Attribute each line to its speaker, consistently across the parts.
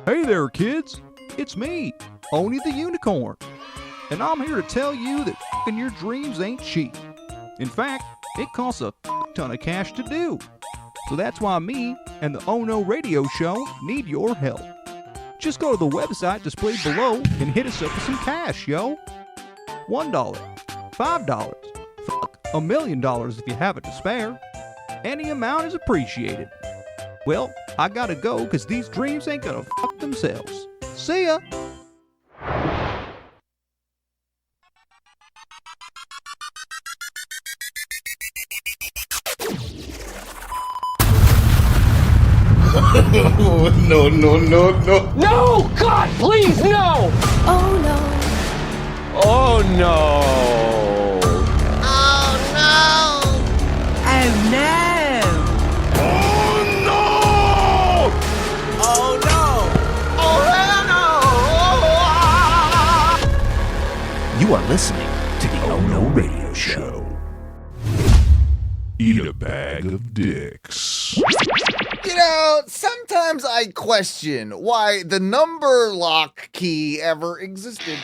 Speaker 1: Hey there, kids. It's me, Oni the Unicorn. And I'm here to tell you that f***ing your dreams ain't cheap. In fact, it costs a ton of cash to do. So that's why me and the Oh No Radio Show need your help. Just go to the website displayed below and hit us up with some cash, yo. $1, $5, $1 million if you have it to spare. Any amount is appreciated. Well, I gotta go because these dreams ain't gonna fuck themselves. See ya!
Speaker 2: No.
Speaker 3: No! God, please, no!
Speaker 4: Oh no.
Speaker 3: Oh no!
Speaker 4: Oh no.
Speaker 3: Oh no!
Speaker 4: Oh no.
Speaker 2: You are listening to the Oh No Radio Show.
Speaker 5: Eat a bag of dicks.
Speaker 6: You know, sometimes I question why the number lock key ever existed.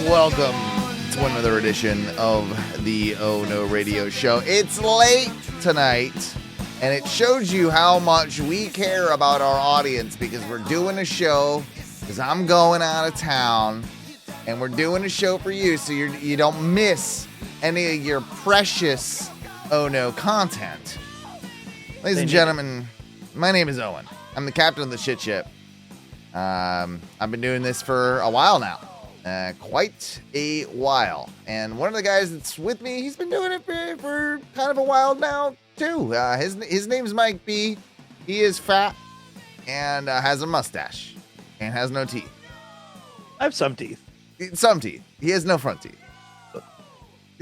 Speaker 6: Welcome to another edition of the Oh No Radio Show. It's late tonight, and it shows you how much we care about our audience because we're doing a show, because I'm going out of town, and we're doing a show for you so you don't miss any of your precious Oh No content. Ladies and gentlemen, my name is Owen. I'm the captain of the shit ship. I've been doing this for a while now. Quite a while. And one of the guys that's with me, he's been doing it for kind of a while now, too. His name's Mike B. He is fat and has a mustache and has no teeth.
Speaker 7: I have some teeth.
Speaker 6: Some teeth. He has no front teeth.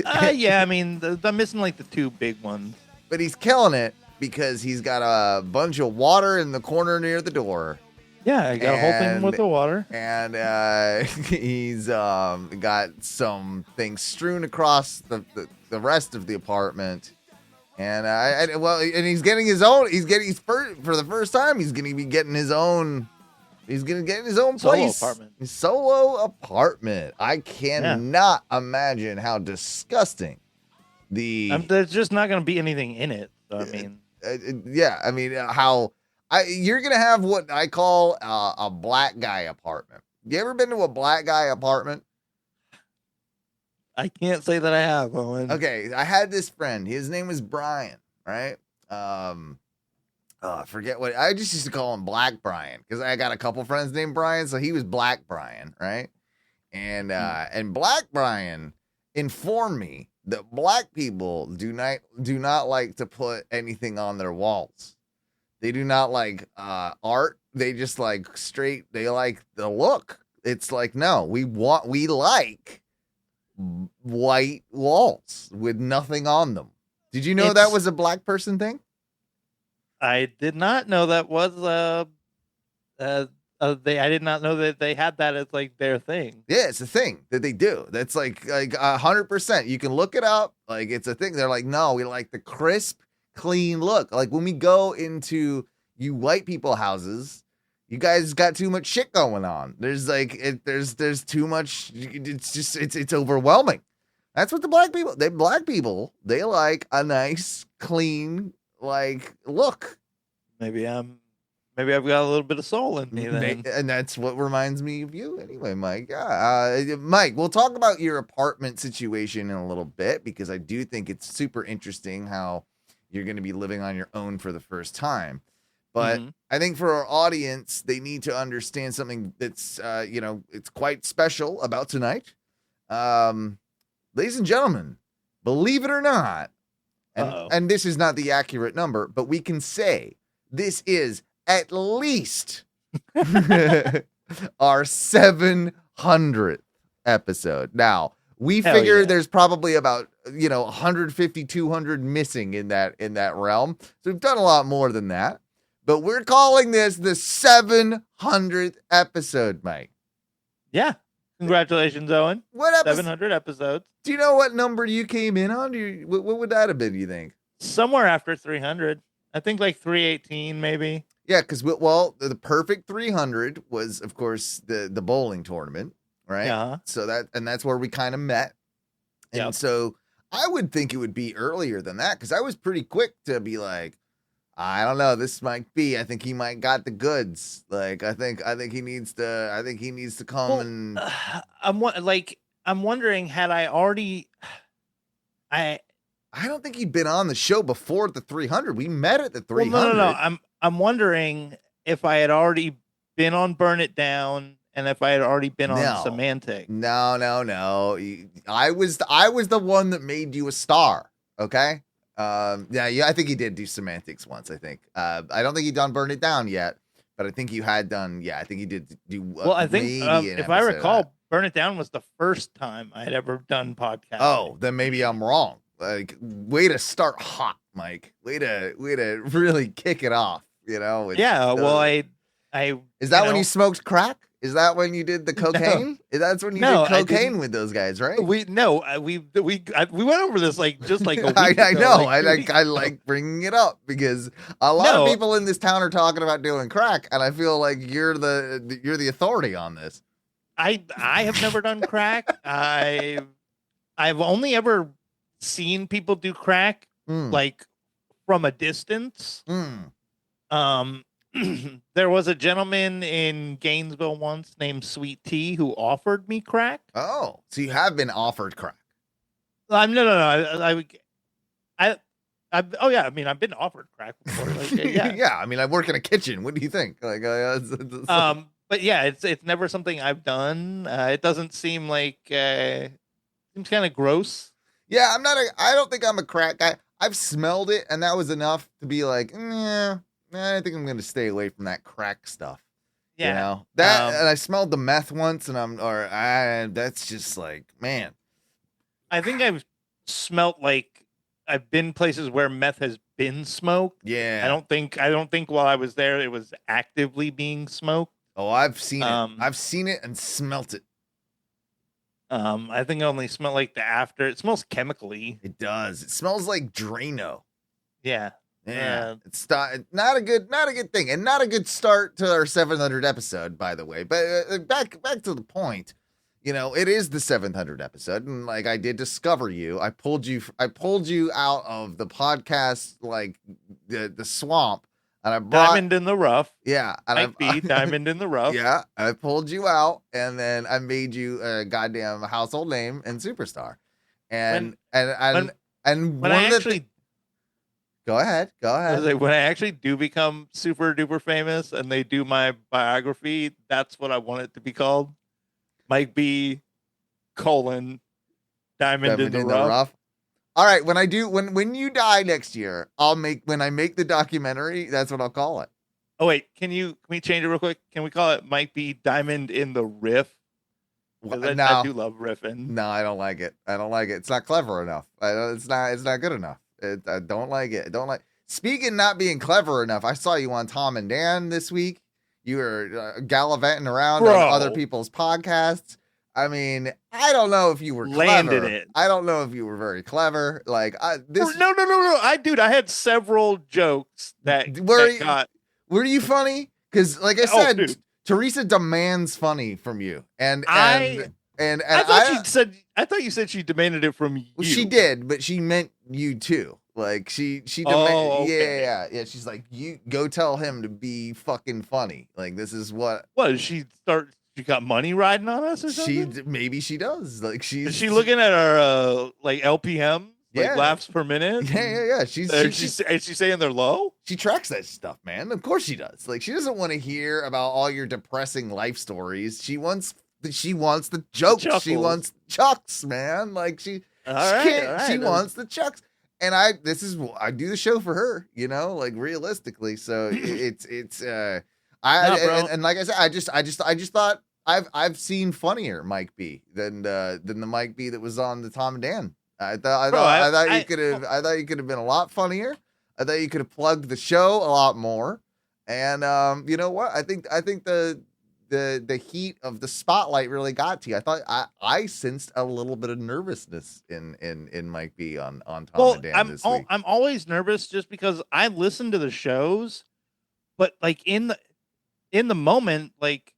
Speaker 7: Yeah, I mean, I'm missing like the two big ones.
Speaker 6: But he's killing it because he's got a bunch of water in the corner near the door.
Speaker 7: Yeah, I got a whole thing with the water.
Speaker 6: And he's got some things strewn across the rest of the apartment. And and he's getting his own. For the first time, he's going to be getting his own. He's going to get his own place. Solo apartment. I cannot imagine how disgusting
Speaker 7: there's just not going to be anything in it. So, I mean,
Speaker 6: how. You're going to have what I call a black guy apartment. You ever been to a black guy apartment?
Speaker 7: I can't say that I have, Owen.
Speaker 6: Okay, I had this friend. His name was Brian, right? I forget what. I just used to call him Black Brian because I got a couple friends named Brian, so he was Black Brian, right? And Black Brian informed me that black people do not like to put anything on their walls. They do not like art. They just like they like the look. It's like, no, we like white walls with nothing on them. Did you know that was a black person thing?
Speaker 7: I did not know that was I did not know that they had that as like their thing.
Speaker 6: Yeah, it's a thing that they do. That's like 100%. You can look it up. Like, it's a thing. They're like, no, we like the crisp, clean look. Like when we go into you white people houses, you guys got too much shit going on. There's like there's too much. It's overwhelming. That's what the black people they like a nice clean like look.
Speaker 7: Maybe I've got a little bit of soul in me then.
Speaker 6: And that's what reminds me of you anyway, Mike. Mike, we'll talk about your apartment situation in a little bit because I do think it's super interesting how you're going to be living on your own for the first time. But
Speaker 7: Mhm.
Speaker 6: I think for our audience, they need to understand something that's, it's quite special about tonight. Ladies and gentlemen, believe it or not, and this is not the accurate number, but we can say this is at least our 700th episode. Now, we
Speaker 7: Hell
Speaker 6: figure
Speaker 7: yeah.
Speaker 6: there's probably about 150, 200 missing in that realm. So we've done a lot more than that. But we're calling this the 700th episode, Mike.
Speaker 7: Yeah. Congratulations, Owen.
Speaker 6: What episode?
Speaker 7: 700 episodes.
Speaker 6: Do you know what number you came in on? What would that have been, you think?
Speaker 7: Somewhere after 300. I think like 318 maybe.
Speaker 6: Yeah, because, well, the perfect 300 was, of course, the bowling tournament, right?
Speaker 7: Yeah.
Speaker 6: So that's where we kind of met. And
Speaker 7: Yep.
Speaker 6: so I would think it would be earlier than that, because I was pretty quick to be like, I don't know, this might be. I think he might got the goods. Like, I think he needs to come
Speaker 7: Well,
Speaker 6: and.
Speaker 7: I'm wondering, had I already,
Speaker 6: I don't think he'd been on the show before the 300. We met at the 300.
Speaker 7: Well, no. I'm wondering if I had already been on Burn It Down and if I had already been on Semantic.
Speaker 6: No. I was the one that made you a star. Okay. Yeah. I think he did do Semantics once. I think. I don't think he'd done Burn It Down yet, but I think you had done. Yeah, I think he did do.
Speaker 7: Well, I think if I recall, Burn It Down was the first time I had ever done podcasting.
Speaker 6: Oh, then maybe I'm wrong. Like, way to start hot, Mike. Way to really kick it off.
Speaker 7: Yeah. Well, I.
Speaker 6: Is that when you smoked crack? Is that when you did the cocaine? That's when you did cocaine with those guys, right?
Speaker 7: We went over this just like a week
Speaker 6: I
Speaker 7: ago,
Speaker 6: know.
Speaker 7: like,
Speaker 6: I like bringing it up because a lot of people in this town are talking about doing crack, and I feel like you're the authority on this.
Speaker 7: I have never done crack. I've only ever seen people do crack like from a distance. There was a gentleman in Gainesville once named Sweet Tea who offered me crack.
Speaker 6: Oh, so you have been offered crack?
Speaker 7: No. Oh yeah. I mean, I've been offered crack before. Like, yeah.
Speaker 6: Yeah. I mean, I work in a kitchen. What do you think? Like,
Speaker 7: but yeah, it's never something I've done. It doesn't seem like seems kind of gross.
Speaker 6: Yeah, I don't think I'm a crack guy. I've smelled it, and that was enough to be like, yeah. I think I'm going to stay away from that crack stuff.
Speaker 7: Yeah.
Speaker 6: And I smelled the meth once, and that's just like, man.
Speaker 7: I think I've smelt like I've been places where meth has been smoked.
Speaker 6: Yeah.
Speaker 7: I don't think while I was there it was actively being smoked.
Speaker 6: Oh, I've seen it. I've seen it and smelt it.
Speaker 7: I think I only smell like the after. It smells chemically.
Speaker 6: It does. It smells like Drano.
Speaker 7: Yeah.
Speaker 6: Yeah, it's not a good thing, and not a good start to our 700 episode, by the way. But back to the point, it is the 700 episode, and like I did discover you. I pulled you out of the podcast, like the swamp, and I brought
Speaker 7: Diamond in the Rough.
Speaker 6: Yeah, and
Speaker 7: Diamond in the Rough.
Speaker 6: Yeah, I pulled you out, and then I made you a goddamn household name and superstar, and
Speaker 7: when I actually.
Speaker 6: Go ahead.
Speaker 7: When I actually do become super duper famous and they do my biography, that's what I want it to be called. Mike B. Diamond in the Rough.
Speaker 6: All right. When you die next year, when I make the documentary, that's what I'll call it.
Speaker 7: Oh wait, can we change it real quick? Can we call it Mike B. Diamond in the Riff? I do love riffing.
Speaker 6: No, I don't like it. It's not clever enough. It's not good enough. I don't like it. Speaking not being clever enough, I saw you on Tom and Dan this week. You were gallivanting around on other people's podcasts. I mean, I don't know if you were
Speaker 7: landed
Speaker 6: clever.
Speaker 7: It.
Speaker 6: I don't know if you were very clever. Like this.
Speaker 7: No. I had several jokes that
Speaker 6: Were you funny? Because, like I said, Teresa demands funny from you, and I
Speaker 7: thought you said she demanded it from you.
Speaker 6: Well, she did, but she meant you too. Like she demanded. Okay. Yeah. She's like, you go tell him to be fucking funny. Like this is what.
Speaker 7: What she got money riding on us or something?
Speaker 6: Maybe she does. Like
Speaker 7: is she looking at our like LPMs? Like laughs per minute?
Speaker 6: Yeah.
Speaker 7: Is she saying they're low?
Speaker 6: She tracks that stuff, man. Of course she does. Like, she doesn't want to hear about all your depressing life stories. She wants the jokes. She wants chucks, man. Like she wants the chucks. And I do the show for her, you know, like realistically. So and like I said, I just thought I've seen funnier Mike B than the Mike B that was on the Tom and Dan. I thought you could have been a lot funnier. I thought you could have plugged the show a lot more. And you know what? I think the heat of the spotlight really got to you. I thought I sensed a little bit of nervousness in Mike B on Tom and Dan this week.
Speaker 7: I'm always nervous just because I listen to the shows, but like in the moment, like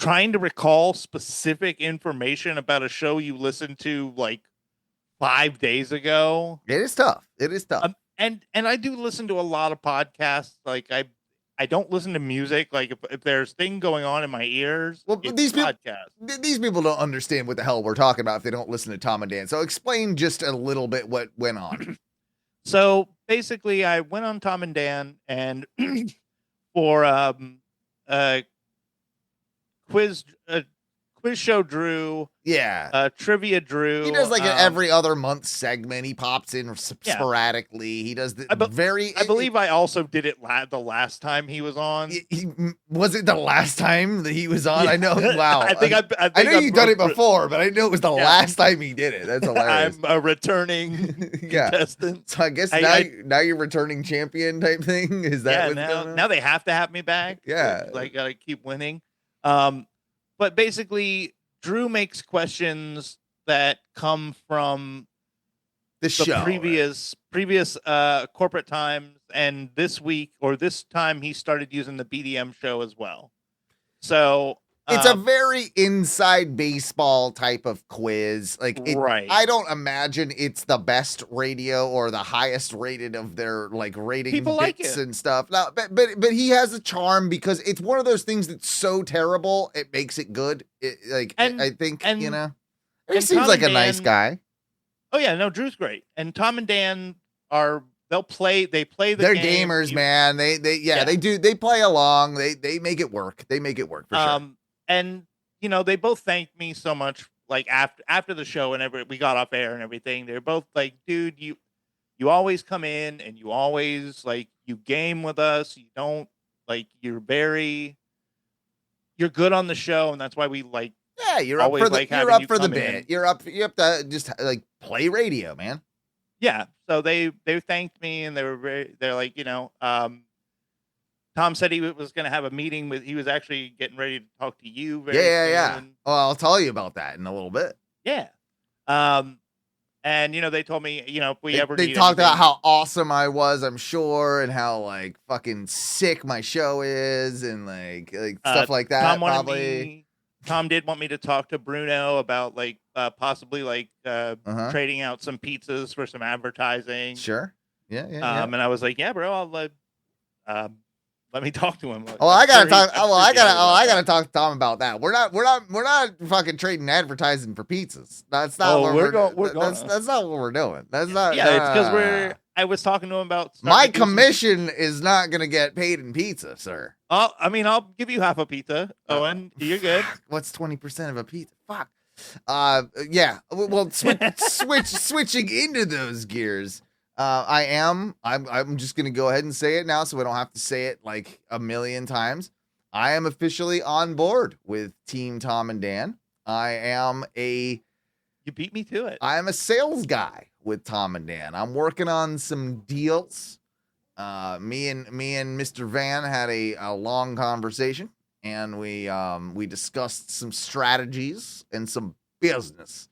Speaker 7: trying to recall specific information about a show you listened to like 5 days ago.
Speaker 6: It is tough.
Speaker 7: And I do listen to a lot of podcasts. Like I don't listen to music. Like if there's thing going on in my ears,
Speaker 6: well, these people don't understand what the hell we're talking about if they don't listen to Tom and Dan. So explain just a little bit what went on.
Speaker 7: So basically, I went on Tom and Dan and for quiz show Drew.
Speaker 6: Yeah.
Speaker 7: Trivia Drew.
Speaker 6: He does like an every other month segment. He pops in sporadically. He does I
Speaker 7: believe I also did it the last time he was on.
Speaker 6: Was it the last time that he was on?
Speaker 7: Yeah.
Speaker 6: I know. Wow. I know you've done it before, but I know it was the last time he did it. That's hilarious.
Speaker 7: I'm a returning contestant.
Speaker 6: So I guess now you're returning champion type thing. Is that what's going on?
Speaker 7: Now they have to have me back.
Speaker 6: Yeah.
Speaker 7: Like gotta keep winning. But basically, Drew makes questions that come from
Speaker 6: the show,
Speaker 7: previous corporate times, and this time he started using the BDM show as well. So
Speaker 6: it's a very inside baseball type of quiz. Like,
Speaker 7: right.
Speaker 6: I don't imagine it's the best radio or the highest rated of their like rating
Speaker 7: People
Speaker 6: bits
Speaker 7: like it.
Speaker 6: and stuff. No, but he has a charm because it's one of those things that's so terrible it makes it good. I think you know, he seems like a nice guy.
Speaker 7: Oh yeah, no, Drew's great, and Tom and Dan they play the
Speaker 6: They're
Speaker 7: game.
Speaker 6: gamers, man. They They play along. They make it work. They make it work for sure.
Speaker 7: And you know, they both thanked me so much. Like after the show and we got off air and everything, they're both like, "Dude, you always come in and you always like you game with us. You don't like you're good on the show, and that's why we like."
Speaker 6: Yeah, you're up for the bit. You're up to just like play radio, man.
Speaker 7: Yeah. So they thanked me, and they're like, you know, Tom said he was going to have a meeting he was actually getting ready to talk to you.
Speaker 6: Yeah. Well, I'll tell you about that in a little bit.
Speaker 7: Yeah. And you know, they told me, you know, if we ever
Speaker 6: they talked about how awesome I was, I'm sure, and how like fucking sick my show is, and like stuff like that.
Speaker 7: Tom did want me to talk to Bruno about like possibly like trading out some pizzas for some advertising.
Speaker 6: Sure. Yeah.
Speaker 7: And I was like, yeah, bro, I'll let me talk to him.
Speaker 6: I gotta talk to Tom about that. We're not fucking trading advertising for pizzas. That's not what we're going. That's not what we're doing. That's not.
Speaker 7: Yeah, it's because I was talking to him about
Speaker 6: my commission is not gonna get paid in pizza, sir.
Speaker 7: I mean, I'll give you half a pizza, Owen. You're good.
Speaker 6: What's 20% of a pizza? Fuck. Yeah. Well, switching into those gears. I'm just going to go ahead and say it now so we don't have to say it like a million times. I am officially on board with Team Tom and Dan.
Speaker 7: You beat me to it.
Speaker 6: I am a sales guy with Tom and Dan. I'm working on some deals. Me and Mr. Van had a long conversation, and we discussed some strategies and some business,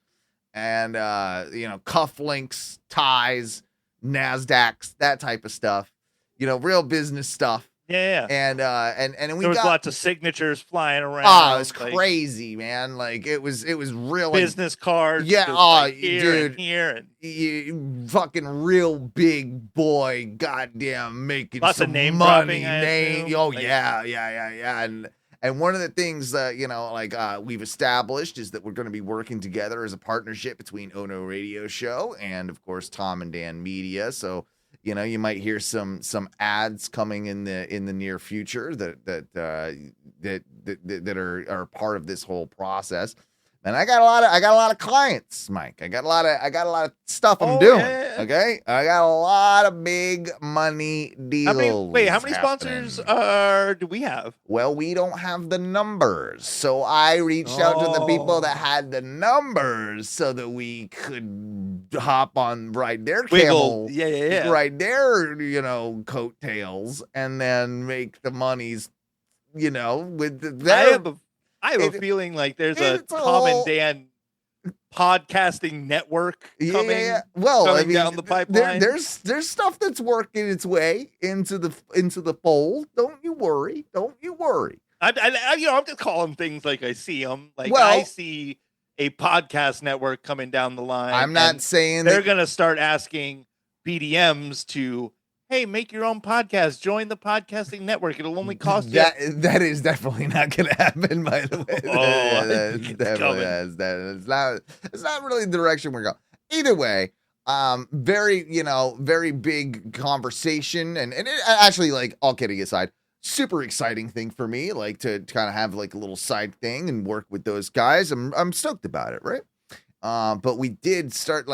Speaker 6: and cufflinks, ties, NASDAQs, that type of stuff, real business stuff.
Speaker 7: Yeah.
Speaker 6: And
Speaker 7: there was lots of signatures flying around.
Speaker 6: Oh, it's crazy, man. Like it was real
Speaker 7: business cards.
Speaker 6: Yeah.
Speaker 7: Dude.
Speaker 6: You fucking real big boy. Goddamn, making
Speaker 7: lots
Speaker 6: some
Speaker 7: of name
Speaker 6: money.
Speaker 7: dropping.
Speaker 6: Oh, yeah. And one of the things that, we've established is that we're going to be working together as a partnership between Ono Radio Show and, of course, Tom and Dan Media. So, you might hear some ads coming in the near future that are part of this whole process. And I got a lot of clients, Mike. I got a lot of stuff I'm doing. Yeah. Okay, I got a lot of big money deals.
Speaker 7: How many sponsors do we have?
Speaker 6: Well, we don't have the numbers, so I reached out to the people that had the numbers so that we could hop on ride their camel, ride their coattails, and then make the monies, with their.
Speaker 7: I have a feeling like there's a Tom and Dan podcasting network coming.
Speaker 6: Yeah. Well,
Speaker 7: coming down the pipeline.
Speaker 6: There's stuff that's working its way into the fold. Don't you worry.
Speaker 7: I'm just calling things like I see them. I see a podcast network coming down the line.
Speaker 6: I'm not saying
Speaker 7: they're going to start asking BDMs to. Hey, make your own podcast. Join the podcasting network. It'll only cost you.
Speaker 6: That is definitely not going to happen, by the way. It's not really the direction we're going. Either way, very big conversation. And it actually, all kidding aside, super exciting thing for me, to kind of have a little side thing and work with those guys. I'm stoked about it, right? But we did start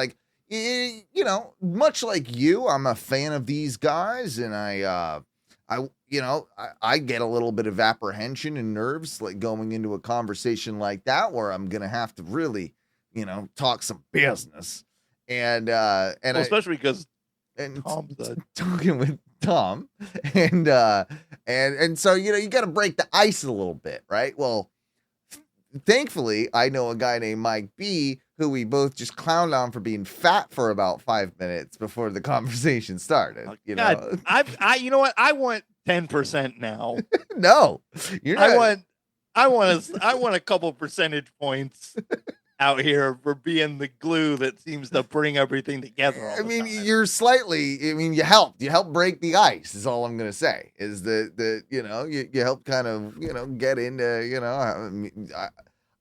Speaker 6: much like you, I'm a fan of these guys, and I get a little bit of apprehension and nerves going into a conversation like that where I'm gonna have to really, talk some business, and
Speaker 7: especially because Tom's
Speaker 6: talking with Tom, and so you got to break the ice a little bit, right? Well, thankfully, I know a guy named Mike B, who we both just clowned on for being fat for about 5 minutes before the conversation started. You know
Speaker 7: what? I want 10% now.
Speaker 6: No, you're not.
Speaker 7: I want a couple percentage points out here for being the glue that seems to bring everything together.
Speaker 6: You help break the ice is all I'm going to say, is that you help kind of, get into,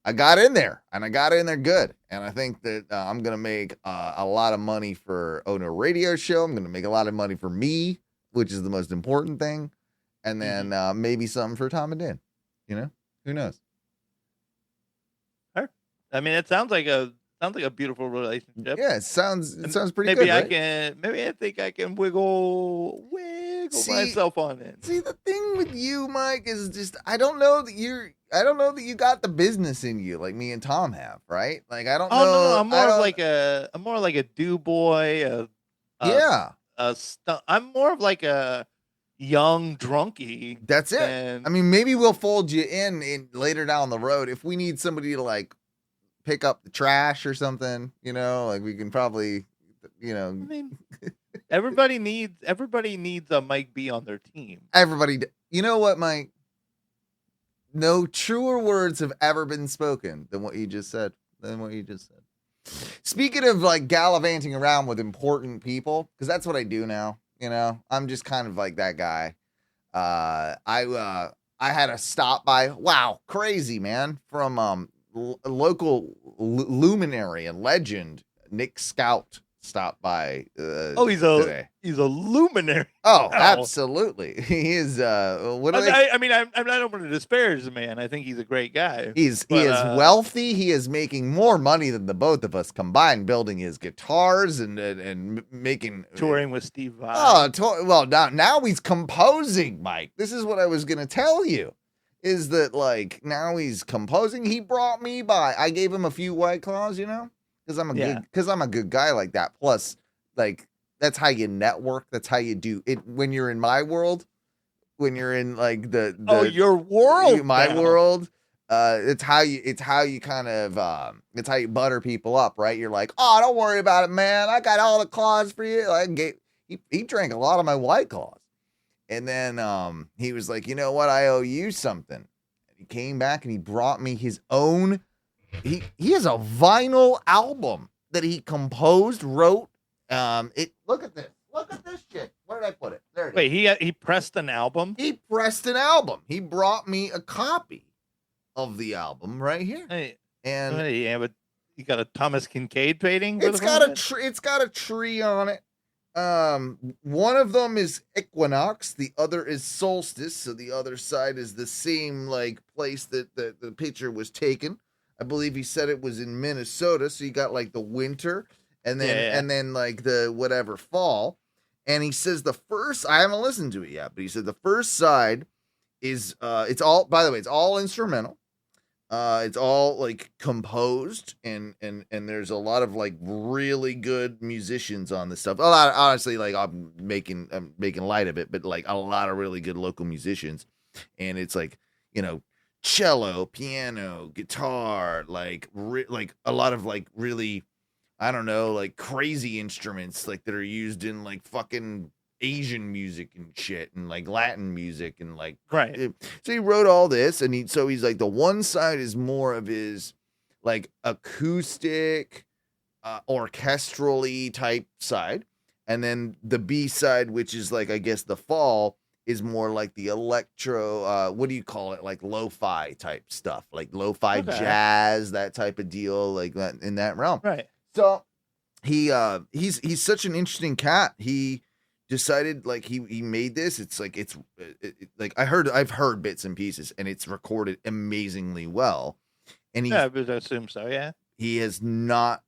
Speaker 6: I got in there, and I got in there good. And I think that I'm going to make a lot of money for Ono Radio Show. I'm going to make a lot of money for me, which is the most important thing. And then maybe something for Tom and Dan. Who knows?
Speaker 7: I mean, it sounds like a beautiful relationship.
Speaker 6: Yeah, it sounds pretty good.
Speaker 7: Maybe I think I can wiggle myself on it.
Speaker 6: See, the thing with you, Mike, is just I don't know that you got the business in you like me and Tom have, right? I don't know.
Speaker 7: No, I'm more like a do boy. I'm more of like a young drunkie.
Speaker 6: That's it. Maybe we'll fold you in later down the road if we need somebody to pick up the trash or something. We can probably,
Speaker 7: everybody needs a Mike B on their team.
Speaker 6: You know what, Mike? No truer words have ever been spoken than what you just said. Speaking of gallivanting around with important people, because that's what I do now. I'm just kind of like that guy. I had a stop by. Wow, crazy man, from local luminary and legend Nick Scout stopped by. Today.
Speaker 7: He's a luminary.
Speaker 6: Oh, absolutely. He is. I don't
Speaker 7: want to disparage the man. I think he's a great guy.
Speaker 6: He is wealthy. He is making more money than the both of us combined, building his guitars and making
Speaker 7: touring with Steve Vai.
Speaker 6: Well, now he's composing, Mike. This is what I was gonna tell you. Is that now he's composing? He brought me by. I gave him a few White Claws, because I'm a good guy like that. Plus, that's how you network. That's how you do it. When you're in my world, when you're in
Speaker 7: your world,
Speaker 6: my world, it's how you kind of it's how you butter people up, right? You're like, oh, don't worry about it, man. I got all the claws for you. He drank a lot of my White Claws. And then he was like, you know what? I owe you something. And he came back and he brought me his own. He has a vinyl album that he composed, wrote. Look at this. Look at this shit. Where did I put it? There it is.
Speaker 7: Wait, he pressed an album?
Speaker 6: He pressed an album. He brought me a copy of the album right here.
Speaker 7: Hey,
Speaker 6: And
Speaker 7: yeah, but you got a Thomas Kincaid painting? for
Speaker 6: it's
Speaker 7: the
Speaker 6: got
Speaker 7: front
Speaker 6: a
Speaker 7: of it?
Speaker 6: tree. It's got a tree on it. One of them is equinox. The other is solstice. So the other side is the same like place that the picture was taken. I believe he said it was in Minnesota. So you got like the winter and then like the whatever fall. And he says the first, I haven't listened to it yet, but he said the first side is it's all, by the way, it's all instrumental. It's all like composed and there's a lot of like really good musicians on this stuff. A lot, honestly, like I'm making light of it, but like a lot of really good local musicians. And it's like, you know, cello, piano, guitar, like a lot of like really, I don't know, like crazy instruments like that are used in like fucking Asian music and shit and like Latin music and like
Speaker 7: Right.
Speaker 6: So he wrote all this and he's like the one side is more of his like acoustic orchestrally type side, and then the B side, which is like I guess the fall, is more like the electro what do you call it, like lo-fi type stuff, like lo-fi jazz, that type of deal, like that in that realm.
Speaker 7: Right.
Speaker 6: So he's such an interesting cat. He decided like he made this. It's like like I've heard bits and pieces, and it's recorded amazingly well. And
Speaker 7: I would assume so. Yeah.
Speaker 6: He has not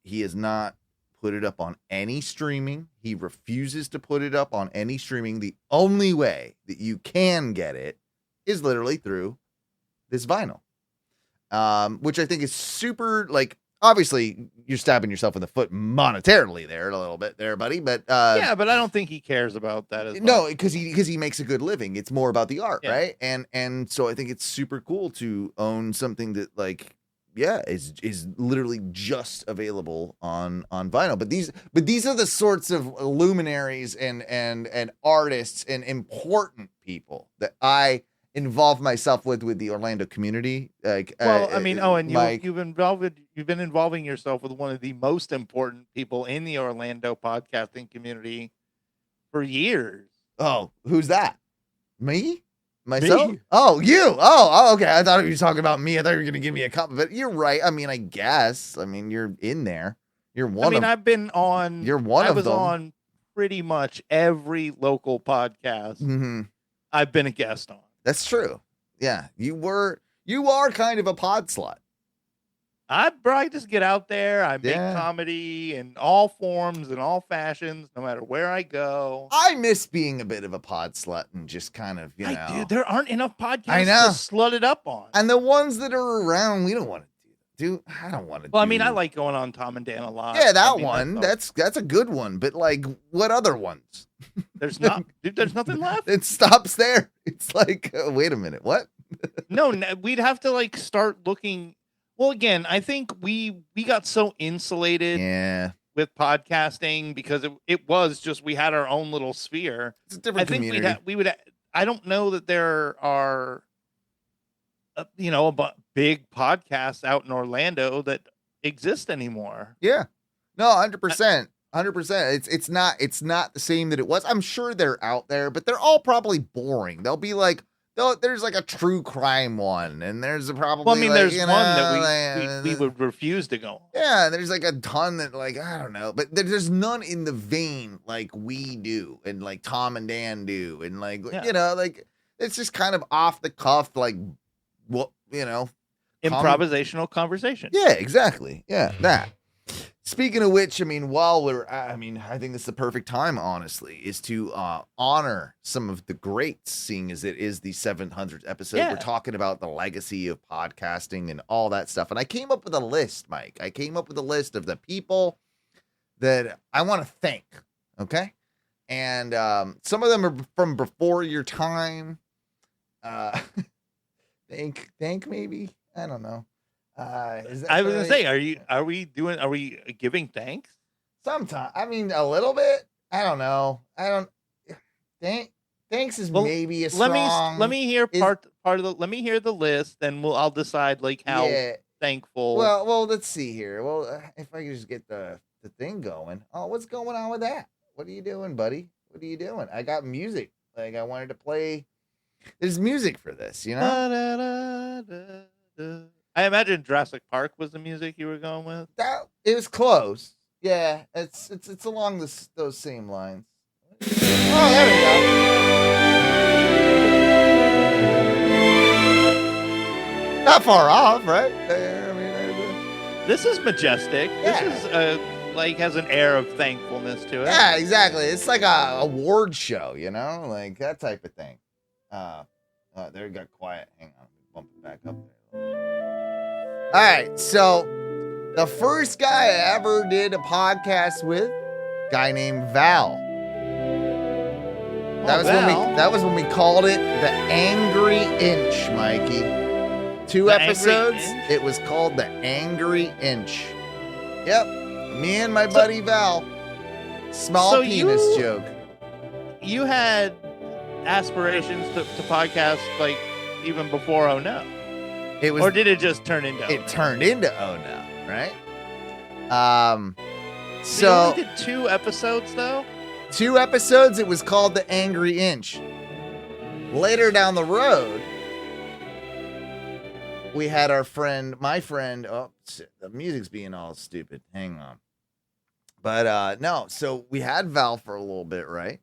Speaker 6: put it up on any streaming. He refuses to put it up on any streaming. The only way that you can get it is literally through this vinyl, which I think is super like. Obviously, you're stabbing yourself in the foot monetarily there a little bit there, buddy. But
Speaker 7: yeah, but I don't think he cares about that as
Speaker 6: no,
Speaker 7: much.
Speaker 6: because he makes a good living. It's more about the art, right? And so I think it's super cool to own something that like is literally just available on vinyl. But these are the sorts of luminaries and artists and important people that I involve myself with the Orlando community. Like,
Speaker 7: well, I mean,
Speaker 6: Mike,
Speaker 7: you've been involving yourself with one of the most important people in the Orlando podcasting community for years.
Speaker 6: Oh, who's that? Me? Myself?
Speaker 7: Me.
Speaker 6: Oh, you. Oh, okay. I thought you were talking about me. I thought you were going to give me a compliment. You're right. I mean, I guess. I mean, you're in there. You're one of them.
Speaker 7: I've been on.
Speaker 6: You're one of them. I was
Speaker 7: on pretty much every local podcast I've been a guest on.
Speaker 6: That's true. Yeah, you are kind of a pod slut.
Speaker 7: I just get out there. I make comedy in all forms and all fashions, no matter where I go.
Speaker 6: I miss being a bit of a pod slut and just kind of,
Speaker 7: Dude, there aren't enough podcasts
Speaker 6: I know.
Speaker 7: to slut it up on.
Speaker 6: And the ones that are around, we don't want to do. I don't want to.
Speaker 7: Well, I mean, I like going on Tom and Dan a lot.
Speaker 6: Yeah, that one. That's a good one. But like, what other ones?
Speaker 7: There's nothing left.
Speaker 6: It stops there. It's like, wait a minute, what?
Speaker 7: No, we'd have to like start looking. Well, again, I think we got so insulated with podcasting because it was just we had our own little sphere.
Speaker 6: It's a different community.
Speaker 7: I think I don't know that there are big podcasts out in Orlando that exist anymore.
Speaker 6: Yeah. No, 100%. 100%. It's not the same that it was. I'm sure they're out there, but they're all probably boring. They'll be like, there's like a true crime one, and there's probably.
Speaker 7: Well, I mean,
Speaker 6: like,
Speaker 7: there's one that we would refuse to go on.
Speaker 6: Yeah, there's like a ton that like I don't know, but there's none in the vein like we do, and like Tom and Dan do, and like like it's just kind of off the cuff, like what
Speaker 7: improvisational conversation.
Speaker 6: Yeah, exactly. Yeah, that. Speaking of which, I mean, I think this is the perfect time, honestly, is to honor some of the greats, seeing as it is the 700th episode.
Speaker 7: Yeah.
Speaker 6: We're talking about the legacy of podcasting and all that stuff. And I came up with a list, Mike. I came up with a list of the people that I want to thank, okay? And some of them are from before your time. Thank maybe? I don't know.
Speaker 7: I was gonna say, are we giving thanks?
Speaker 6: Sometimes, I mean, a little bit. I don't know. Thanks is maybe a strong.
Speaker 7: Let me hear part of the. Let me hear the list, then I'll decide like how thankful.
Speaker 6: Well, let's see here. Well, if I could just get the thing going. Oh, what's going on with that? What are you doing, buddy? What are you doing? I got music. Like, I wanted to play. There's music for this, you know?
Speaker 7: I imagine Jurassic Park was the music you were going with.
Speaker 6: It was close. Yeah, it's along those same lines. Oh, there we go. Not far off, right?
Speaker 7: This is majestic.
Speaker 6: Yeah.
Speaker 7: This is like has an air of thankfulness to it.
Speaker 6: Yeah, exactly. It's like a award show, you know, like that type of thing. There it got quiet. Hang on, bump it back up there. All right, so the first guy I ever did a podcast with, guy named Val. That was when we called it the Angry Inch, Mikey. 2 episodes. It was called the Angry Inch. Yep, me and my buddy Val. Small penis joke.
Speaker 7: You had aspirations to podcast like even before Oh No.
Speaker 6: It was,
Speaker 7: or did it just turn into?
Speaker 6: It turned into Oh No, right?
Speaker 7: So you only did 2 episodes though.
Speaker 6: 2 episodes. It was called the Angry Inch. Later down the road, we had my friend. Oh, the music's being all stupid. Hang on. But no, so we had Val for a little bit, right?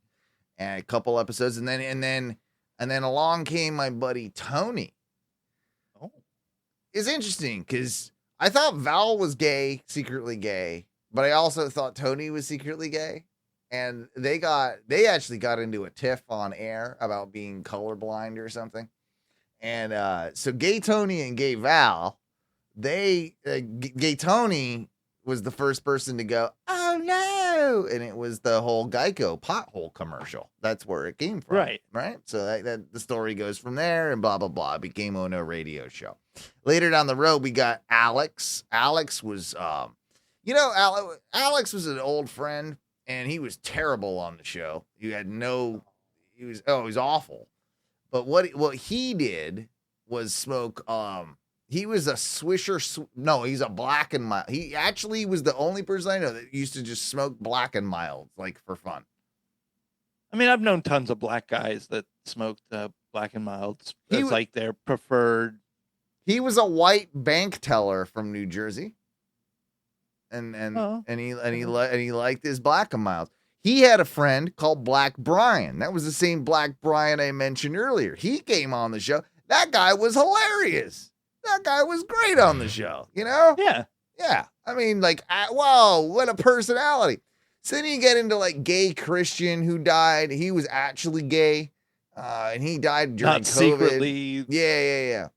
Speaker 6: And a couple episodes, and then along came my buddy Tony.
Speaker 7: Oh,
Speaker 6: it's interesting because I thought Val was gay, secretly gay, but I also thought Tony was secretly gay, and they actually got into a tiff on air about being colorblind or something. And so Gay Tony and Gay Val, Gay Tony was the first person to go, "Oh no!" And it was the whole Geico pothole commercial. That's where it came from, right? So that the story goes from there, and blah blah blah. It became Oh No Radio Show. Later down the road, we got Alex. Alex was, Alex was an old friend, and he was terrible on the show. He was awful. But what he did was smoke. He was a Swisher. No, he's a Black and Mild. He actually was the only person I know that used to just smoke Black and Mild, like for fun.
Speaker 7: I mean, I've known tons of black guys that smoked Black and Milds as like their preferred.
Speaker 6: He was a white bank teller from New Jersey, and he liked his Black and Mild. He had a friend called Black Brian. That was the same Black Brian I mentioned earlier. He came on the show. That guy was hilarious. That guy was great on the show, you know?
Speaker 7: Yeah.
Speaker 6: Yeah. I mean, like, wow, what a personality. So then you get into, like, Gay Christian who died. He was actually gay, and he died during
Speaker 7: Not
Speaker 6: COVID.
Speaker 7: Secretly.
Speaker 6: Yeah.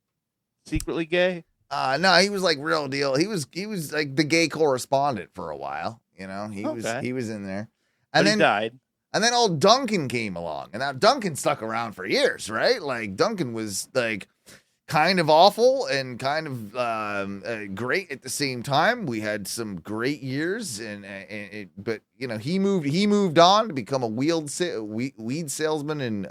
Speaker 7: Secretly gay?
Speaker 6: No, he was, like, real deal. He was like, the gay correspondent for a while, you know? He was in there. And then
Speaker 7: he died.
Speaker 6: And then old Duncan came along. And now Duncan stuck around for years, right? Like, Duncan was, like, kind of awful and kind of great at the same time. We had some great years, but you know, he moved on to become a weed salesman in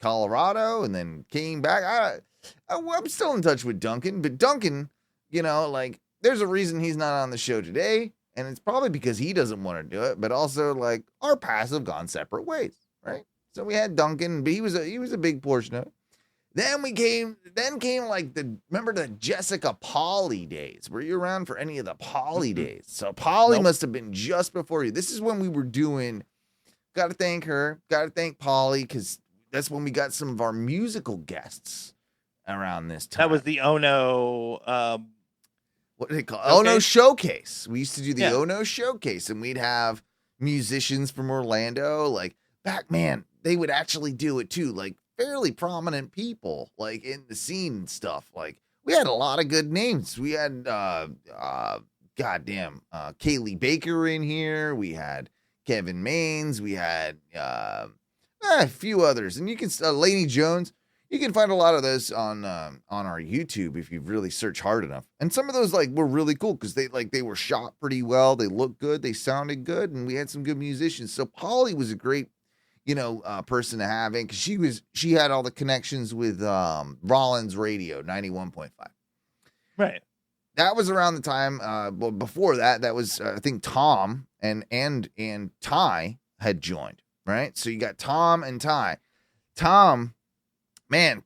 Speaker 6: Colorado, and then came back. I'm still in touch with Duncan, but Duncan, you know, like, there's a reason he's not on the show today, and it's probably because he doesn't want to do it, but also, like, our paths have gone separate ways, right? So we had Duncan, but he was a big portion of it. Then came like remember the Jessica Polly days? Were you around for any of the Polly days? So Polly must have been just before you. This is when we were doing, got to thank her, got to thank Polly, because that's when we got some of our musical guests around this time.
Speaker 7: That was the Oh No,
Speaker 6: what do they call it? Oh No Showcase. We used to do the Oh No Showcase, and we'd have musicians from Orlando, like, back, man, they would actually do it too, like, fairly prominent people, like, in the scene and stuff. Like, we had a lot of good names. We had Kaylee Baker in here. We had Kevin Maines. We had a few others, and you can Laney Jones. You can find a lot of those on our YouTube if you really search hard enough. And some of those, like, were really cool because they were shot pretty well. They looked good. They sounded good, and we had some good musicians. So Polly was a great, you know, person to have in, because she had all the connections with Rollins Radio 91.5.
Speaker 7: Right.
Speaker 6: That was around the time. Well, before that was I think Tom and Ty had joined, right? So you got Tom and Ty. Tom, man,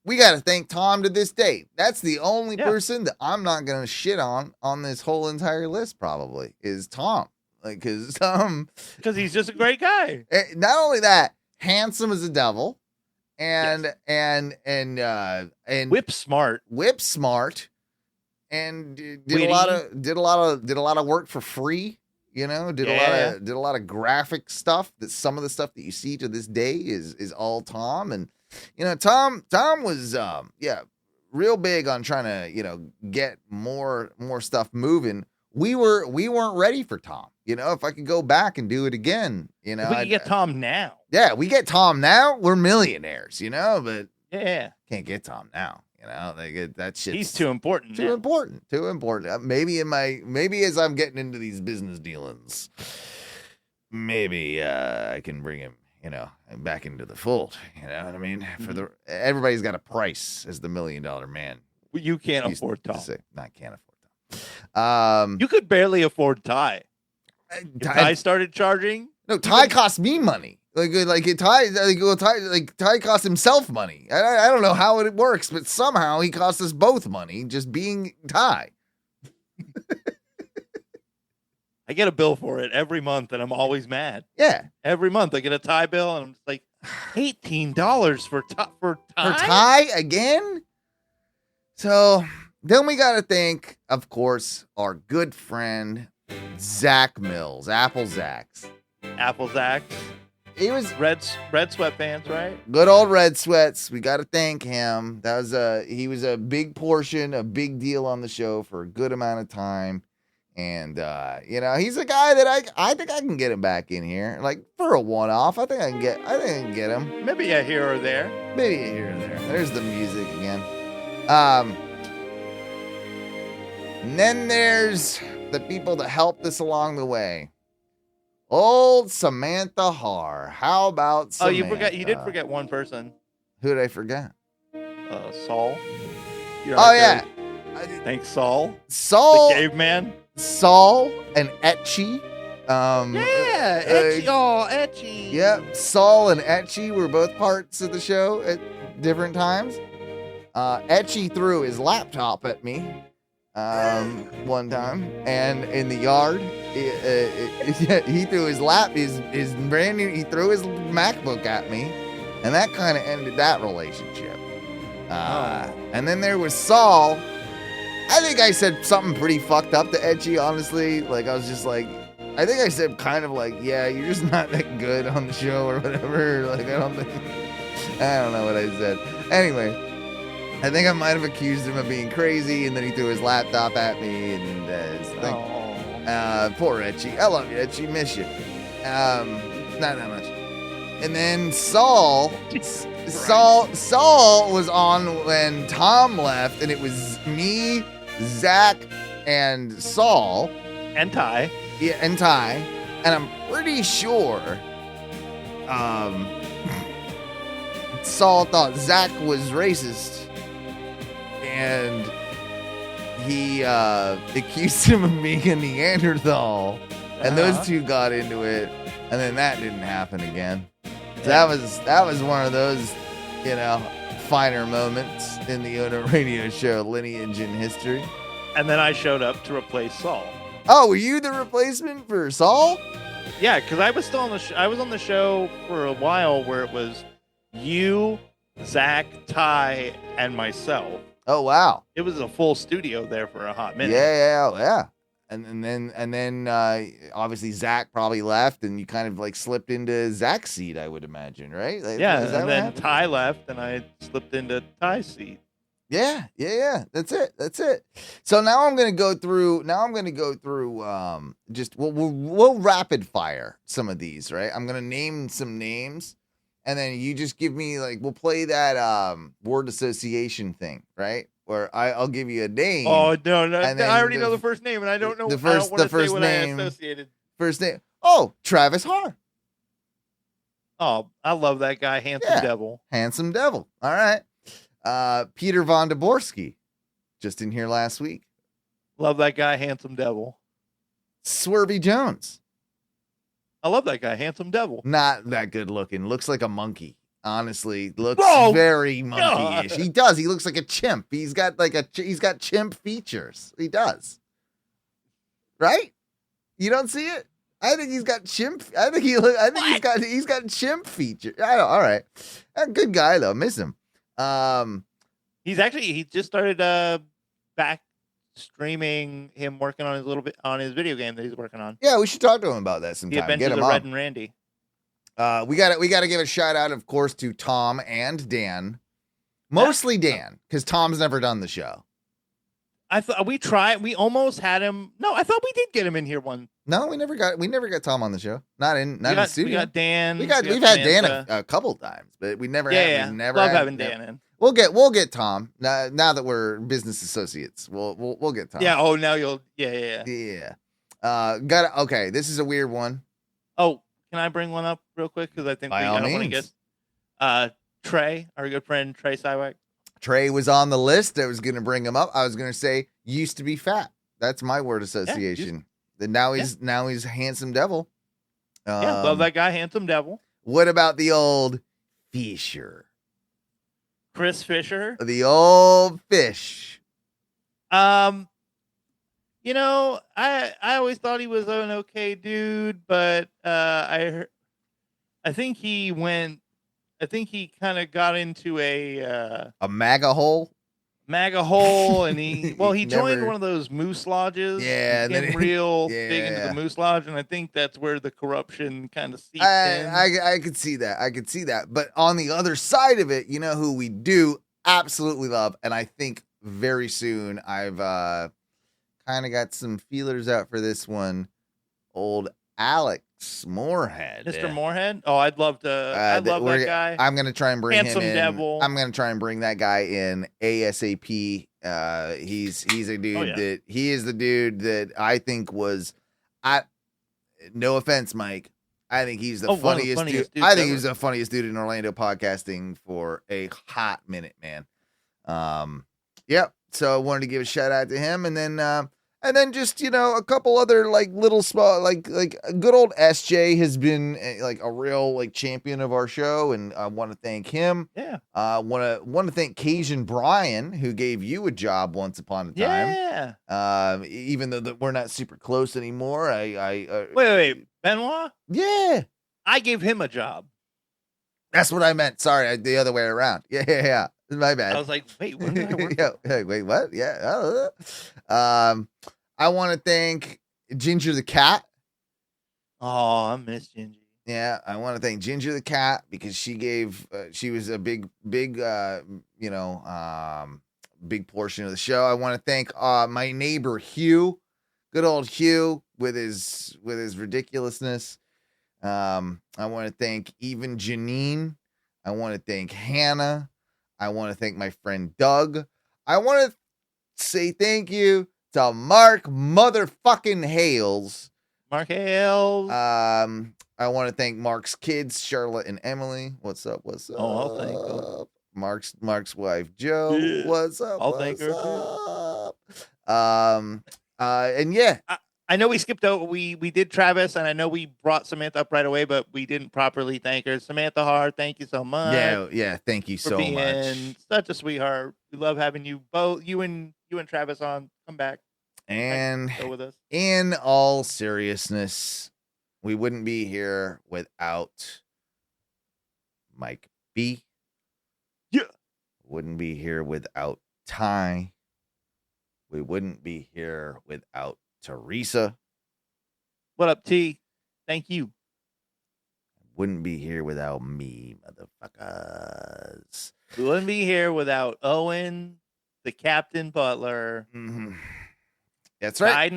Speaker 6: we got to thank Tom to this day. That's the only person that I'm not going to shit on this whole entire list, probably, is Tom. Like, because
Speaker 7: he's just a great guy.
Speaker 6: Not only that, handsome as a devil, and
Speaker 7: whip smart,
Speaker 6: and did a lot of work for free. You know, did a lot of graphic stuff. That some of the stuff that you see to this day is all Tom. And you know, Tom was real big on trying to, you know, get more stuff moving. We weren't ready for Tom. You know, if I could go back and do it again, you know,
Speaker 7: we can get Tom now.
Speaker 6: Yeah, we get Tom now. We're millionaires, you know, but can't get Tom now. You know, that shit.
Speaker 7: He's too important.
Speaker 6: Too important. Maybe as I'm getting into these business dealings, maybe I can bring him, you know, back into the fold. You know what I mean? Everybody's got a price as the $1 million man.
Speaker 7: You can't afford Tom.
Speaker 6: I can't afford Tom.
Speaker 7: You could barely afford Ty. Ty started charging.
Speaker 6: No, Ty cost me money. Ty cost himself money. I don't know how it works, but somehow he cost us both money just being Ty.
Speaker 7: I get a bill for it every month, and I'm always mad.
Speaker 6: Yeah,
Speaker 7: every month I get a Ty bill, and I'm just like, $18 for Ty.
Speaker 6: For Ty again. So then we got to thank, of course, our good friend Zach Mills, Apple Zach's. He was
Speaker 7: red sweatpants, right?
Speaker 6: Good old red sweats. We got to thank him. He was a big portion, a big deal on the show for a good amount of time. And, you know, he's a guy that I think I can get him back in here. Like, for a one-off, I think I can get him.
Speaker 7: Maybe a here or there.
Speaker 6: There's the music again. And then there's the people that helped us along the way. Old Samantha Har. How about Samantha?
Speaker 7: You did forget one person.
Speaker 6: Who did I forget?
Speaker 7: Saul.
Speaker 6: Yeah.
Speaker 7: Thanks, Saul.
Speaker 6: The
Speaker 7: caveman.
Speaker 6: Saul and Etchy.
Speaker 7: Etchy. Etchy.
Speaker 6: Yep. Saul and Etchy were both parts of the show at different times. Etchy threw his laptop at me one time, and in the yard, he threw his he threw his MacBook at me, and that kind of ended that relationship. And then there was Saul. I think I said something pretty fucked up to Etchy, honestly. Like, I was just like, I think I said kind of like, yeah, you're just not that good on the show or whatever. Like, I don't know what I said. Anyway, I think I might have accused him of being crazy, and then he threw his laptop at me, and poor Etchy. I love you, Etchy. Miss you. Not that much. And then Saul was on when Tom left, and it was me, Zach, and Saul.
Speaker 7: And Ty.
Speaker 6: Yeah, and Ty. And I'm pretty sure Saul thought Zach was racist, and he accused him of being a Neanderthal. And those two got into it, and then that didn't happen again. So that was one of those, you know, finer moments in the Ono Radio Show lineage in history.
Speaker 7: And then I showed up to replace Saul.
Speaker 6: Oh, were you the replacement for Saul?
Speaker 7: Yeah, because I was still on the I was on the show for a while where it was you, Zach, Ty, and myself.
Speaker 6: Oh wow!
Speaker 7: It was a full studio there for a hot minute.
Speaker 6: Yeah. And then obviously Zach probably left, and you kind of like slipped into Zach's seat, I would imagine, right? Like,
Speaker 7: yeah, and then Ty left, and I slipped into Ty's seat.
Speaker 6: Yeah. That's it. So now I'm gonna go through. Just we'll rapid fire some of these, right? I'm gonna name some names, and then you just give me we'll play that word association thing, right? Where I'll give you a name.
Speaker 7: Oh no! I already know the first name, and I don't know. I don't want to say what
Speaker 6: name,
Speaker 7: I associated.
Speaker 6: First name. Oh, Travis Har.
Speaker 7: Oh, I love that guy, handsome devil.
Speaker 6: Handsome devil. All right. Peter Von Deborski, just in here last week.
Speaker 7: Love that guy, handsome devil.
Speaker 6: Swervy Jones.
Speaker 7: I love that guy, Handsome Devil.
Speaker 6: Not that good looking. Looks like a monkey. Honestly, looks
Speaker 7: Oh,
Speaker 6: very monkey-ish.
Speaker 7: God.
Speaker 6: He does. He looks like a chimp. He's got chimp features. He does. Right? You don't see it? I think he's got chimp. I think he's got chimp features. I don't. All right. Good guy though. Miss him.
Speaker 7: He just started back streaming him working on his video game that he's working on.
Speaker 6: Yeah, we should talk to him about that
Speaker 7: The
Speaker 6: sometime.
Speaker 7: Adventures
Speaker 6: Get him
Speaker 7: of
Speaker 6: on.
Speaker 7: Red and Randy.
Speaker 6: We got to give a shout out, of course, to Tom and Dan. Mostly Dan, because Tom's never done the show.
Speaker 7: I thought we tried. We almost had him. No, I thought we did get him in here one.
Speaker 6: No, we never got Tom on the show. Not in the studio.
Speaker 7: We got Dan.
Speaker 6: We've had Dan a couple times, but we never
Speaker 7: Yeah,
Speaker 6: we never
Speaker 7: love
Speaker 6: had,
Speaker 7: having Dan in.
Speaker 6: We'll get Tom now that we're business associates. We'll get Tom.
Speaker 7: Yeah. Oh, now you'll. Yeah.
Speaker 6: Okay. This is a weird one.
Speaker 7: Oh, can I bring one up real quick? Because I think
Speaker 6: By all
Speaker 7: I don't want to
Speaker 6: means.
Speaker 7: get Trey, our good friend Trey Sywak.
Speaker 6: Trey was on the list. I was going to bring him up. I was going to say used to be fat. That's my word association. Then now he's handsome devil.
Speaker 7: Love that guy, Handsome Devil.
Speaker 6: What about the old Fisher?
Speaker 7: Chris Fisher.
Speaker 6: The old fish.
Speaker 7: You know, I always thought he was an okay dude, but I think he kind of got into a
Speaker 6: MAGA hole.
Speaker 7: MAGA hole, and he joined
Speaker 6: Never-
Speaker 7: one of those moose lodges.
Speaker 6: Yeah,
Speaker 7: and
Speaker 6: and then
Speaker 7: became real big into
Speaker 6: yeah.
Speaker 7: the moose lodge, and I think that's where the corruption kind of seeped in.
Speaker 6: I could see that. But on the other side of it, you know who we do absolutely love, and I think very soon I've kind of got some feelers out for this one. Old Alex Moorhead.
Speaker 7: Mr. Moorhead. Oh, I'd love to. I love that guy.
Speaker 6: I'm gonna try and bring
Speaker 7: Handsome
Speaker 6: him in.
Speaker 7: devil.
Speaker 6: I'm gonna try and bring that guy in ASAP. He's a dude that he is the dude that I think was. No offense, Mike. I think he's the funniest dude. I think he's the funniest dude in Orlando podcasting for a hot minute, man. Yep. So I wanted to give a shout out to him, and then just, you know, a couple other like little small like good old SJ has been like a real like champion of our show, and I want to thank him.
Speaker 7: Yeah.
Speaker 6: Want to thank Cajun Brian, who gave you a job once upon a time.
Speaker 7: Yeah.
Speaker 6: Even though we're not super close anymore,
Speaker 7: Wait, Benoit?
Speaker 6: Yeah.
Speaker 7: I gave him a job.
Speaker 6: That's what I meant. Sorry, the other way around. Yeah. My bad.
Speaker 7: I was like, wait, when did I work?
Speaker 6: Yeah. Hey, wait, what? Yeah. I want to thank Ginger the cat.
Speaker 7: Oh, I miss Gingy.
Speaker 6: Yeah, I want to thank Ginger the cat because she gave she was a big big portion of the show. I want to thank my neighbor Hugh, good old Hugh with his ridiculousness. I want to thank even Janine. I want to thank Hannah. I want to thank my friend Doug. I want to say thank you to Mark motherfucking Hales.
Speaker 7: Mark Hales.
Speaker 6: I want to thank Mark's kids, Charlotte and Emily. What's up?
Speaker 7: Oh, I'll thank them.
Speaker 6: Mark's wife, Joe.
Speaker 7: Yeah.
Speaker 6: What's up?
Speaker 7: I'll thank her
Speaker 6: too. And yeah.
Speaker 7: I know we skipped over. We did Travis, and I know we brought Samantha up right away, but we didn't properly thank her. Samantha Hart, thank you so much.
Speaker 6: Yeah. Thank you
Speaker 7: for
Speaker 6: so
Speaker 7: being
Speaker 6: much.
Speaker 7: Such a sweetheart. We love having you both. You and Travis on. Come back.
Speaker 6: And
Speaker 7: Go with us.
Speaker 6: in all seriousness, we wouldn't be here without Mike B.
Speaker 7: Yeah.
Speaker 6: Wouldn't be here without Ty. We wouldn't be here without Teresa.
Speaker 7: What up, T? Thank you.
Speaker 6: Wouldn't be here without me, motherfuckers.
Speaker 7: We wouldn't be here without Owen, the Captain Butler,
Speaker 6: Mm-hmm. That's right.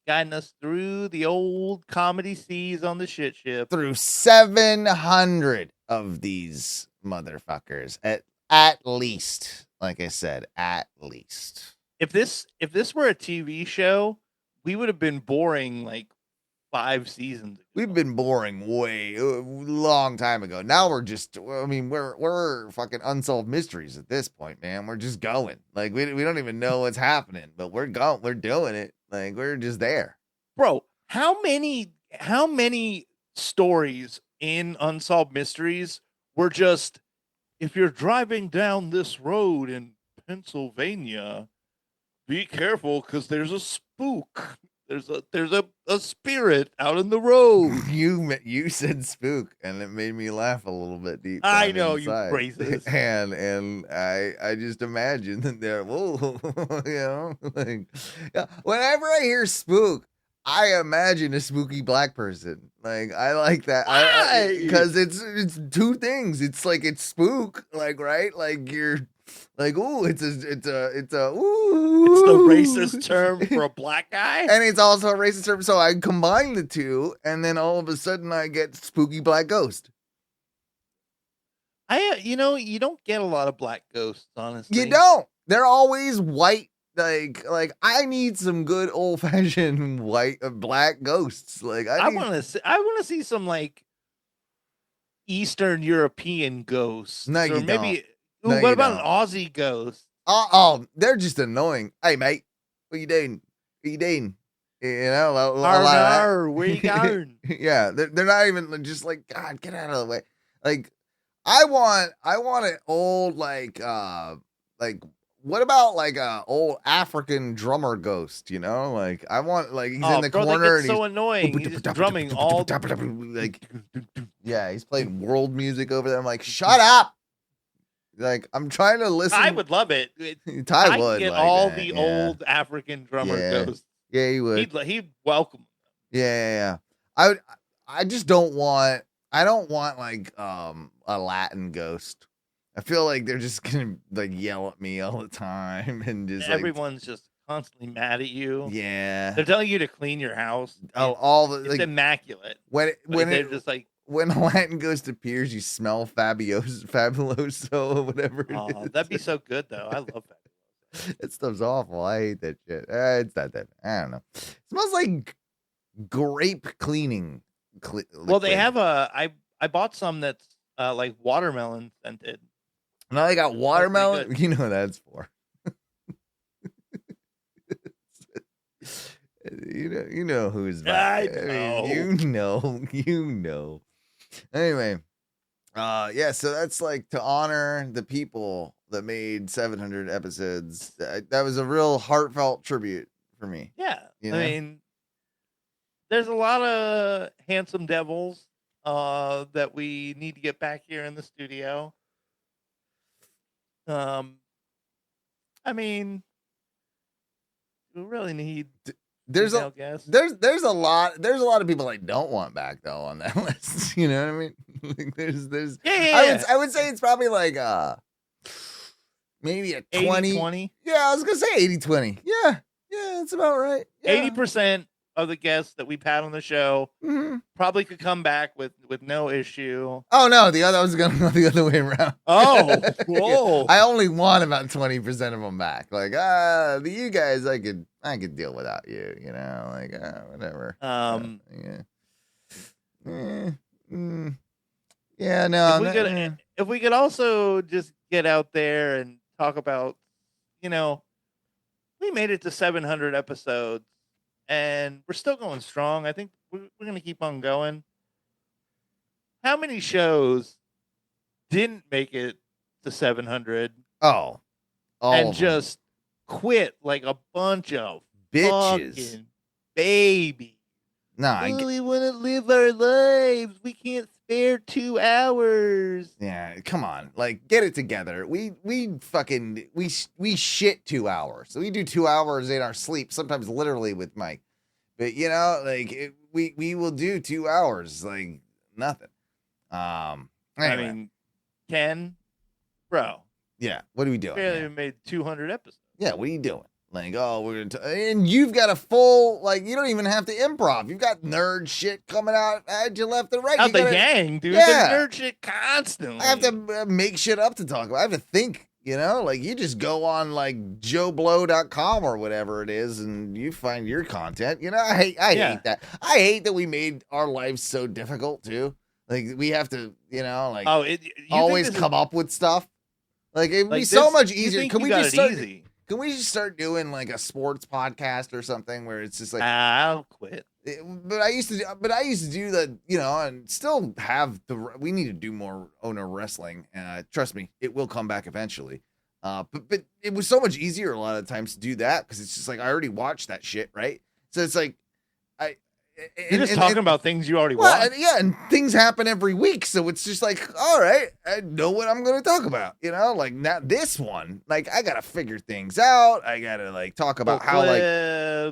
Speaker 7: guiding us through the old comedy seas on the shit ship.
Speaker 6: Through 700 of these motherfuckers, at least. Like I said, at least.
Speaker 7: If this were a TV show, we would have been boring like 5 seasons ago.
Speaker 6: We've been boring long time ago. Now we're fucking unsolved mysteries at this point, man. We're just going. Like we don't even know what's happening, but we're doing it. Like we're just there.
Speaker 7: Bro, how many stories in Unsolved Mysteries were just, if you're driving down this road in Pennsylvania, be careful because there's a spook. There's a spirit out in the road.
Speaker 6: You said spook, and it made me laugh a little bit deep.
Speaker 7: I know,
Speaker 6: inside.
Speaker 7: you racist.
Speaker 6: And I just imagine that they're like, yeah, whenever I hear spook, I imagine a spooky black person. Like I like that. Because it's two things. It's like it's spook, like right, like you're. Like, ooh, it's a ooh.
Speaker 7: It's the racist term for a black guy.
Speaker 6: And it's also a racist term. So I combine the two, and then all of a sudden I get spooky black ghost.
Speaker 7: You don't get a lot of black ghosts, honestly.
Speaker 6: You don't. They're always white. Like I need some good old fashioned white black ghosts. Like I want
Speaker 7: to see some like Eastern European ghosts.
Speaker 6: No, you
Speaker 7: maybe.
Speaker 6: don't.
Speaker 7: Ooh,
Speaker 6: No,
Speaker 7: what
Speaker 6: you
Speaker 7: about
Speaker 6: don't.
Speaker 7: an Aussie ghost?
Speaker 6: They're just annoying. Hey, mate, what you doing? What you doing? You know,
Speaker 7: Where you going?
Speaker 6: Yeah, they're not even just like, God, get out of the way. Like, I want an old like what about like a old African drummer ghost? You know, like I want like he's in the corner and
Speaker 7: so annoying. He's just drumming all
Speaker 6: like, yeah, he's playing world music over there. I'm like, shut up. Like I'm trying to listen.
Speaker 7: I would love it.
Speaker 6: Ty would
Speaker 7: get
Speaker 6: like
Speaker 7: all
Speaker 6: that,
Speaker 7: the
Speaker 6: yeah.
Speaker 7: old African drummer ghosts.
Speaker 6: Yeah, he would.
Speaker 7: He'd welcome them.
Speaker 6: Yeah. I just don't want. I don't want like a Latin ghost. I feel like they're just gonna like yell at me all the time and just
Speaker 7: everyone's just constantly mad at you.
Speaker 6: Yeah.
Speaker 7: They're telling you to clean your house.
Speaker 6: Oh, all the
Speaker 7: it's
Speaker 6: like
Speaker 7: immaculate.
Speaker 6: when
Speaker 7: they're just like.
Speaker 6: When a Latin ghost appears, you smell fabuloso or whatever it is.
Speaker 7: That'd be so good, though. I love that.
Speaker 6: That stuff's awful. I hate that shit. It's not that. I don't know. It smells like grape cleaning.
Speaker 7: Well, they have I bought some that's like watermelon scented.
Speaker 6: Now they got watermelon. You know what that's for. You know who's back. You know. Anyway, yeah. So that's like to honor the people that made 700 episodes. That was a real heartfelt tribute for me.
Speaker 7: Yeah,
Speaker 6: you know?
Speaker 7: I mean, there's a lot of handsome devils that we need to get back here in the studio. I mean, we really need.
Speaker 6: There's a lot of people I don't want back though on that list. You know what I mean? Like there's I would say it's probably like maybe a 20. Yeah, I was gonna say 80-20. Yeah, that's about right.
Speaker 7: 80% of the guests that we've had on the show probably could come back with no issue.
Speaker 6: Oh no, I was gonna go the other way around.
Speaker 7: Oh, whoa!
Speaker 6: I only want about 20% of them back. Like you guys, I could deal without you. You know, like whatever. Yeah, no.
Speaker 7: If we could also just get out there and talk about, we made it to 700 episodes. And we're still going strong. I think we're going to keep on going. How many shows didn't make it to 700?
Speaker 6: Oh.
Speaker 7: And just quit like a bunch of
Speaker 6: bitches.
Speaker 7: Fucking babies. We want to live our lives. We can't spare 2 hours.
Speaker 6: Yeah, come on. Like, get it together. We shit 2 hours. So we do 2 hours in our sleep, sometimes literally with Mike. But like we will do 2 hours, like nothing. Anyway.
Speaker 7: I mean, Ken, bro.
Speaker 6: Yeah, what are we doing?
Speaker 7: Barely made 200 episodes.
Speaker 6: Yeah, what are you doing? Like, we're gonna and you've got a full, like, you don't even have to improv. You've got nerd shit coming out at you left and right.
Speaker 7: Out the gang, dude.
Speaker 6: Yeah.
Speaker 7: The nerd shit constantly.
Speaker 6: I have to make shit up to talk about. I have to think, like you just go on like joeblow.com or whatever it is and you find your content. I hate that. I hate that we made our lives so difficult too. Like we have to, always come up with stuff. Like it'd be so much easier. Can we just start?
Speaker 7: Easy?
Speaker 6: Can we just start doing like a sports podcast or something where it's just like
Speaker 7: I'll quit.
Speaker 6: But I used to do the, you know, and still have we need to do more owner wrestling. Trust me, it will come back eventually. But it was so much easier a lot of times to do that because it's just like I already watched that shit, right? So it's like
Speaker 7: You're just talking about things you already watched.
Speaker 6: Yeah, and things happen every week, so it's just like, all right, I know what I'm going to talk about, you know, like not this one. Like I gotta figure things out. I gotta like talk about how like,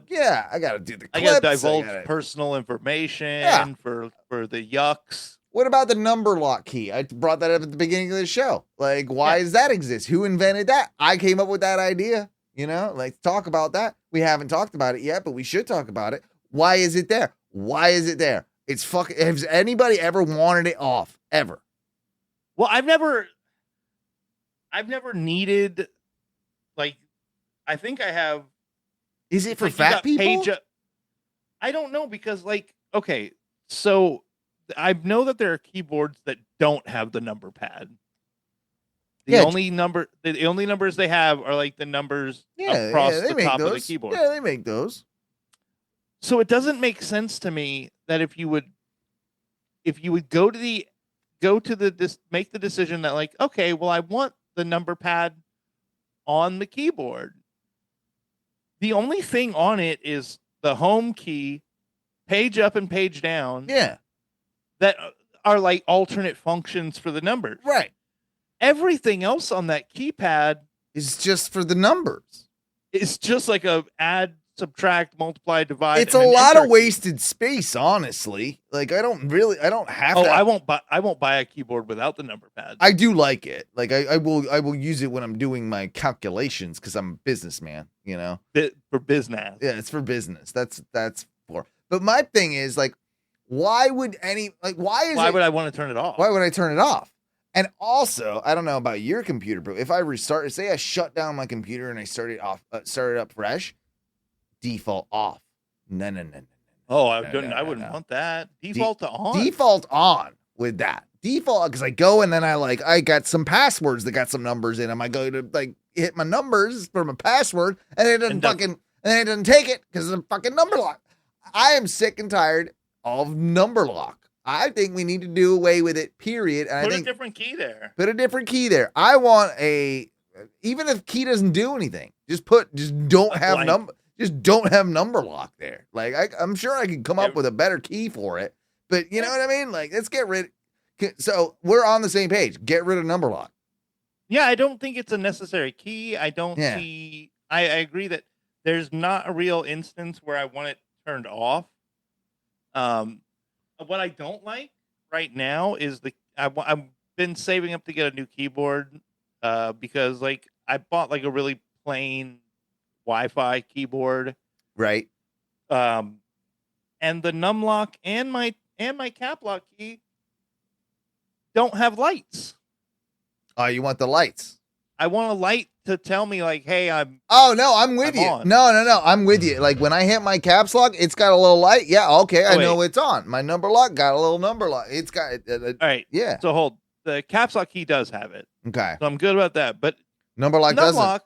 Speaker 6: yeah, I gotta do the clips.
Speaker 7: I gotta divulge personal information for the yucks.
Speaker 6: What about the number lock key? I brought that up at the beginning of the show. Like, why does that exist? Who invented that? I came up with that idea. You know, like talk about that. We haven't talked about it yet, but we should talk about it. Why is it there? Why is it there? It's fucking. Has anybody ever wanted it off? Ever?
Speaker 7: Well, I've never needed. Like, I think I have.
Speaker 6: Is it for fat people?
Speaker 7: I don't know because, like, okay, so I know that there are keyboards that don't have the number pad. The only numbers they have are like the numbers across the top of the keyboard.
Speaker 6: Yeah, they make those.
Speaker 7: So it doesn't make sense to me that if you would make the decision that like, okay, well, I want the number pad on the keyboard. The only thing on it is the home key, page up and page down.
Speaker 6: Yeah.
Speaker 7: That are like alternate functions for the numbers.
Speaker 6: Right.
Speaker 7: Everything else on that keypad
Speaker 6: is just for the numbers.
Speaker 7: It's just like a add, subtract, multiply, divide.
Speaker 6: It's a lot of wasted space, honestly. Like I don't have that.
Speaker 7: I won't buy a keyboard without the number pad.
Speaker 6: I do like it. Like I will use it when I'm doing my calculations because I'm a businessman, you know.
Speaker 7: For business.
Speaker 6: Yeah, it's for business. That's for. But my thing is like, why would I want to
Speaker 7: turn it off?
Speaker 6: Why would I turn it off? And also, I don't know about your computer, but if I restart, say I shut down my computer and I started up fresh, default off. No.
Speaker 7: Oh, I wouldn't want that. Default to on.
Speaker 6: Default on with that. Default, because I go and then I got some passwords that got some numbers in them. I go to like hit my numbers for my password, and it doesn't take it because it's a fucking number lock. I am sick and tired of number lock. I think we need to do away with it, period. And
Speaker 7: Put a different key there.
Speaker 6: Put a different key there. I want even if key doesn't do anything, just don't have number lock there. Like I'm sure I could come up with a better key for it, but you know what I mean? Like let's get rid. So we're on the same page. Get rid of number lock.
Speaker 7: Yeah, I don't think it's a necessary key. I don't see. I agree that there's not a real instance where I want it turned off. What I don't like right now is I've been saving up to get a new keyboard because like I bought like a really plain Wi-Fi keyboard,
Speaker 6: right?
Speaker 7: And the numlock and my cap lock key don't have lights.
Speaker 6: Oh, you want the lights?
Speaker 7: I want a light to tell me like, hey, I'm.
Speaker 6: Oh no, I'm with you. On. No, I'm with you. Like when I hit my caps lock, it's got a little light. Yeah, okay, I know it's on. My number lock got a little number lock. It's got.
Speaker 7: All right.
Speaker 6: Yeah.
Speaker 7: So hold the caps lock key does have it.
Speaker 6: Okay.
Speaker 7: So I'm good about that. But
Speaker 6: number lock doesn't.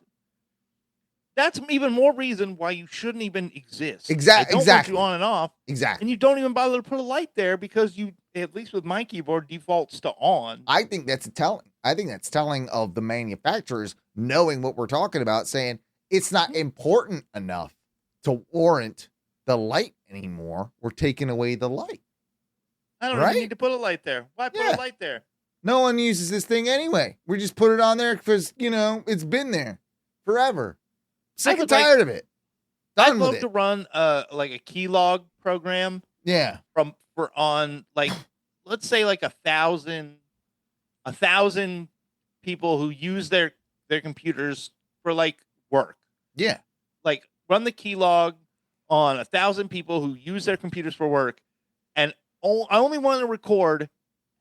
Speaker 7: That's even more reason why you shouldn't even exist.
Speaker 6: Exactly.
Speaker 7: Want you on and off.
Speaker 6: Exactly.
Speaker 7: And you don't even bother to put a light there because you, at least with my keyboard, defaults to on.
Speaker 6: I think that's telling. I think that's telling of the manufacturers knowing what we're talking about, saying it's not important enough to warrant the light anymore. We're taking away the light.
Speaker 7: I don't even need to put a light there. Why put a light there?
Speaker 6: No one uses this thing anyway. We just put it on there because, you know, it's been there forever. Sick and tired of it.
Speaker 7: I'd love to run like a keylog program.
Speaker 6: Yeah.
Speaker 7: For on like let's say like 1,000 people who use their computers for like work.
Speaker 6: Yeah.
Speaker 7: Like run the keylog on 1,000 people who use their computers for work, and I only want to record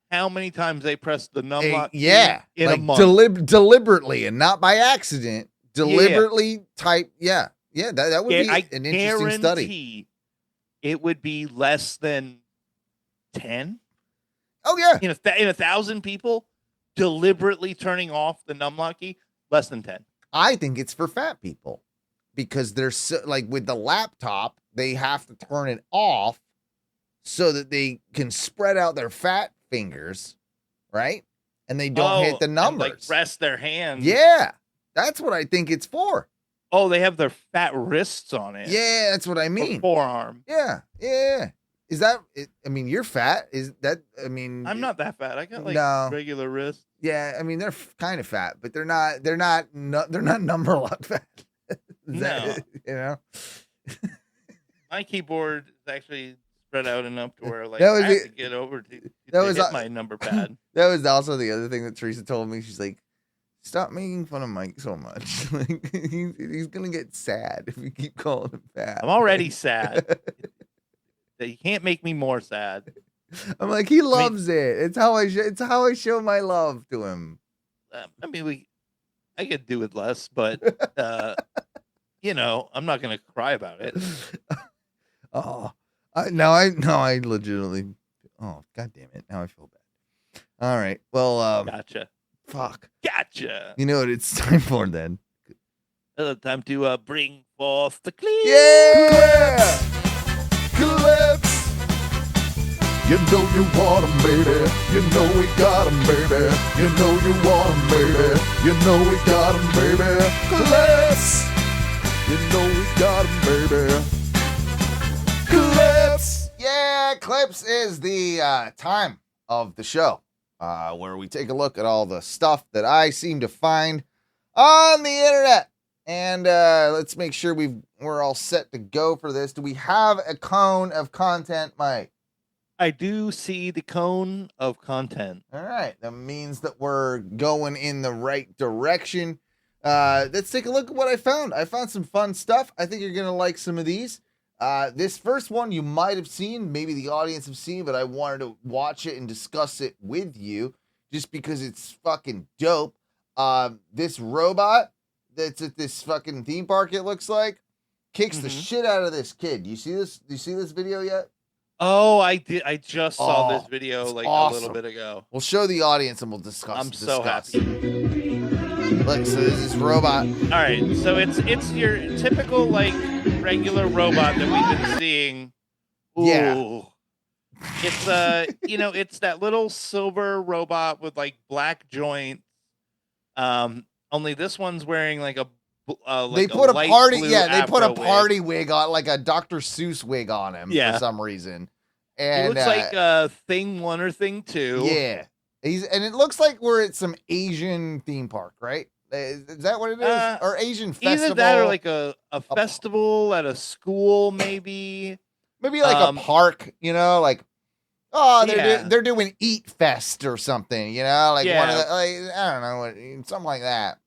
Speaker 7: how many times they press the numlock key in a month.
Speaker 6: Deliberately and not by accident. Deliberately type, that would be an interesting study.
Speaker 7: It would be less than 10.
Speaker 6: Oh yeah,
Speaker 7: in 1,000 people deliberately turning off the numlock key, less than 10.
Speaker 6: I think it's for fat people because they're so, like with the laptop, they have to turn it off so that they can spread out their fat fingers, right? And they don't hit the numbers.
Speaker 7: And, like, rest their hands.
Speaker 6: Yeah, that's what I think it's for.
Speaker 7: Oh, they have their fat wrists on it.
Speaker 6: Yeah, that's what I mean.
Speaker 7: Or forearm.
Speaker 6: Yeah. Is that? I mean, you're fat. Is that? I mean,
Speaker 7: I'm not that fat. I got like regular wrists.
Speaker 6: Yeah, I mean they're kind of fat, but they're not number lock fat.
Speaker 7: No.
Speaker 6: You know.
Speaker 7: My keyboard is actually spread out enough to where like
Speaker 6: That was
Speaker 7: I have
Speaker 6: the-
Speaker 7: to get over to
Speaker 6: that was
Speaker 7: hit my number pad.
Speaker 6: That was also the other thing that Teresa told me. She's like, "Stop making fun of Mike so much. Like he's gonna get sad if we keep calling him fat."
Speaker 7: I'm already sad. You can't make me more sad.
Speaker 6: I'm like, he loves it. It's how I show my love to him.
Speaker 7: I mean, I could do with less, but you know, I'm not gonna cry about it.
Speaker 6: Oh, I legitimately. Oh, god damn it! Now I feel bad. All right, well,
Speaker 7: Gotcha.
Speaker 6: Fuck.
Speaker 7: Gotcha.
Speaker 6: You know what it's time for then?
Speaker 7: Time to bring forth the clean.
Speaker 6: Yeah.
Speaker 5: Clips. You know you want 'em, baby. You know we got 'em, baby. You know you want 'em, baby. You know we got 'em, baby. Clips. You know we got 'em, baby. Clips.
Speaker 6: Yeah, clips is the time of the show where we take a look at all the stuff that I seem to find on the internet. And let's make sure we're all set to go for this. Do we have a cone of content, Mike?
Speaker 7: I do see the cone of content.
Speaker 6: All right. That means that we're going in the right direction. Let's take a look at what I found. I found some fun stuff. I think you're going to like some of these. This first one you might have seen, maybe the audience have seen, but I wanted to watch it and discuss it with you just because it's fucking dope. This robot that's at this fucking theme park, it looks like, kicks the shit out of this kid. You see this? Do you see this video yet?
Speaker 7: Oh, I did. I just saw this
Speaker 6: Oh,
Speaker 7: video like
Speaker 6: awesome.
Speaker 7: a little bit ago.
Speaker 6: We'll show the audience and we'll discuss.
Speaker 7: I'm so happy.
Speaker 6: Look, so there's this robot.
Speaker 7: All right, so it's your typical like regular robot that we've been seeing. Ooh.
Speaker 6: Yeah.
Speaker 7: It's it's that little silver robot with like black joints. Only this one's wearing like
Speaker 6: They put a
Speaker 7: light
Speaker 6: party,
Speaker 7: blue
Speaker 6: they put a
Speaker 7: afro
Speaker 6: party wig on, like a Dr. Seuss wig on him for some reason. And
Speaker 7: He looks like Thing 1 or Thing 2.
Speaker 6: Yeah, and it looks like we're at some Asian theme park, right? Is that what it is? Or Asian festival?
Speaker 7: Either that or like a festival at a school, maybe.
Speaker 6: Maybe like a park, you know, like they're doing Eat Fest or something, you know, like one of the, like, I don't know, something like that.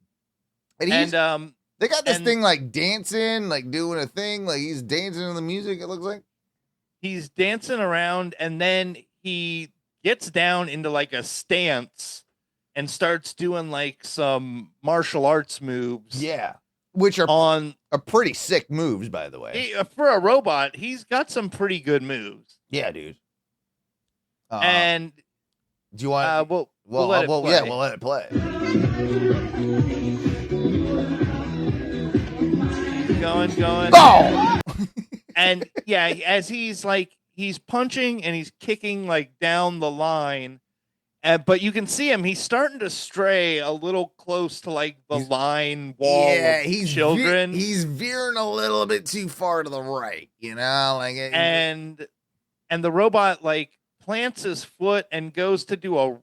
Speaker 6: And they got this thing like dancing, like doing a thing, like he's dancing to the music. It looks like
Speaker 7: he's dancing around, and then he gets down into like a stance and starts doing like some martial arts moves.
Speaker 6: Yeah, which are pretty sick moves, by the way.
Speaker 7: For a robot, he's got some pretty good moves.
Speaker 6: Yeah, dude.
Speaker 7: And
Speaker 6: do you want?
Speaker 7: we'll let it play.
Speaker 6: Yeah, we'll let it play.
Speaker 7: Going.
Speaker 6: Oh!
Speaker 7: And yeah, as he's punching and he's kicking like down the line, but you can see him. He's starting to stray a little close to like the line wall. Yeah,
Speaker 6: he's
Speaker 7: children.
Speaker 6: He's veering a little bit too far to the right, you know, like
Speaker 7: and the robot like plants his foot and goes to do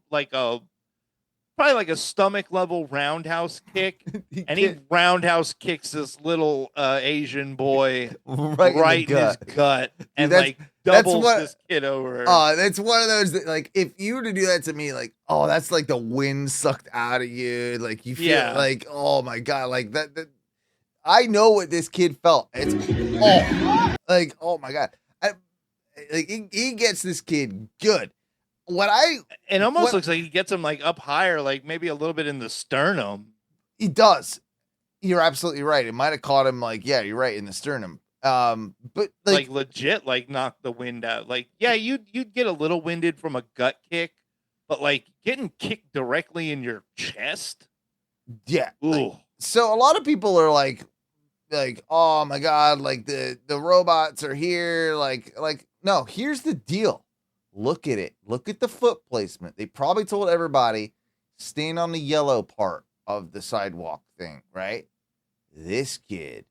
Speaker 7: probably like a stomach level roundhouse kick, and he roundhouse kicks this little Asian boy right in his gut, and like doubles this kid over.
Speaker 6: Oh, that's one of those that, like, if you were to do that to me, like, oh, that's like the wind sucked out of you, like you feel like, oh my god, like that. I know what this kid felt. It's oh my god, like he gets this kid good.
Speaker 7: It almost looks like he gets him like up higher, like maybe a little bit in the sternum.
Speaker 6: He does. You're absolutely right. It might have caught him like, yeah, you're right, in the sternum. But
Speaker 7: like legit, like knock the wind out. Like, yeah, you'd get a little winded from a gut kick, but like getting kicked directly in your chest.
Speaker 6: Yeah.
Speaker 7: Ooh.
Speaker 6: so a lot of people are like, oh my God, like the robots are here. Like, no, here's the deal. Look at it. Look at the foot placement. They probably told everybody, stand on the yellow part of the sidewalk thing, right? This kid,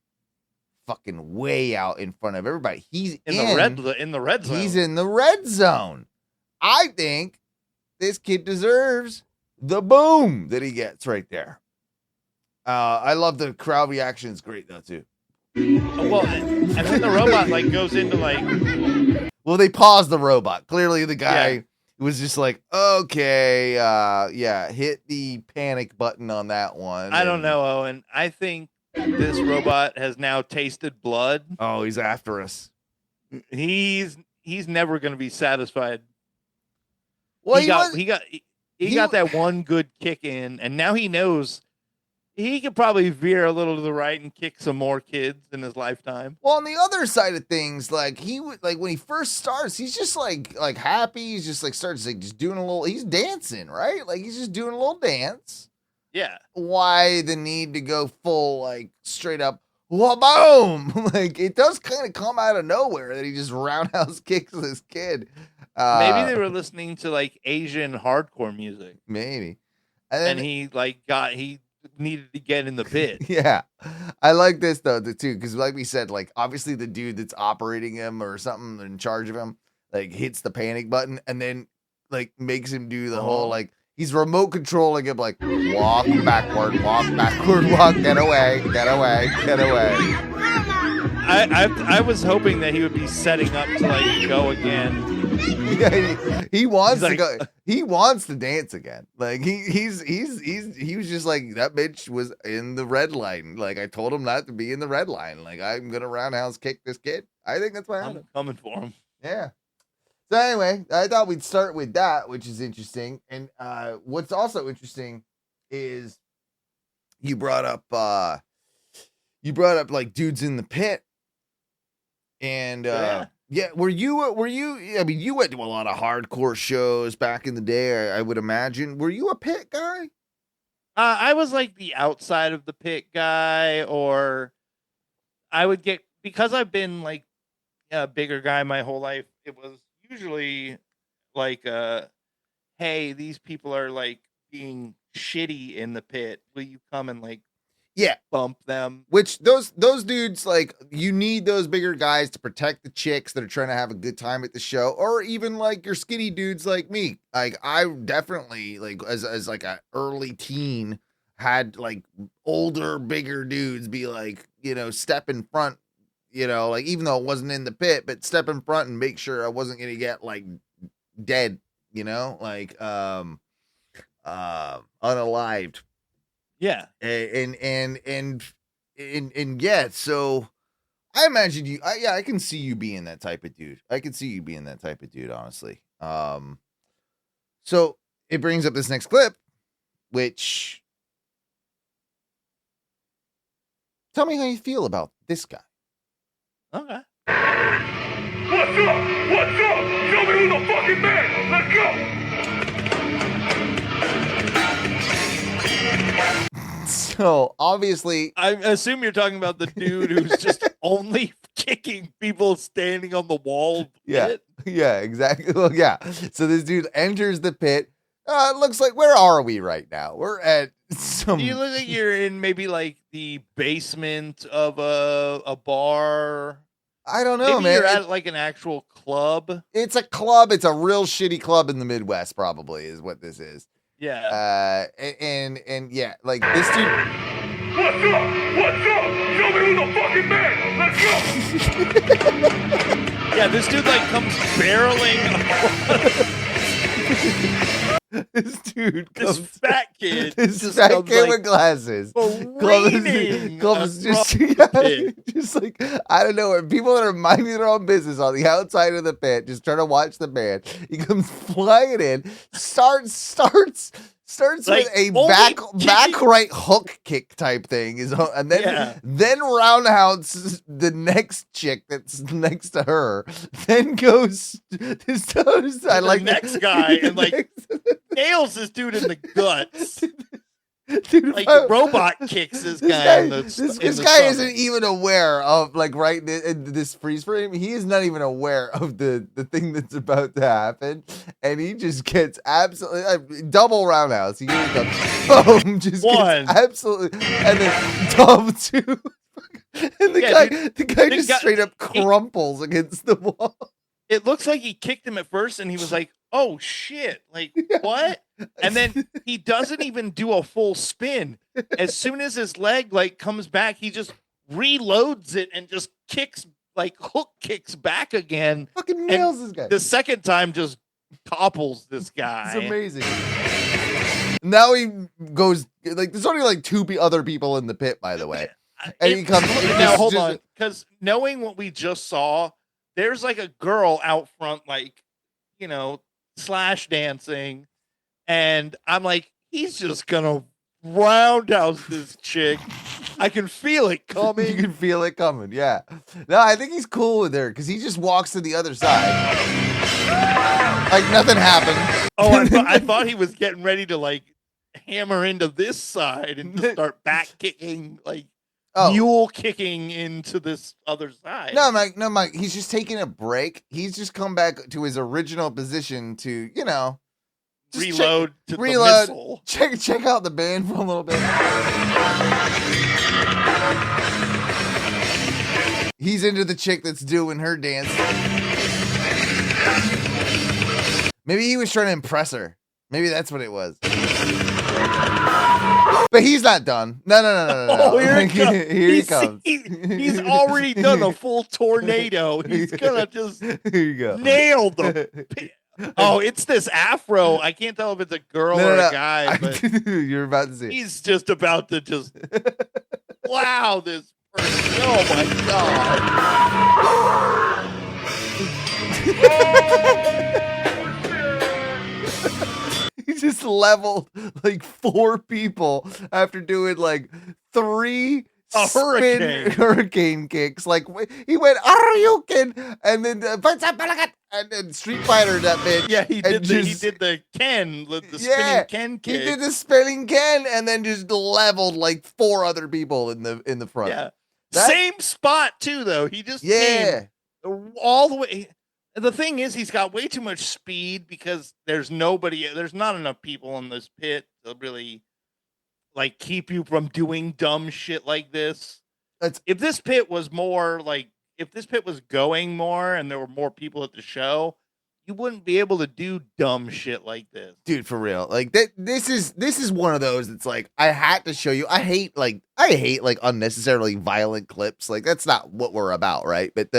Speaker 6: fucking way out in front of everybody. He's
Speaker 7: in the red zone.
Speaker 6: He's in the red zone. I think this kid deserves the boom that he gets right there. I love the crowd reaction. It's great though too.
Speaker 7: Well, and then the robot like goes into like.
Speaker 6: Well, they paused the robot. Clearly, the guy was just like, okay, hit the panic button on that one.
Speaker 7: I don't know, Owen. I think this robot has now tasted blood.
Speaker 6: Oh, he's after us.
Speaker 7: He's never going to be satisfied.
Speaker 6: Well,
Speaker 7: he got that one good kick in, and now he knows he could probably veer a little to the right and kick some more kids in his lifetime.
Speaker 6: Well, on the other side of things, like when he first starts, he's just like happy. He's just like starts like just doing a little. He's dancing, right? Like he's just doing a little dance.
Speaker 7: Yeah.
Speaker 6: Why the need to go full like straight up? Boom! Like it does kind of come out of nowhere that he just roundhouse kicks this kid.
Speaker 7: Maybe they were listening to like Asian hardcore music.
Speaker 6: Maybe,
Speaker 7: and he needed to get in the pit.
Speaker 6: Yeah. I like this though too, because like we said, like obviously the dude that's operating him or something in charge of him, like hits the panic button and then like makes him do the whole like he's remote controlling him, like walk backward, get away.
Speaker 7: I was hoping that he would be setting up to like go again.
Speaker 6: Yeah, he wants to go. He wants to dance again. Like he was just like that bitch was in the red line. Like I told him not to be in the red line. Like I'm gonna roundhouse kick this kid. I think that's what happened.
Speaker 7: I'm coming for him.
Speaker 6: Yeah. So anyway, I thought we'd start with that, which is interesting. And what's also interesting is you brought up like dudes in the pit. And yeah, were you I mean, you went to a lot of hardcore shows back in the day, I would imagine. Were you a pit guy?
Speaker 7: I was like the outside of the pit guy, or I would get, because I've been like a bigger guy my whole life, it was usually like hey, these people are like being shitty in the pit. Will you come and like bump them?
Speaker 6: Which those dudes, like, you need those bigger guys to protect the chicks that are trying to have a good time at the show, or even like your skinny dudes like me. Like I definitely like as like a early teen had like older, bigger dudes be like, you know, step in front, you know, like even though it wasn't in the pit, but step in front and make sure I wasn't gonna get like dead, you know, like unalived.
Speaker 7: Yeah.
Speaker 6: And yeah, so I imagine you, I can see you being that type of dude. Honestly. So it brings up this next clip, which, tell me how you feel about this guy.
Speaker 7: Okay.
Speaker 4: What's up? Show me who's the fucking man. Let's go.
Speaker 6: So obviously,
Speaker 7: I assume you're talking about the dude who's just only kicking people standing on the wall.
Speaker 6: Yeah, exactly. Well, yeah. So this dude enters the pit. It looks like, where are we right now? We're at some.
Speaker 7: Do you look like you're in maybe like the basement of a bar?
Speaker 6: I don't know,
Speaker 7: maybe
Speaker 6: man.
Speaker 7: You're at like an actual club.
Speaker 6: It's a club. It's a real shitty club in the Midwest, probably, is what this is.
Speaker 7: Yeah.
Speaker 6: And yeah, like this dude.
Speaker 4: What's up? Show me who's the fucking man. Let's go.
Speaker 7: Yeah, this dude like comes barreling.
Speaker 6: This dude comes,
Speaker 7: this fat kid
Speaker 6: with glasses comes just like, I don't know, people that are minding their own business on the outside of the pit, just trying to watch the band. He comes flying in, starts like, with a back right hook kick type thing, and then roundhouse the next chick that's next to her, then goes I like
Speaker 7: the next guy and like nails this dude in the guts.
Speaker 6: Dude,
Speaker 7: Like robot kicks this guy.
Speaker 6: This guy isn't even aware of like right in this freeze frame. He is not even aware of the thing that's about to happen, and he just gets absolutely double roundhouse. He goes boom, just
Speaker 7: one,
Speaker 6: gets absolutely, and then double two, and the guy just straight up crumples against the wall.
Speaker 7: It looks like he kicked him at first, and he was like, "Oh shit! Like what?" And then he doesn't even do a full spin. As soon as his leg like comes back, he just reloads it and just kicks like hook kicks back again.
Speaker 6: Fucking nails this guy.
Speaker 7: The second time just topples this guy.
Speaker 6: It's amazing. Now he goes like there's only like two other people in the pit, by the way. And he comes
Speaker 7: now. Hold on, because knowing what we just saw, there's like a girl out front, like slash dancing. And I'm like, he's just gonna roundhouse this chick. I can feel it coming.
Speaker 6: You can feel it coming, yeah. No, I think he's cool with her because he just walks to the other side. Like nothing happened.
Speaker 7: Oh, I thought he was getting ready to like hammer into this side and just start back kicking, like mule kicking into this other side.
Speaker 6: No, Mike, he's just taking a break. He's just come back to his original position to,
Speaker 7: reload the missile.
Speaker 6: Check out the band for a little bit. He's into the chick that's doing her dance. Maybe he was trying to impress her. Maybe that's what it was. But he's not done. No.
Speaker 7: Oh, here
Speaker 6: he comes.
Speaker 7: He's already done a full tornado. He's gonna just
Speaker 6: here you go.
Speaker 7: Nail them. Oh, it's this afro. I can't tell if it's a girl or a guy, but
Speaker 6: you're about to see.
Speaker 7: He's just about to just wow this person. Oh my
Speaker 6: god. He just leveled like 4 people after doing like 3 hurricane kicks. Like he went Aryuken and then and then Street Fighter that bitch.
Speaker 7: Yeah, he did the Ken, the spinning Ken kick.
Speaker 6: He did the spinning Ken and then just leveled like 4 other people in the front.
Speaker 7: Yeah. Same spot too though. He just came all the way. The thing is he's got way too much speed because there's not enough people in this pit to really like keep you from doing dumb shit like this. If this pit was going more and there were more people at the show, you wouldn't be able to do dumb shit like this.
Speaker 6: Dude, for real. Like this is one of those that's like I had to show you. I hate like unnecessarily violent clips. Like that's not what we're about, right? But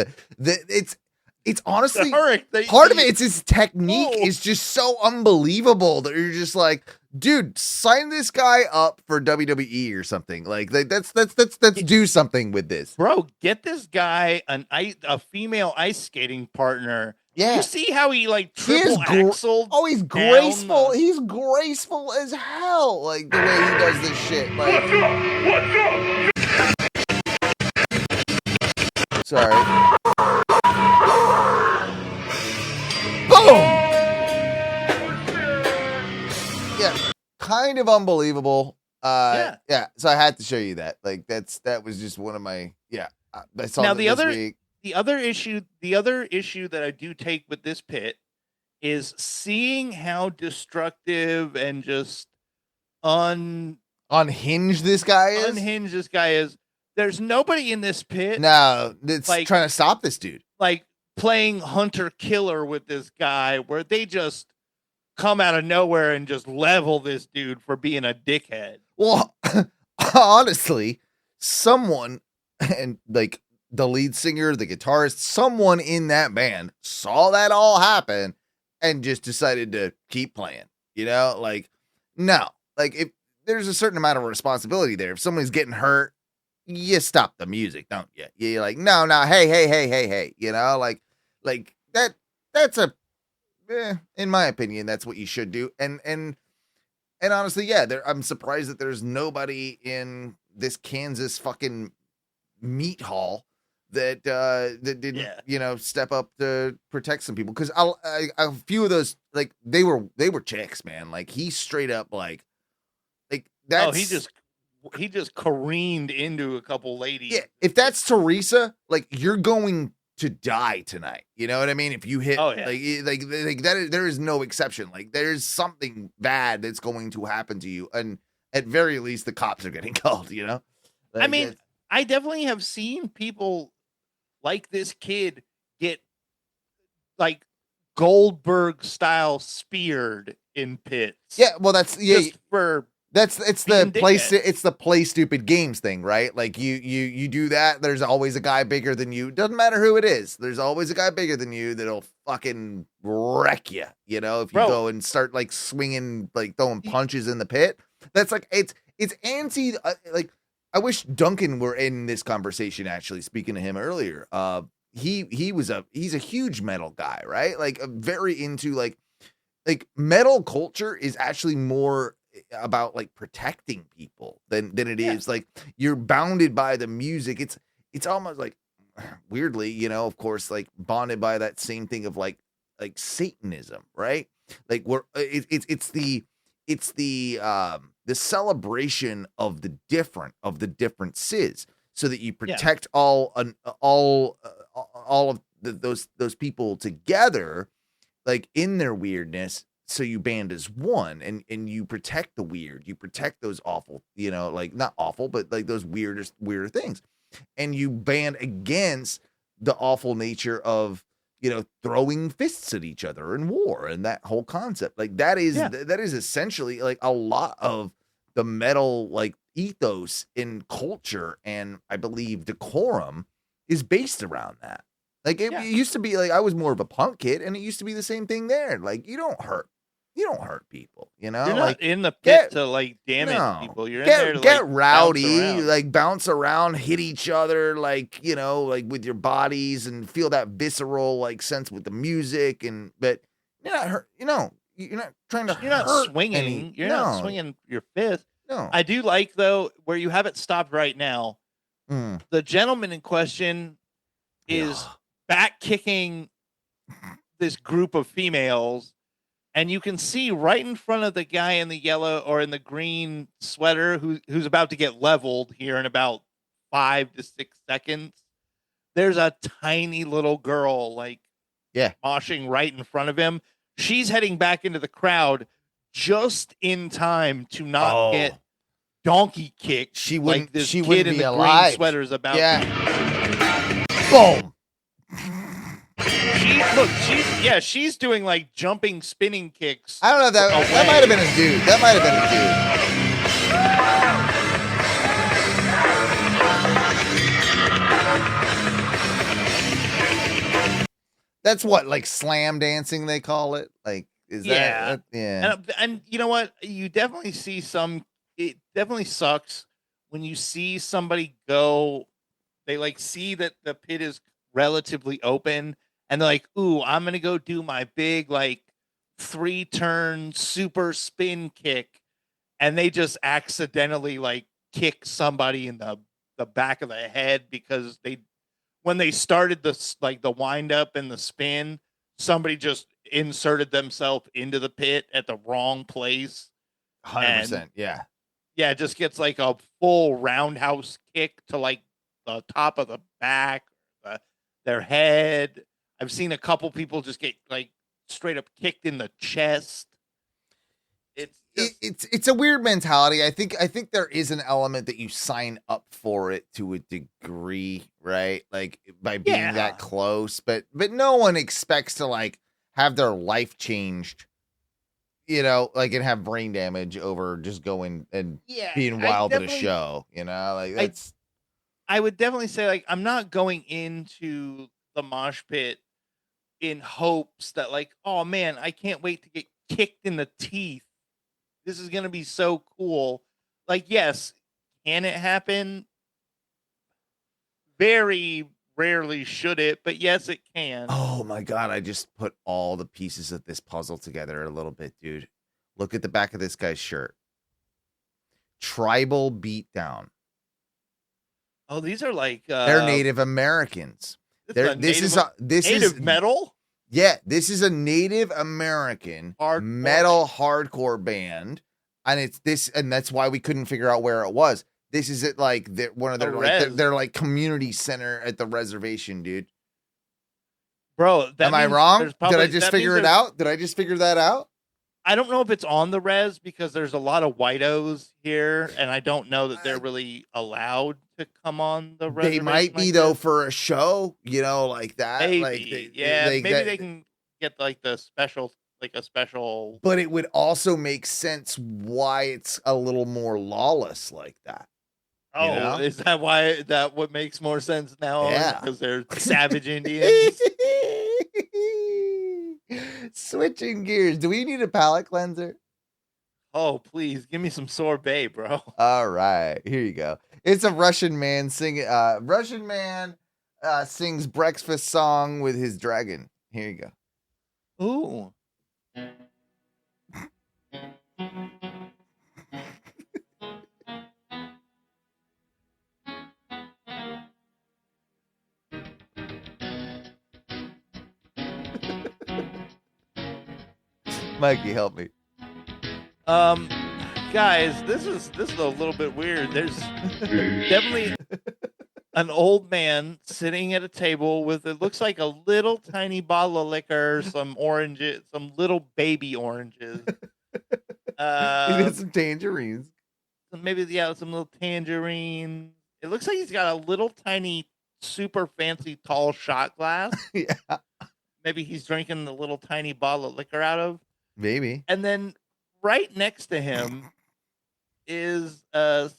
Speaker 6: it's honestly part of it. It's his technique is just so unbelievable that you're just like, dude, sign this guy up for WWE or something. Like let's do something with this,
Speaker 7: bro. Get this guy a female ice skating partner.
Speaker 6: Yeah,
Speaker 7: you see how he like triple axled?
Speaker 6: Oh, he's graceful. He's graceful as hell. Like the way he does this shit. Like, what's up? Sorry. Boom! Yeah, kind of unbelievable. Yeah. So I had to show you that. Like that was just one of my I saw
Speaker 7: now
Speaker 6: this week.
Speaker 7: The other issue that I do take with this pit is seeing how destructive and just
Speaker 6: unhinged this guy
Speaker 7: is. There's nobody in this pit.
Speaker 6: No, it's like, trying to stop this dude.
Speaker 7: Like playing hunter killer with this guy where they just come out of nowhere and just level this dude for being a dickhead.
Speaker 6: Well, honestly, someone and like the lead singer, the guitarist, someone in that band saw that all happen and just decided to keep playing. Like no, like if there's a certain amount of responsibility there. If somebody's getting hurt, you stop the music, don't you? You're like, no, hey, like that's in my opinion, that's what you should do. And honestly, I'm surprised that there's nobody in this Kansas fucking meat hall that didn't, step up to protect some people. Because a few of those, like they were chicks, man. Like he straight up like that's
Speaker 7: he just careened into a couple ladies.
Speaker 6: yeah. If that's Teresa, like you're going to die tonight. You know what I mean? If you hit, like that, there is no exception. Like there's something bad that's going to happen to you, and at very least, the cops are getting called. You know? Like,
Speaker 7: I mean, I definitely have seen people like this kid get like Goldberg style speared in pits.
Speaker 6: Yeah, well, that's
Speaker 7: just for.
Speaker 6: It's the play stupid games thing, right? Like you do that. There's always a guy bigger than you. Doesn't matter who it is. There's always a guy bigger than you that'll fucking wreck you. You know, if you go and start like swinging, like throwing punches in the pit. That's like it's anti. Like I wish Duncan were in this conversation. Actually, speaking to him earlier, he's a huge metal guy, right? Like very into like metal culture is actually more about like protecting people than it is like you're bounded by the music. It's almost like weirdly, you know, of course, like bonded by that same thing of like Satanism, right? Like it's the celebration of the differences, so that you protect all of those people together, like in their weirdness. So you band as one, and you protect the weird. You protect those awful, you know, like not awful, but like those weirder things. And you band against the awful nature of, you know, throwing fists at each other in war and that whole concept. Like that is essentially like a lot of the metal like ethos in culture, and I believe decorum is based around that. Like it used to be like I was more of a punk kid, and it used to be the same thing there. Like you don't hurt people, you know.
Speaker 7: You're not
Speaker 6: like
Speaker 7: in the pit to like damage people. You're in there to
Speaker 6: get
Speaker 7: like
Speaker 6: rowdy, like bounce around, hit each other, like you know, like with your bodies, and feel that visceral like sense with the music. And but you're not hurt. You know, you're not trying to.
Speaker 7: You're not swinging. You're not swinging your fist.
Speaker 6: No,
Speaker 7: I do like though where you have it stopped right now. The gentleman in question is back kicking this group of females. And you can see right in front of the guy in the yellow or in the green sweater who's about to get leveled here in about 5 to 6 seconds. There's a tiny little girl like moshing right in front of him. She's heading back into the crowd just in time to not get donkey kicked.
Speaker 6: She wouldn't.
Speaker 7: Like this
Speaker 6: she
Speaker 7: kid
Speaker 6: wouldn't
Speaker 7: in
Speaker 6: be
Speaker 7: the
Speaker 6: alive.
Speaker 7: green sweater is about.
Speaker 6: Boom.
Speaker 7: She's doing like jumping, spinning kicks.
Speaker 6: I don't know if that might have been a dude. That might have been a dude. That's what, like slam dancing they call it. Like, is that?
Speaker 7: And you know what? You definitely see some. It definitely sucks when you see somebody go. They like see that the pit is relatively open. And they're like, ooh, I'm going to go do my big, like, 3-turn super spin kick. And they just accidentally, like, kick somebody in the back of the head because when they started the wind up and the spin, somebody just inserted themselves into the pit at the wrong place.
Speaker 6: 100%, yeah.
Speaker 7: Yeah, it just gets, like, a full roundhouse kick to, like, the top of the back, their head. I've seen a couple people just get like straight up kicked in the chest.
Speaker 6: It's a weird mentality. I think there is an element that you sign up for it to a degree, right? Like by being that close, but no one expects to like have their life changed, you know, like and have brain damage over just going and being wild at a show, you know, like that's.
Speaker 7: I would definitely say like I'm not going into the mosh pit in hopes that like, oh man, I can't wait to get kicked in the teeth. This is going to be so cool. Like, yes, can it happen? Very rarely should it, but yes, it can.
Speaker 6: Oh my God. I just put all the pieces of this puzzle together a little bit, dude. Look at the back of this guy's shirt. Tribal Beatdown.
Speaker 7: Oh, these are like
Speaker 6: they're Native Americans. This is
Speaker 7: Native metal.
Speaker 6: Yeah, this is a Native American metal hardcore band. and it's this, and that's why we couldn't figure out where it was. This is at like one of their their like community center at the reservation, dude.
Speaker 7: Bro,
Speaker 6: am I wrong? Did I just figure it out? Did I just figure that out?
Speaker 7: I don't know if it's on the res because there's a lot of whitos here, and I don't know that they're really allowed to come on the reservation.
Speaker 6: They might be though for a show, you know, like that.
Speaker 7: Maybe,
Speaker 6: like
Speaker 7: maybe they can get like the special, like a special.
Speaker 6: But it would also make sense why it's a little more lawless like that.
Speaker 7: Oh, you know? Is that why? That what makes more sense now?
Speaker 6: Yeah,
Speaker 7: because they're savage Indians.
Speaker 6: Switching gears. Do we need a palate cleanser?
Speaker 7: Oh, please give me some sorbet, bro.
Speaker 6: All right, here you go. It's a Russian man singing. Russian man sings breakfast song with his dragon. Here you go.
Speaker 7: Ooh.
Speaker 6: Mikey, help me.
Speaker 7: Guys, this is a little bit weird. There's definitely an old man sitting at a table with it looks like a little tiny bottle of liquor, some oranges, some little baby oranges.
Speaker 6: He got some tangerines.
Speaker 7: Maybe some little tangerine. It looks like he's got a little tiny, super fancy, tall shot glass.
Speaker 6: Yeah.
Speaker 7: Maybe he's drinking the little tiny bottle of liquor out of.
Speaker 6: Maybe.
Speaker 7: And then right next to him is a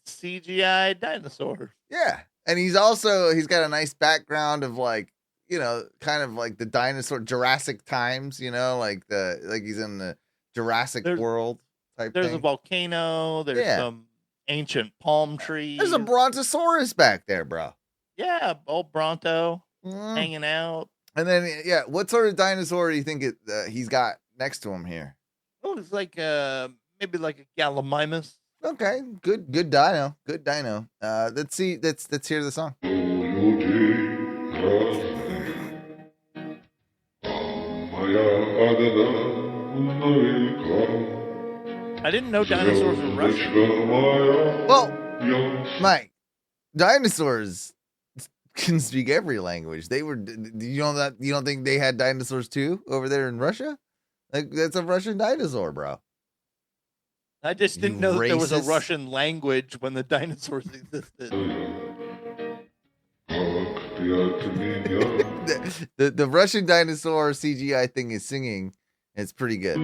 Speaker 7: CGI dinosaur.
Speaker 6: Yeah. And he's got a nice background of like, you know, kind of like the dinosaur Jurassic times, you know, like he's in the Jurassic World type
Speaker 7: There's
Speaker 6: thing.
Speaker 7: a volcano, there's some ancient palm trees.
Speaker 6: There's a brontosaurus back there, bro.
Speaker 7: Yeah, old Bronto hanging out.
Speaker 6: And then what sort of dinosaur do you think he's got next to him here?
Speaker 7: Oh, it's like maybe like a Gallimimus.
Speaker 6: Okay, good dino. Good dino. Let's see. Let's hear the song.
Speaker 7: I didn't know dinosaurs were Russian.
Speaker 6: Well, Mike, dinosaurs can speak every language. They were. You don't think they had dinosaurs too over there in Russia? Like that's a Russian dinosaur, bro.
Speaker 7: I just didn't know that there was a Russian language when the dinosaurs existed.
Speaker 6: the Russian dinosaur CGI thing is singing. It's pretty good.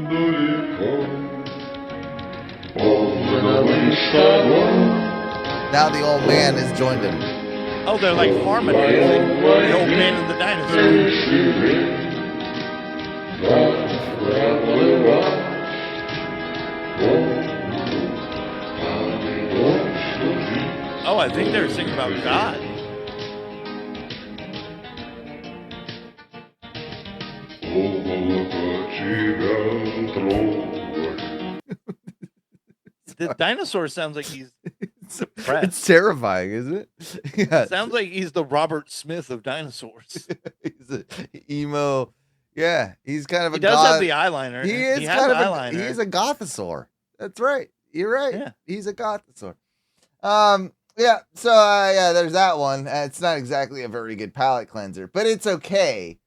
Speaker 6: Now the old man has joined him.
Speaker 7: Oh, they're like harmonizing. The old man and the dinosaur. Oh, I think they're singing about God. The dinosaur sounds like he's depressed.
Speaker 6: It's terrifying, isn't it? Yeah.
Speaker 7: Sounds like he's the Robert Smith of dinosaurs.
Speaker 6: He's an emo. Yeah, he's kind of
Speaker 7: he does have the eyeliner.
Speaker 6: He is kind of eyeliner. He's a gothosaur. That's right. You're right. Yeah. He's a gothosaur. Yeah. So there's that one. It's not exactly a very good palate cleanser, but it's okay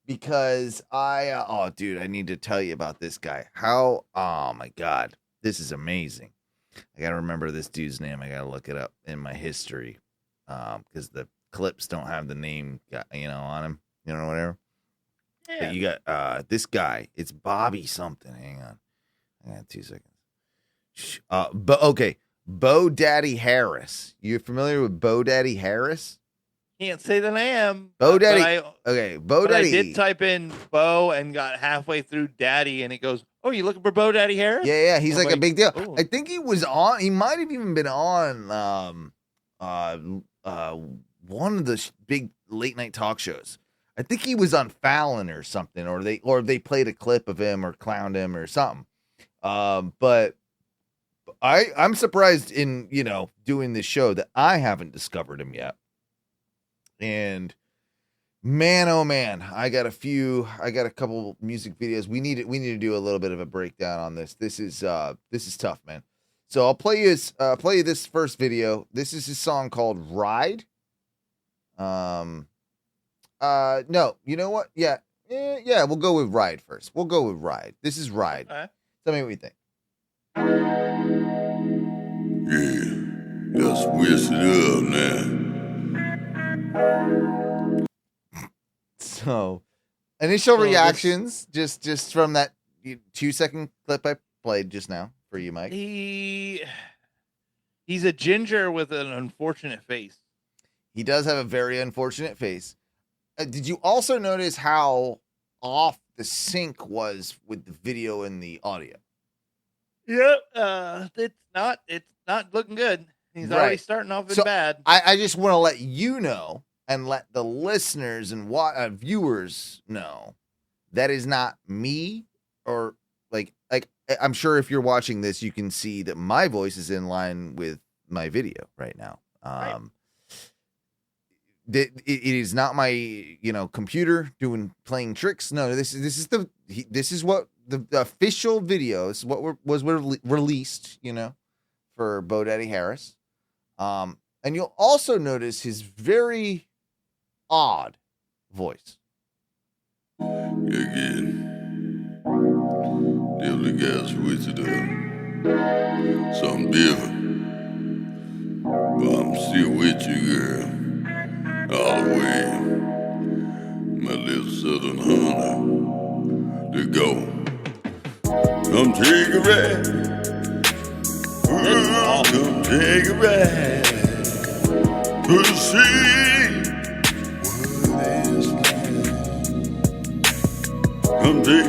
Speaker 6: because I need to tell you about this guy. Oh my God, this is amazing. I got to remember this dude's name. I got to look it up in my history because the clips don't have the name, on them, whatever. Yeah. But you got this guy. It's Bobby something. Hang on. I got 2 seconds. But okay, Bo Daddy Harris. You familiar with Bo Daddy Harris?
Speaker 7: Can't say that I am.
Speaker 6: Bo Daddy. Bo Daddy.
Speaker 7: I did type in Bo and got halfway through Daddy, and it goes, "Oh, you looking for Bo Daddy Harris?"
Speaker 6: Yeah. He's like a big deal. Ooh. I think he was on. He might have even been on one of the big late night talk shows. I think he was on Fallon or something, or they played a clip of him or clowned him or something. But I'm surprised in doing this show that I haven't discovered him yet. And Man, oh man, I got a couple music videos. We need to do a little bit of a breakdown on this. This is tough, man. So I'll play you this first video. This is his song called Ride. No, you know what? Yeah, we'll go with Ride first. We'll go with Ride. This is Ride. Tell me what you think.
Speaker 5: Yeah, let's whisk it up now.
Speaker 6: So, initial reactions, just from that 2-second clip I played just now for you, Mike.
Speaker 7: He's a ginger with an unfortunate face.
Speaker 6: He does have a very unfortunate face. Did you also notice how off the sync was with the video and the audio?
Speaker 7: Yeah, it's not looking good. He's already starting off bad.
Speaker 6: I just want to let you know and let the listeners and viewers know that is not me, or like I'm sure if you're watching this, you can see that my voice is in line with my video right now. It is not my computer playing tricks. No, this is what the official video is, what was released for Bo Daddy Harris. And you'll also notice his very odd voice.
Speaker 5: Again, the guys with it up. Something different. But I'm still with you, girl. All the way. My little southern honey. To go. Come take a ride. Ooh, come take a ride. To see what it's like. Come take.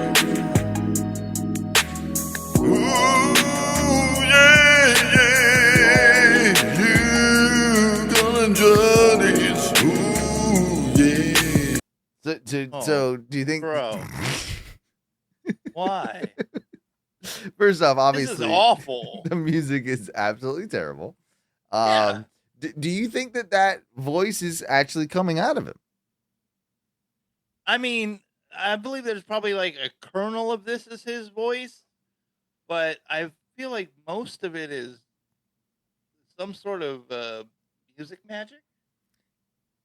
Speaker 5: Ooh, yeah, you gonna enjoy this. Ooh, yeah.
Speaker 6: So do you think,
Speaker 7: bro? Why?
Speaker 6: First off, obviously,
Speaker 7: this is awful.
Speaker 6: The music is absolutely terrible.
Speaker 7: Yeah.
Speaker 6: Do you think that voice is actually coming out of him?
Speaker 7: I mean, I believe there's probably like a kernel of this is his voice, but I feel like most of it is some sort of music magic.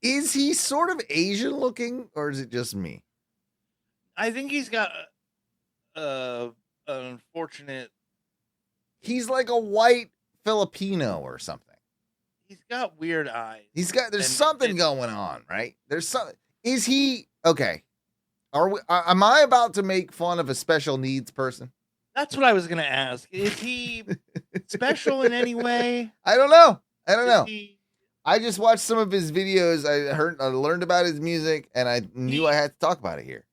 Speaker 6: Is he sort of Asian looking, or is it just me?
Speaker 7: I think he's got an unfortunate.
Speaker 6: He's like a white Filipino or something.
Speaker 7: He's got weird eyes.
Speaker 6: There's something going on, right? Is he okay? Am I about to make fun of a special needs person?
Speaker 7: That's what I was gonna ask. Is he special in any way?
Speaker 6: I don't know. I just watched some of his videos. I learned about his music, and I knew I had to talk about it here.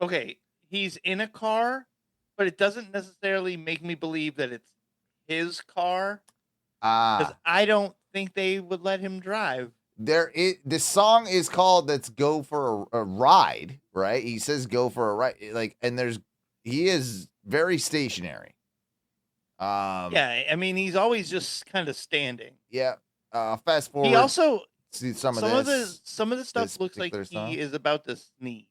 Speaker 7: Okay, he's in a car, but it doesn't necessarily make me believe that it's his car. Because I don't think they would let him drive.
Speaker 6: This song is called "Let's Go for a Ride," right? He says "Go for a ride," and he is very stationary.
Speaker 7: Yeah, I mean he's always just kind of standing.
Speaker 6: Yeah. Fast forward.
Speaker 7: He also
Speaker 6: see some of
Speaker 7: the stuff looks like
Speaker 6: song.
Speaker 7: He is about to sneeze.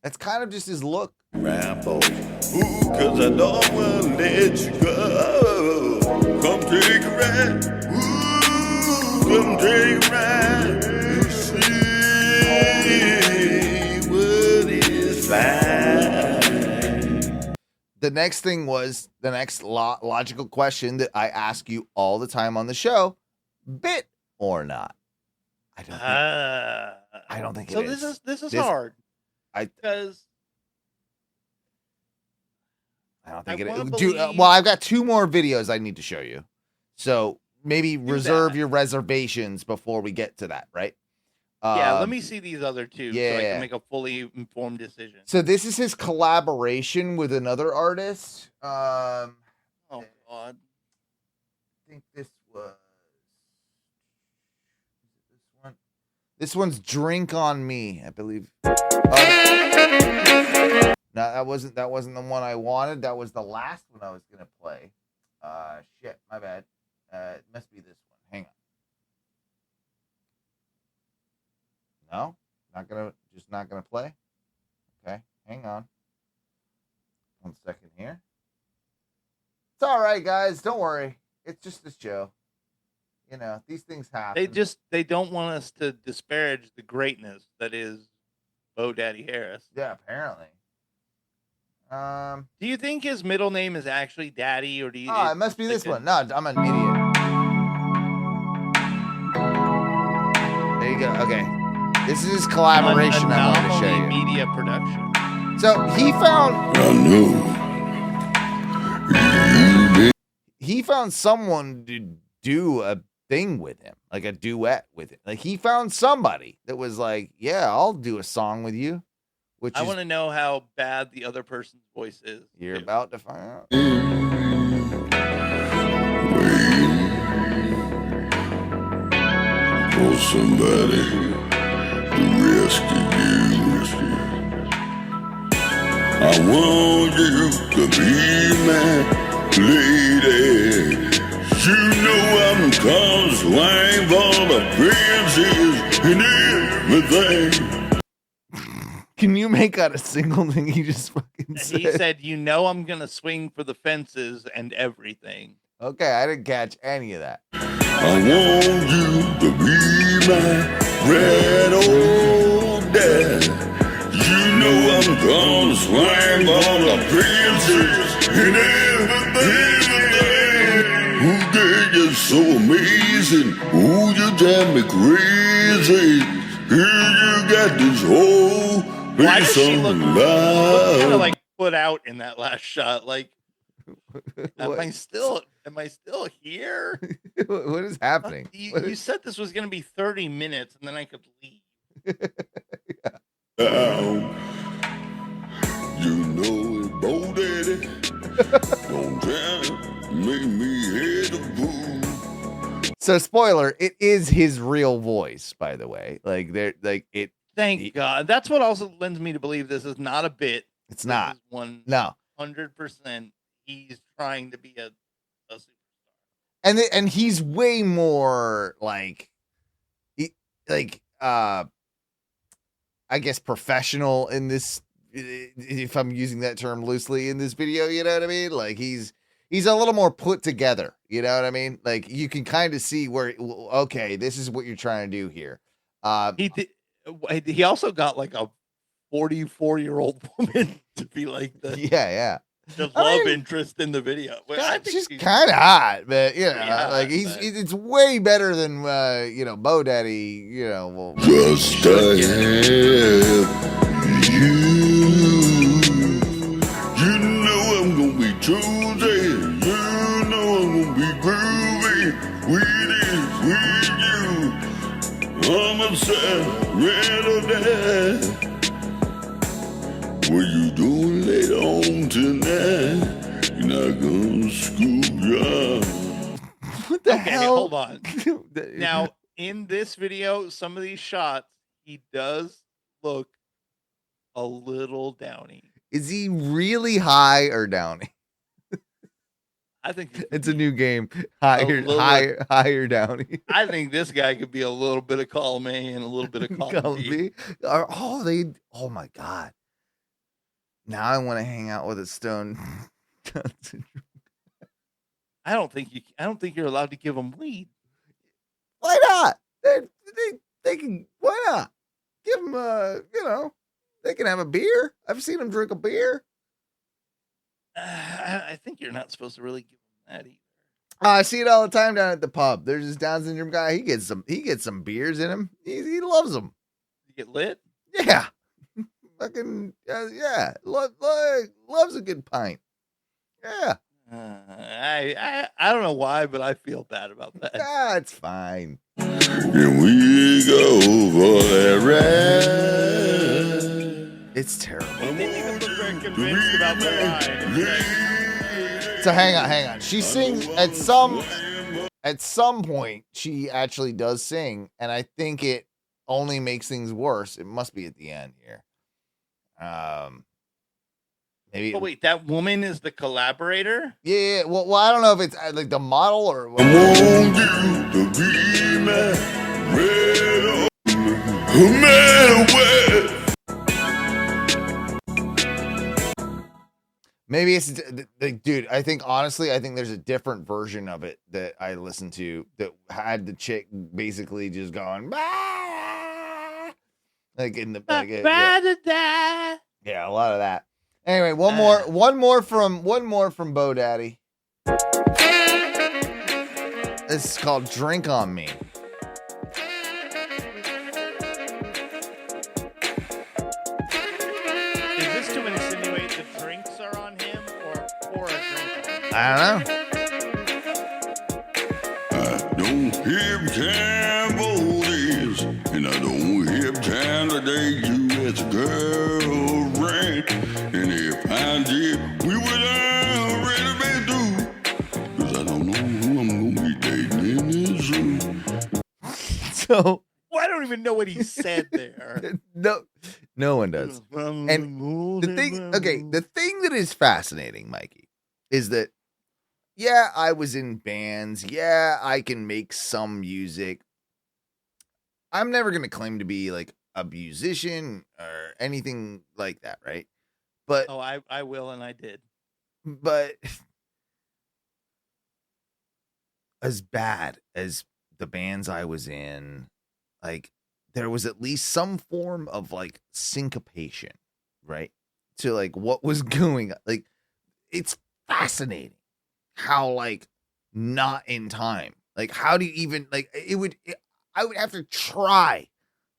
Speaker 6: That's kind of just his look.
Speaker 5: Rambo. Ooh, 'cause I don't wanna let you go. Come take a ride. Ooh, come take a ride. You see what is fine.
Speaker 6: The next thing was the next logical question that I ask you all the time on the show: bit or not? I don't think.
Speaker 7: So this is hard. Because
Speaker 6: I don't think it is. Well, I've got 2 more videos I need to show you. So maybe reserve your reservations before we get to that, right?
Speaker 7: Yeah, let me see these other 2 so I can make a fully informed decision.
Speaker 6: So this is his collaboration with another artist.
Speaker 7: Oh, God.
Speaker 6: I think this was this one. This one's Drink on Me, I believe. No, that wasn't the one I wanted. That was the last one I was gonna play. Shit, my bad. It must be this one. Hang on. Just not gonna play. Okay, hang on. 1 second here. It's all right, guys. Don't worry. It's just a show. You know, these things happen.
Speaker 7: They don't want us to disparage the greatness that is Bo Daddy Harris.
Speaker 6: Yeah, apparently.
Speaker 7: Do you think his middle name is actually Daddy, or do you?
Speaker 6: Oh, it must be this one. No, I'm an idiot. There you go. Okay, this is his collaboration. I wanted to show you.
Speaker 7: Media production.
Speaker 6: So he found someone to do a thing with him, like a duet with him. Like he found somebody that was like, "Yeah, I'll do a song with you." Which
Speaker 7: I want to know how bad the other person's voice is.
Speaker 6: You're about to find out.
Speaker 5: For somebody to rescue you. I want you to be my lady. You know I'm swine for the princess and everything.
Speaker 6: Can you make out a single thing he just fucking said?
Speaker 7: He said, "You know I'm gonna swing for the fences and everything."
Speaker 6: Okay, I didn't catch any of that.
Speaker 5: I want you to be my red old dad. You know I'm gonna swing for the princess and everything. Who did you so amazing? Who you drive me crazy? Here you got this whole
Speaker 7: Why does she look kind of
Speaker 6: love.
Speaker 7: like put out in that last shot? Like, am I still here?
Speaker 6: What is happening?
Speaker 7: You said this was going to be 30 minutes, and then I could leave.
Speaker 5: Down. You know it, Bo Daddy. Don't try to make me hate a boo.
Speaker 6: So, spoiler: it is his real voice, by the way. Like, it.
Speaker 7: Thank God. That's what also lends me to believe this is not a bit.
Speaker 6: It's not.
Speaker 7: 100%. He's trying to be a superstar.
Speaker 6: And he's way more like, I guess professional in this. If I'm using that term loosely in this video, you know what I mean? Like he's a little more put together. You know what I mean? Like you can kind of see where, okay, this is what you're trying to do here.
Speaker 7: He also got like a 44-year-old woman to be like the love interest in the video. Well, I think
Speaker 6: she's kind of hot, but like
Speaker 7: but
Speaker 6: it's way better than Bo Daddy.
Speaker 5: Just to have you. You know I'm gonna be choosy. You know I'm gonna be groovy. With you. I'm upset, red or dead. What you doing later on tonight? You're not gonna scoop ya.
Speaker 6: What the hell?
Speaker 7: Hold on. Now, in this video, some of these shots, he does look a little downy.
Speaker 6: Is he really high or downy?
Speaker 7: I think
Speaker 6: it's a new game. Higher downy.
Speaker 7: I think this guy could be a little bit of column A and a little bit of column B.
Speaker 6: Oh my God. Now I want to hang out with a stone.
Speaker 7: I don't think you're allowed to give him weed.
Speaker 6: Why not? They can. Why not? Give them. They can have a beer. I've seen them drink a beer.
Speaker 7: I think you're not supposed to really give him that either.
Speaker 6: I see it all the time down at the pub. There's this Down syndrome guy. He gets some beers in him. He loves them.
Speaker 7: You get lit?
Speaker 6: Yeah. Fucking loves a good pint. Yeah.
Speaker 7: I don't know why, but I feel bad about that.
Speaker 6: It's fine.
Speaker 5: Here we go for that ride.
Speaker 6: It's terrible.
Speaker 7: He didn't even look very convinced about the line.
Speaker 6: So hang on. She sings at some point. She actually does sing, and I think it only makes things worse. It must be at the end here. Maybe.
Speaker 7: Oh wait, that woman is the collaborator?
Speaker 6: Yeah. Well, I don't know if it's like the model or.
Speaker 5: I want you to be my red. No matter where
Speaker 6: Maybe it's dude. I think honestly, there's a different version of it that I listened to that had the chick basically just going bah! Like in the like, yeah, a lot of that. Anyway, one more from Bo Daddy. This is called "Drink on Me."
Speaker 7: Is this to insinuate the drinks are on him or pour a drink on him?
Speaker 6: I don't know.
Speaker 5: I don't have time for this, and I don't have time to date you as a girlfriend. And if I did, we would already be through. Cause I don't know who I'm gonna be dating in this room.
Speaker 6: So
Speaker 7: Well, I don't even know what he said there.
Speaker 6: no one does. And the thing that is fascinating, Mikey, is that yeah, I was in bands. Yeah, I can make some music. I'm never going to claim to be like a musician or anything like that, right? But
Speaker 7: Oh, I will, and I did.
Speaker 6: but as bad as the bands I was in, like there was at least some form of like syncopation, right? To like what was going on. Like it's fascinating how like not in time. Like how do you even like I would have to try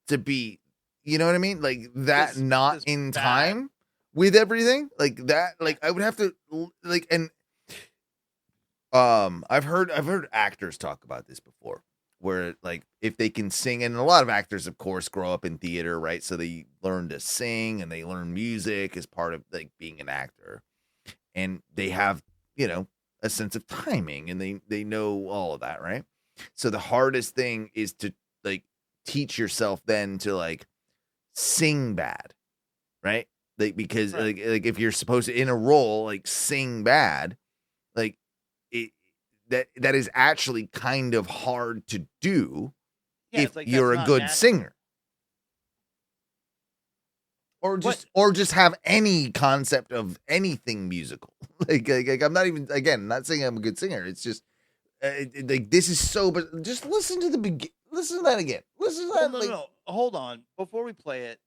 Speaker 6: to be, you know what I mean? Like that not in
Speaker 7: bad.
Speaker 6: time with everything. Like that, like I would have to like and I've heard actors talk about this before where like if they can sing, and a lot of actors of course grow up in theater, right? So they learn to sing and they learn music as part of like being an actor. And they have, you know, a sense of timing and they know all of that, right? So the hardest thing is to like teach yourself then to like sing bad, right? Like because like if you're supposed to in a role like sing bad, like it that is actually kind of hard to do if
Speaker 7: like
Speaker 6: you're a good
Speaker 7: natural.
Speaker 6: singer. Or just have any concept of anything musical. like I'm not even not saying I'm a good singer. It's just like this is so. But just listen to listen to that again. Listen to that.
Speaker 7: No. Hold on. Before we play it,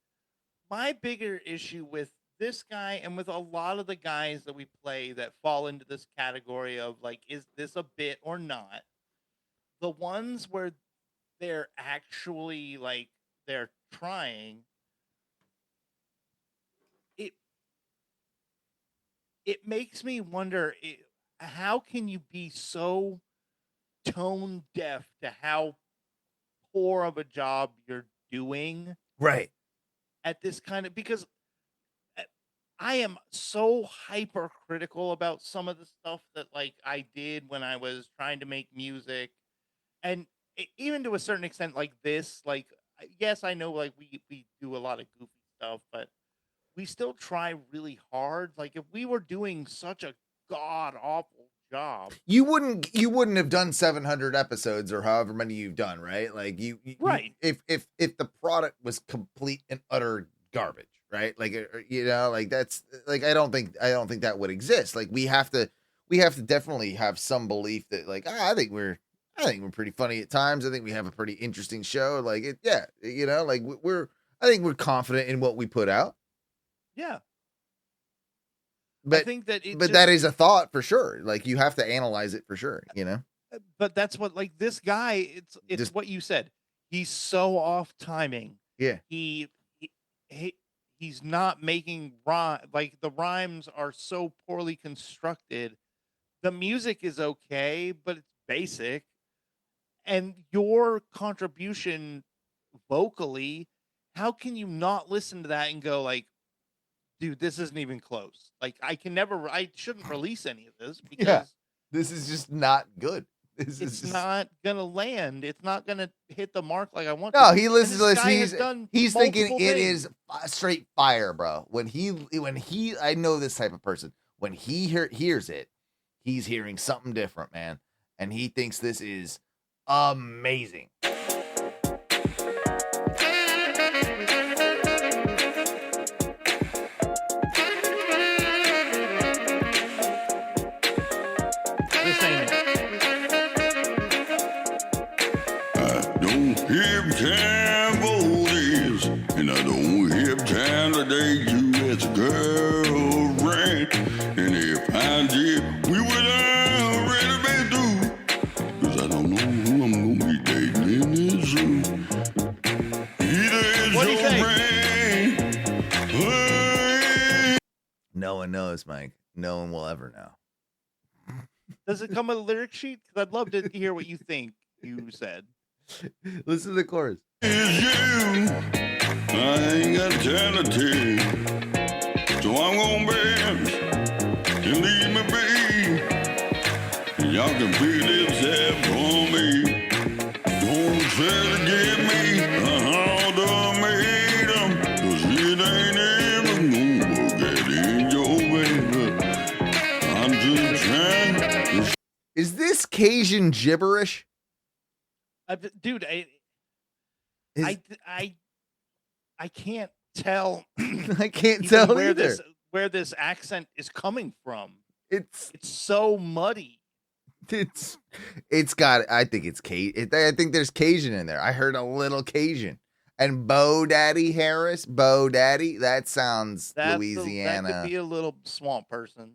Speaker 7: my bigger issue with this guy and with a lot of the guys that we play that fall into this category of like, is this a bit or not? The ones where they're actually like they're trying. It makes me wonder, how can you be so tone deaf to how poor of a job you're doing
Speaker 6: Right.
Speaker 7: at this kind of, because I am so hypercritical about some of the stuff that like I did when I was trying to make music, and even to a certain extent like this, like yes, I know like we do a lot of goofy stuff, but we still try really hard. Like if we were doing such a god awful job,
Speaker 6: you wouldn't have done 700 episodes or however many you've done, right? Like you
Speaker 7: right.
Speaker 6: If the product was complete and utter garbage, right? Like you know, like that's like I don't think that would exist. Like we have to definitely have some belief that like I think we're pretty funny at times. I think we have a pretty interesting show. Like you know, like I think we're confident in what we put out.
Speaker 7: Yeah.
Speaker 6: But
Speaker 7: I think that
Speaker 6: that is a thought for sure. Like you have to analyze it for sure, you know?
Speaker 7: But that's what like this guy, it's just what you said. He's so off timing.
Speaker 6: Yeah.
Speaker 7: He's not making rhyme, like the rhymes are so poorly constructed. The music is okay, but it's basic. And your contribution vocally, how can you not listen to that and go like, dude, this isn't even close. Like I shouldn't release any of this because
Speaker 6: this is just not good.
Speaker 7: It's not gonna land. It's not gonna hit the mark like I want.
Speaker 6: No,
Speaker 7: to.
Speaker 6: he listens to this. He's thinking
Speaker 7: things.
Speaker 6: it is straight fire, bro. When he, I know this type of person. When he hears it, he's hearing something different, man, and he thinks this is amazing.
Speaker 7: This ain't it.
Speaker 4: I don't have time for this, and I don't have time to date you as a girlfriend. And if I did, we would already been through. 'Cause I don't know who I'm gonna be dating in this room.
Speaker 7: What do you think?
Speaker 6: No one knows, Mike. No one will ever know.
Speaker 7: Does it come with a lyric sheet? Because I'd love to hear what you think you said.
Speaker 6: Listen to the chorus.
Speaker 4: It's you. I ain't got time to tell. So I'm gonna bounce and leave me be. And y'all can pick this up for me. Don't try to get me a ultimatum, 'cause it ain't ever gonna get in your way. I'm just trying to
Speaker 6: Is this Cajun gibberish?
Speaker 7: Dude,
Speaker 6: Is-
Speaker 7: I can't tell
Speaker 6: I can't
Speaker 7: even
Speaker 6: tell
Speaker 7: where
Speaker 6: either.
Speaker 7: this accent is coming from.
Speaker 6: It's
Speaker 7: It's so muddy.
Speaker 6: it's got. I think it's I think there's Cajun in there. I heard a little Cajun. And Bo Daddy Harris, Bo Daddy. That sounds Louisiana.
Speaker 7: That could be a little swamp person.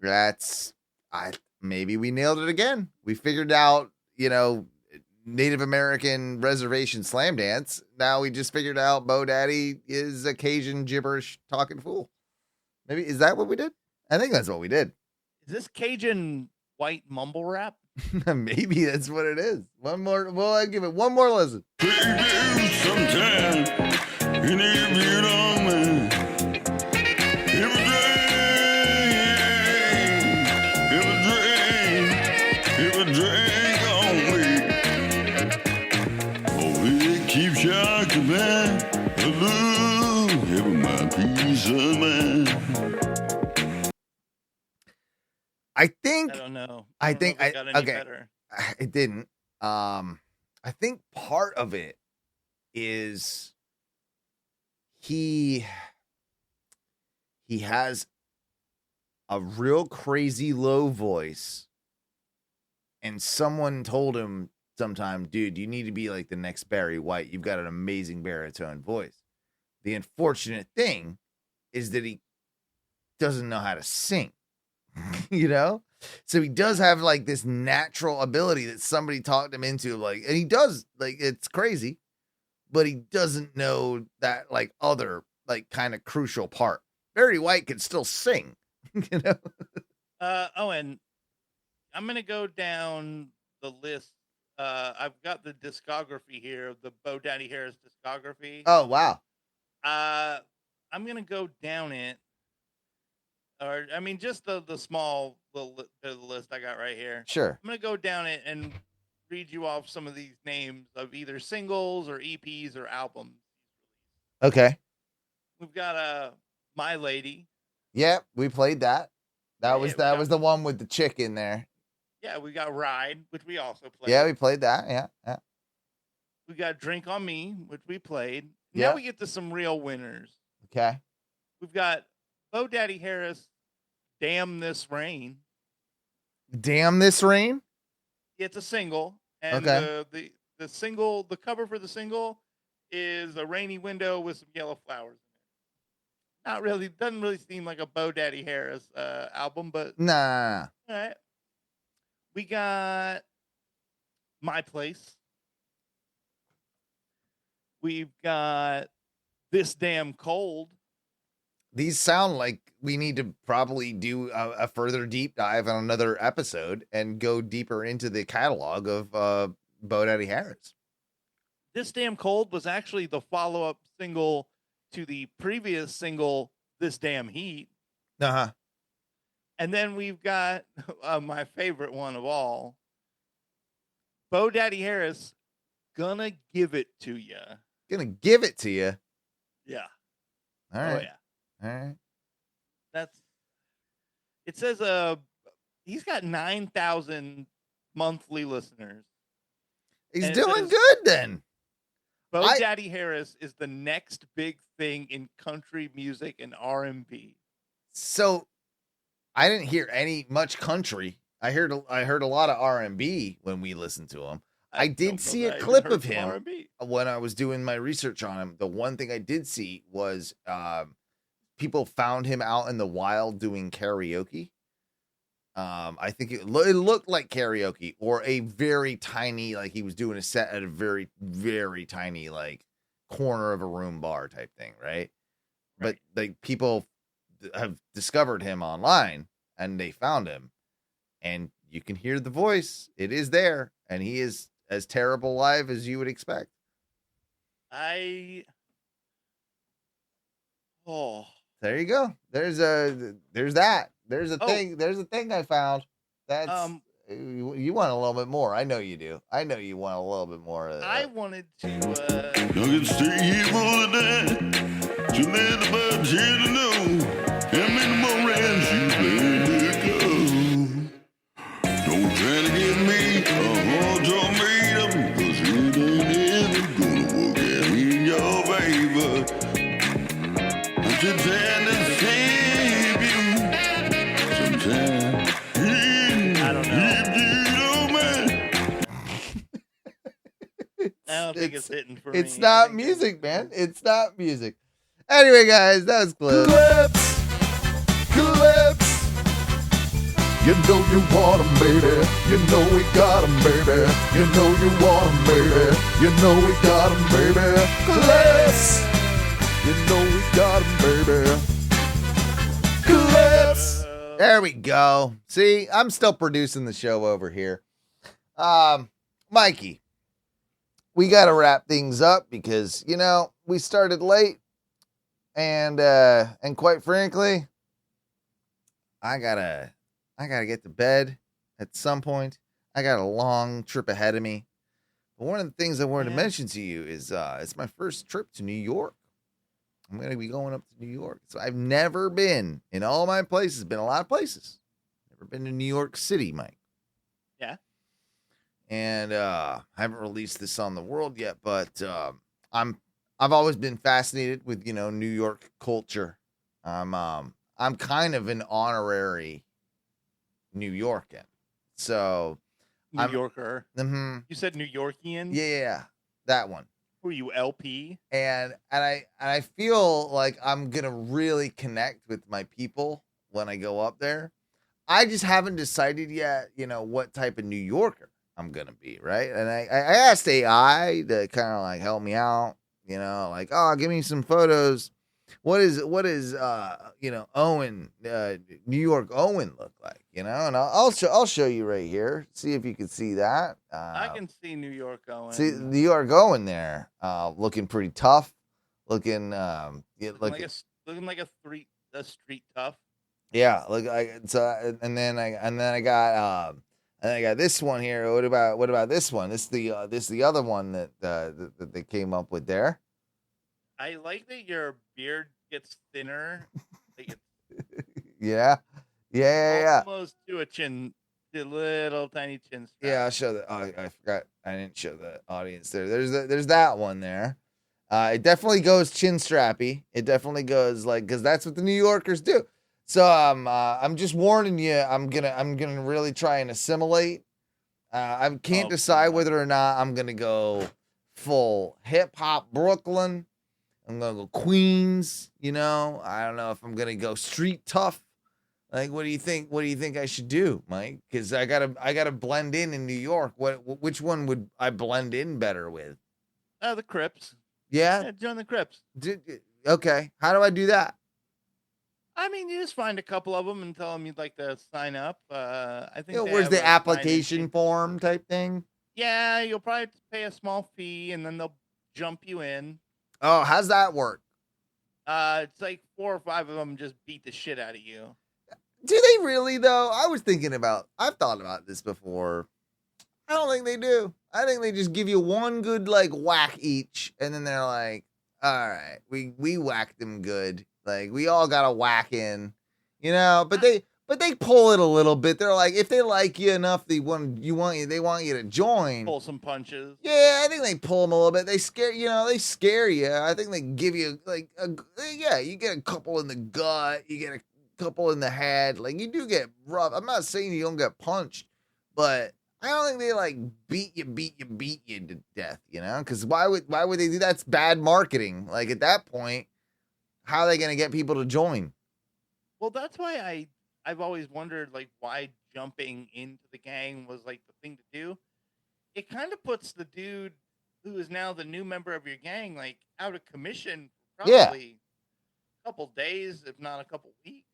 Speaker 6: Maybe we nailed it again. We figured out, Native American reservation slam dance. Now we just figured out Bo Daddy is a Cajun gibberish talking fool. Maybe is that what we did? I think that's what we did.
Speaker 7: Is this Cajun white mumble rap?
Speaker 6: Maybe that's what it is. One more. Well, I'll give it one more listen.
Speaker 4: do sometime. And if you don't mind, if a drink on me, oh, it keeps you occupied. Having my peace of mind.
Speaker 6: I think
Speaker 7: I don't know.
Speaker 6: I
Speaker 7: don't
Speaker 6: think
Speaker 7: know if it got any
Speaker 6: okay.
Speaker 7: better.
Speaker 6: It didn't. I think part of it is he has a real crazy low voice, and someone told him sometime, dude, you need to be like the next Barry White. You've got an amazing baritone voice. The unfortunate thing is that he doesn't know how to sing. So he does have like this natural ability that somebody talked him into, like, and he does, like, it's crazy, but he doesn't know that like other like kind of crucial part. Barry White can still sing,
Speaker 7: And I'm gonna go down the list. I've got the discography here, the Bo Daddy Harris discography.
Speaker 6: Oh wow.
Speaker 7: I'm gonna go down it. Or I mean, just the small little bit of the list I got right here.
Speaker 6: Sure.
Speaker 7: I'm gonna go down it and read you off some of these names of either singles or EPs or albums.
Speaker 6: Okay.
Speaker 7: We've got My Lady.
Speaker 6: Yeah, we played that. That was the one with the chick in there.
Speaker 7: Yeah, we got Ride, which we also played.
Speaker 6: Yeah, we played that. Yeah.
Speaker 7: We got Drink on Me, which we played.
Speaker 6: Yeah.
Speaker 7: Now we get to some real winners.
Speaker 6: Okay.
Speaker 7: We've got Bo Daddy Harris, Damn This Rain.
Speaker 6: Damn This Rain?
Speaker 7: It's a single. And
Speaker 6: Okay.
Speaker 7: the single, the cover for the single is a rainy window with some yellow flowers in it. Not really, doesn't really seem like a Bo Daddy Harris album, but
Speaker 6: Nah.
Speaker 7: all right. We got My Place. We've got This Damn Cold.
Speaker 6: These sound like we need to probably do a further deep dive on another episode and go deeper into the catalog of Bo Daddy Harris.
Speaker 7: This Damn Cold was actually the follow-up single to the previous single, This Damn Heat.
Speaker 6: Uh-huh.
Speaker 7: And then we've got my favorite one of all, Bo Daddy Harris, Gonna Give It to Ya.
Speaker 6: Gonna give it to you.
Speaker 7: Yeah.
Speaker 6: All right.
Speaker 7: Oh, yeah.
Speaker 6: All right.
Speaker 7: It says he's got 9,000 monthly listeners.
Speaker 6: He's
Speaker 7: And it
Speaker 6: doing
Speaker 7: says-
Speaker 6: good then.
Speaker 7: Bo Daddy Harris is the next big thing in country music and R&B.
Speaker 6: So I didn't hear much country I heard a lot of R&B when we listened to him. I
Speaker 7: don't
Speaker 6: did
Speaker 7: know
Speaker 6: see
Speaker 7: that
Speaker 6: a
Speaker 7: I even
Speaker 6: clip
Speaker 7: heard
Speaker 6: of
Speaker 7: some
Speaker 6: him
Speaker 7: R&B.
Speaker 6: when I was doing my research on him. The one thing I did see was people found him out in the wild doing karaoke. I think it looked like karaoke or a very tiny, like he was doing a set at a very, very tiny, like corner of a room bar type thing, right? But like people have discovered him online and they found him, and you can hear the voice. It is there, and he is as terrible live as you would expect.
Speaker 7: There
Speaker 6: There you go. There's that. There's a thing. There's a thing I found. That's you want a little bit more. I know you do. I know you want a little bit more.
Speaker 7: I wanted to.
Speaker 4: You can stay here for the day. To let the birds here to know. How many more rounds you plan to go? Don't try to get me a hard job made up, 'cause it ain't ever gonna work out in your favor. I'm too tired to save you. Sometimes
Speaker 7: I don't know.
Speaker 4: if you don't mind.
Speaker 7: I don't think it's hitting for me.
Speaker 6: It's
Speaker 7: I
Speaker 6: not
Speaker 7: think
Speaker 6: music, man. It's not music. Anyway, guys, that was Clip.
Speaker 5: Clips. You know you want 'em, baby. You know we got 'em, baby. You know you want 'em, baby. You know we got 'em, baby. Clips. You know we got 'em, baby. Clips.
Speaker 6: There we go. See, I'm still producing the show over here. Mikey, we got to wrap things up because, you know, we started late, and quite frankly, I gotta get to bed at some point. I got a long trip ahead of me. But one of the things I wanted to mention to you is it's my first trip to New York. I'm going to be going up to New York. So I've never been in all my places, been a lot of places. Never been to New York City, Mike.
Speaker 7: Yeah.
Speaker 6: And I haven't released this on the world yet, but I've always been fascinated with, you know, New York culture. I'm kind of an honorary New Yorkan. So
Speaker 7: New Yorker.
Speaker 6: Mm-hmm.
Speaker 7: You said New Yorkian?
Speaker 6: Yeah, that one.
Speaker 7: Who are you, LP?
Speaker 6: And I feel like I'm gonna really connect with my people when I go up there. I just haven't decided yet, you know, what type of New Yorker I'm gonna be, right? And I asked AI to kind of like help me out, you know, like, oh, give me some photos. What is you know, Owen, New York Owen look like, you know? And I'll show you right here. See if you can see that.
Speaker 7: I can see New York going.
Speaker 6: See New York Owen there, looking pretty tough, looking
Speaker 7: looking like a street tough.
Speaker 6: Yeah, look, and then I got this one here. What about this one? This the other one that they came up with there.
Speaker 7: I like that your beard gets thinner. Like
Speaker 6: Yeah.
Speaker 7: almost to a chin, the little tiny chin strap.
Speaker 6: Yeah, I'll show that. Oh, I forgot. I didn't show the audience there. There's that one there. It definitely goes chin strappy. It definitely goes like, because that's what the New Yorkers do. So I'm just warning you. I'm gonna really try and assimilate. I can't decide whether or not I'm gonna go full hip hop Brooklyn. I'm gonna go Queens. You know, I don't know if I'm gonna go street tough. Like, what do you think? What do you think I should do, Mike? Because I gotta blend in New York. Which one would I blend in better with?
Speaker 7: The Crips.
Speaker 6: Yeah,
Speaker 7: Yeah, join the Crips.
Speaker 6: Okay. How do I do that?
Speaker 7: I mean, you just find a couple of them and tell them you'd like to sign up. I think.
Speaker 6: Where's the application form type thing?
Speaker 7: Yeah, you'll probably pay a small fee, and then they'll jump you in.
Speaker 6: Oh, how's that work?
Speaker 7: It's like 4 or 5 of them just beat the shit out of you.
Speaker 6: Do they really, though? I've thought about this before. I don't think they do. I think they just give you one good, like, whack each, and then they're like, all right, we whacked them good. Like, we all got a whack in, you know, but they pull it a little bit. They're like, if they like you enough, they want you to join.
Speaker 7: Pull some punches.
Speaker 6: Yeah, I think they pull them a little bit. They scare you. I think they give you like, you get a couple in the gut. You get a couple in the head. Like, you do get rough. I'm not saying you don't get punched, but I don't think they like beat you to death, you know? Because why would they do that? That's bad marketing. Like, at that point, how are they going to get people to join?
Speaker 7: Well, that's why I've always wondered, like, why jumping into the gang was like the thing to do. It kind of puts the dude who is now the new member of your gang like out of commission for probably a couple days, if not a couple weeks.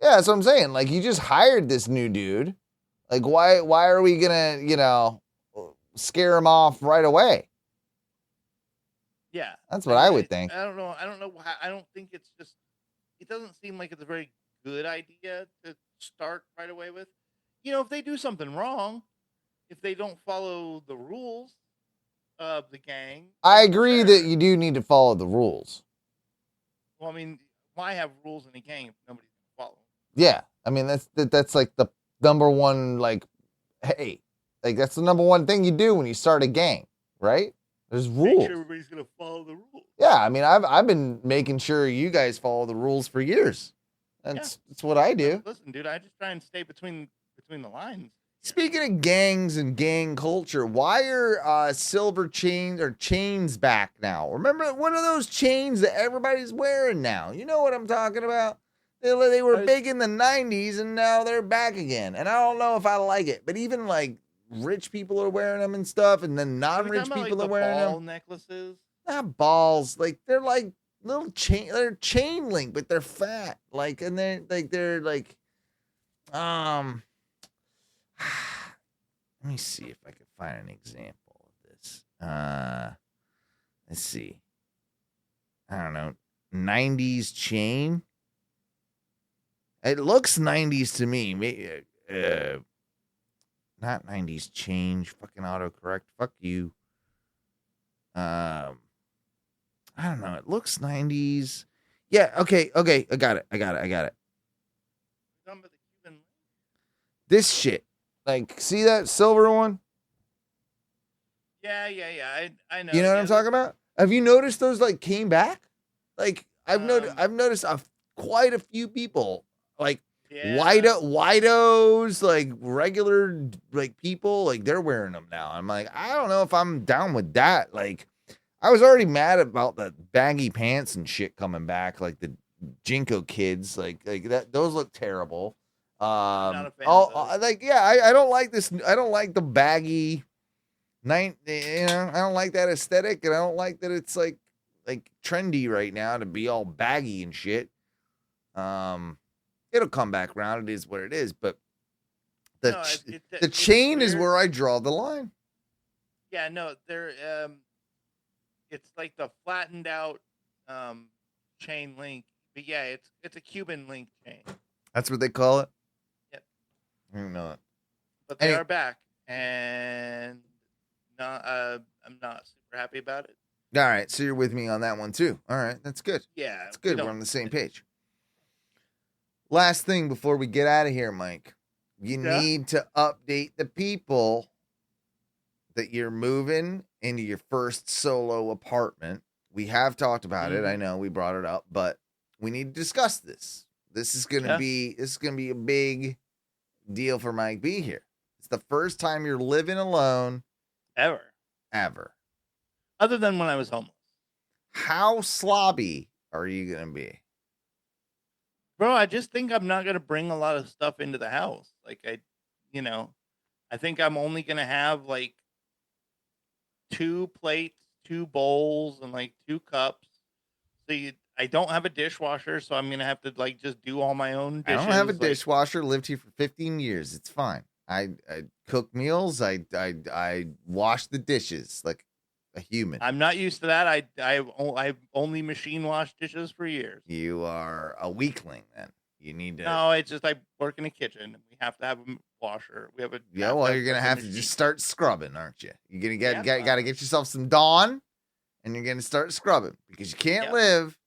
Speaker 6: Yeah, that's what I'm saying. Like, you just hired this new dude. Like, why are we gonna, scare him off right away?
Speaker 7: Yeah,
Speaker 6: that's what I would think.
Speaker 7: I don't know. I don't think it's just. It doesn't seem like it's a very good idea to start right away with. If they do something wrong, if they don't follow the rules of the gang.
Speaker 6: I agree that you do need to follow the rules.
Speaker 7: Well, I mean, why have rules in a gang if nobody's going to follow them?
Speaker 6: Yeah, I mean, that's like the number one, like, hey, like, that's the number one thing you do when you start a gang, right? There's rules.
Speaker 7: Make sure everybody's going to follow the rules.
Speaker 6: Yeah, I mean, I've been making sure you guys follow the rules for years. That's what I do.
Speaker 7: Listen, dude, I just try and stay between the lines.
Speaker 6: Speaking of gangs and gang culture, why are silver chains or chains back now? Remember one of those chains that everybody's wearing now? You know what I'm talking about? They were big in the 90s and now they're back again. And I don't know if I like it, but even like rich people are wearing them and stuff, and then non-rich people are wearing them.
Speaker 7: Ball necklaces?
Speaker 6: Not balls. Like, they're like little chain. They're chain link, but they're fat. Like, and they're like, let me see if I can find an example of this. Let's see. I don't know. 90s chain. It looks 90s to me. Not 90s change. Fucking autocorrect. Fuck you. I don't know. It looks 90s. Yeah. Okay. I got it. This shit. Like, see that silver one?
Speaker 7: Yeah. I know.
Speaker 6: You know what I'm talking about? Have you noticed those like came back? Like, I've noticed quite a few people like whiteos, like regular like people, like they're wearing them now. I'm like, I don't know if I'm down with that. Like, I was already mad about the baggy pants and shit coming back, like the Jinko kids, like that. Those look terrible.
Speaker 7: Not a fan of those.
Speaker 6: I don't like this. I don't like the baggy I don't like that aesthetic, and I don't like that it's like trendy right now to be all baggy and shit. It'll come back around. It is what it is, but the chain is where I draw the line.
Speaker 7: Yeah, no, they're it's like the flattened out chain link, but yeah, it's a Cuban link chain.
Speaker 6: That's what they call it.
Speaker 7: Yep.
Speaker 6: I don't know it.
Speaker 7: But they are back, and I'm not super happy about it.
Speaker 6: All right, so you're with me on that one too. All right, that's good.
Speaker 7: Yeah,
Speaker 6: that's good. We're on the same page. Last thing before we get out of here, Mike, you need to update the people that you're moving into your first solo apartment. We have talked about it. I know we brought it up, but we need to discuss this. This is gonna be a big deal for Mike B here. It's the first time you're living alone
Speaker 7: ever.
Speaker 6: Other
Speaker 7: than when I was homeless.
Speaker 6: How slobby are you gonna be?
Speaker 7: Bro, I just think I'm not going to bring a lot of stuff into the house. Like, I think I'm only going to have, like, 2 plates, 2 bowls, and, like, 2 cups. So I don't have a dishwasher, so I'm going to have to, like, just do all my own dishes.
Speaker 6: I don't have a dishwasher. Lived here for 15 years. It's fine. I cook meals. I wash the dishes like a human.
Speaker 7: I'm not used to that. I've only machine washed dishes for years.
Speaker 6: You are a weakling then. You need to.
Speaker 7: No, it's just I work in a kitchen and we have to have a washer. We have a.
Speaker 6: Yeah, well, you're gonna have to just start scrubbing, aren't you? You're gonna gotta get yourself some Dawn, and you're gonna start scrubbing because you can't live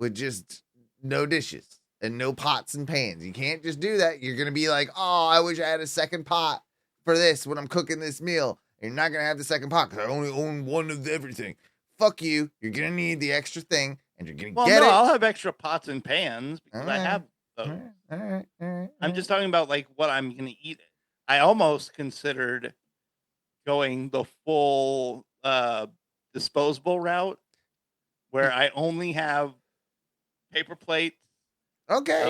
Speaker 6: with just no dishes and no pots and pans. You can't just do that. You're gonna be like, oh, I wish I had a second pot for this when I'm cooking this meal. You're not going to have the second pot because I only own one of everything. Fuck you. You're going to need the extra thing, and you're going to get it.
Speaker 7: I'll have extra pots and pans because I have those.
Speaker 6: All right.
Speaker 7: I'm just talking about like what I'm gonna eat. I almost considered going the full disposable route, where I only have paper plates.
Speaker 6: Okay.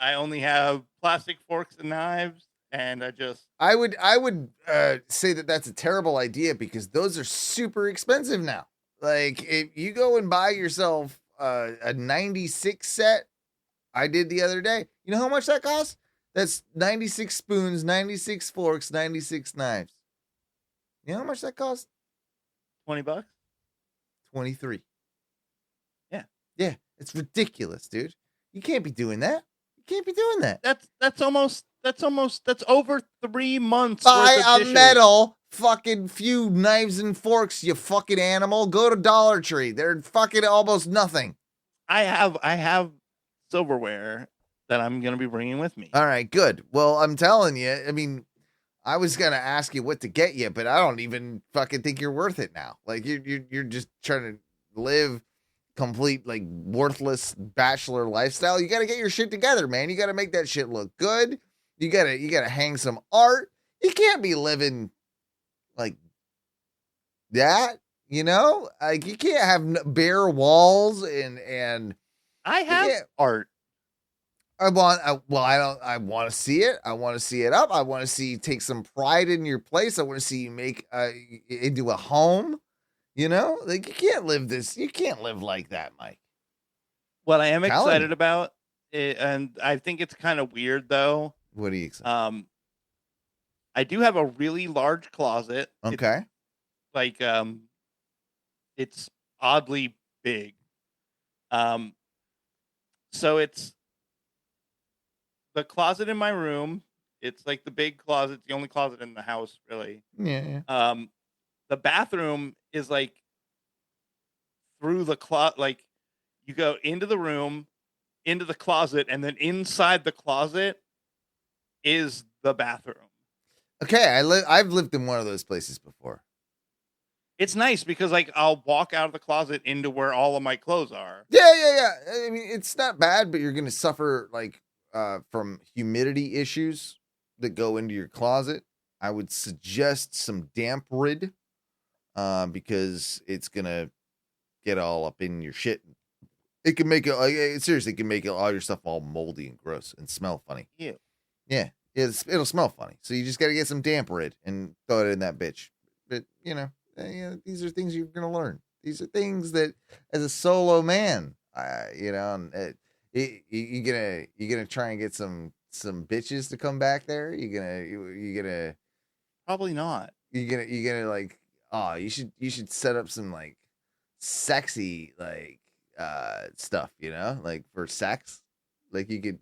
Speaker 7: I only have plastic forks and knives, and
Speaker 6: I would say that that's a terrible idea because those are super expensive now. Like if you go and buy yourself a 96 set, I did the other day. You know how much that costs? That's 96 spoons, 96 forks, 96 knives. You know how much that costs?
Speaker 7: $20.
Speaker 6: 23.
Speaker 7: Yeah.
Speaker 6: Yeah, it's ridiculous, dude. You can't be doing that. You can't be doing that.
Speaker 7: That's over 3 months.
Speaker 6: Buy
Speaker 7: worth of
Speaker 6: a
Speaker 7: dishes.
Speaker 6: metal fucking few knives and forks, you fucking animal. Go to Dollar Tree. They're fucking almost nothing.
Speaker 7: I have silverware that I'm gonna be bringing with me.
Speaker 6: All right, good. Well, I'm telling you, I mean, I was gonna ask you what to get you, but I don't even fucking think you're worth it now. Like you're just trying to live complete like worthless bachelor lifestyle. You got to get your shit together, man. You got to make that shit look good. You got to hang some art. You can't be living like that, you know? Like you can't have bare walls and
Speaker 7: I have art.
Speaker 6: I want to see it. I want to see it up. I want to see you take some pride in your place. I want to see you make into a home. You know, like you can't live like that, Mike.
Speaker 7: What I am excited about, and I think it's kind of weird though.
Speaker 6: What are you excited?
Speaker 7: I do have a really large closet.
Speaker 6: Okay.
Speaker 7: It's oddly big. So it's the closet in my room. It's like the big closet, the only closet in the house, really.
Speaker 6: Yeah.
Speaker 7: The bathroom is like through the closet. Like you go into the room, into the closet, and then inside the closet is the bathroom.
Speaker 6: Okay, I've lived in one of those places before.
Speaker 7: It's nice because like I'll walk out of the closet into where all of my clothes are.
Speaker 6: Yeah. I mean, it's not bad, but you're gonna suffer like from humidity issues that go into your closet. I would suggest some damp rid. Because it's gonna get all up in your shit. It can make it seriously. It can make all your stuff all moldy and gross and smell funny.
Speaker 7: Ew.
Speaker 6: Yeah, it'll smell funny. So you just got to get some damp rid and throw it in that bitch. But these are things you're gonna learn. These are things that, as a solo man, you're gonna try and get some bitches to come back there. You're gonna
Speaker 7: Probably not.
Speaker 6: You're gonna like. Oh, you should set up some like sexy like stuff, you know, like for sex. Like you can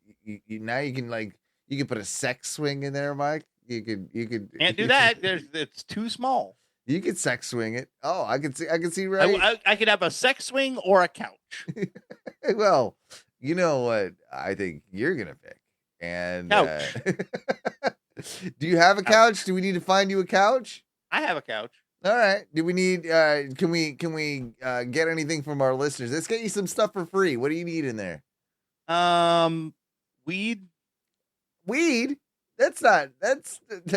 Speaker 6: put a sex swing in there, Mike. You could
Speaker 7: Can't do that. It's too small.
Speaker 6: You could sex swing it. Oh, I can see right.
Speaker 7: I could have a sex swing or a couch.
Speaker 6: Well, you know what I think you're gonna pick. And
Speaker 7: couch.
Speaker 6: Do you have a couch? Do we need to find you a couch?
Speaker 7: I have a couch.
Speaker 6: All right. Do we need? Can we get anything from our listeners? Let's get you some stuff for free. What do you need in there?
Speaker 7: Weed.
Speaker 6: Weed. That's. Yep.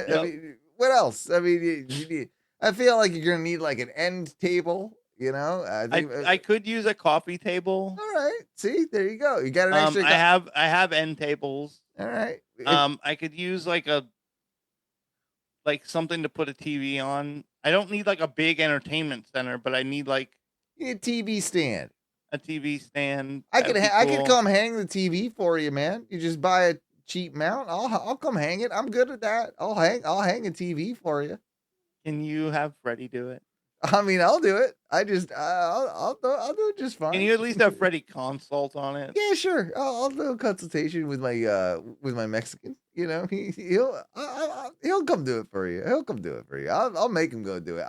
Speaker 6: I mean, what else? I mean, you need. I feel like you're gonna need like an end table. You know.
Speaker 7: I could use a coffee table.
Speaker 6: All right. See, there you go. You got an extra.
Speaker 7: I have end tables.
Speaker 6: All right.
Speaker 7: I could use like something to put a TV on. I don't need like a big entertainment center, but I need like
Speaker 6: you need a TV stand.
Speaker 7: A TV stand.
Speaker 6: I could come hang the TV for you, man. You just buy a cheap mount. I'll come hang it. I'm good at that. I'll hang a TV for you.
Speaker 7: Can you have Freddie do it?
Speaker 6: I mean, I'll do it. I'll do it just fine.
Speaker 7: Can you at least have Freddie consult on it?
Speaker 6: Yeah, sure. I'll do a consultation with my Mexican. You know, he'll come do it for you. He'll come do it for you. I'll make him go do it.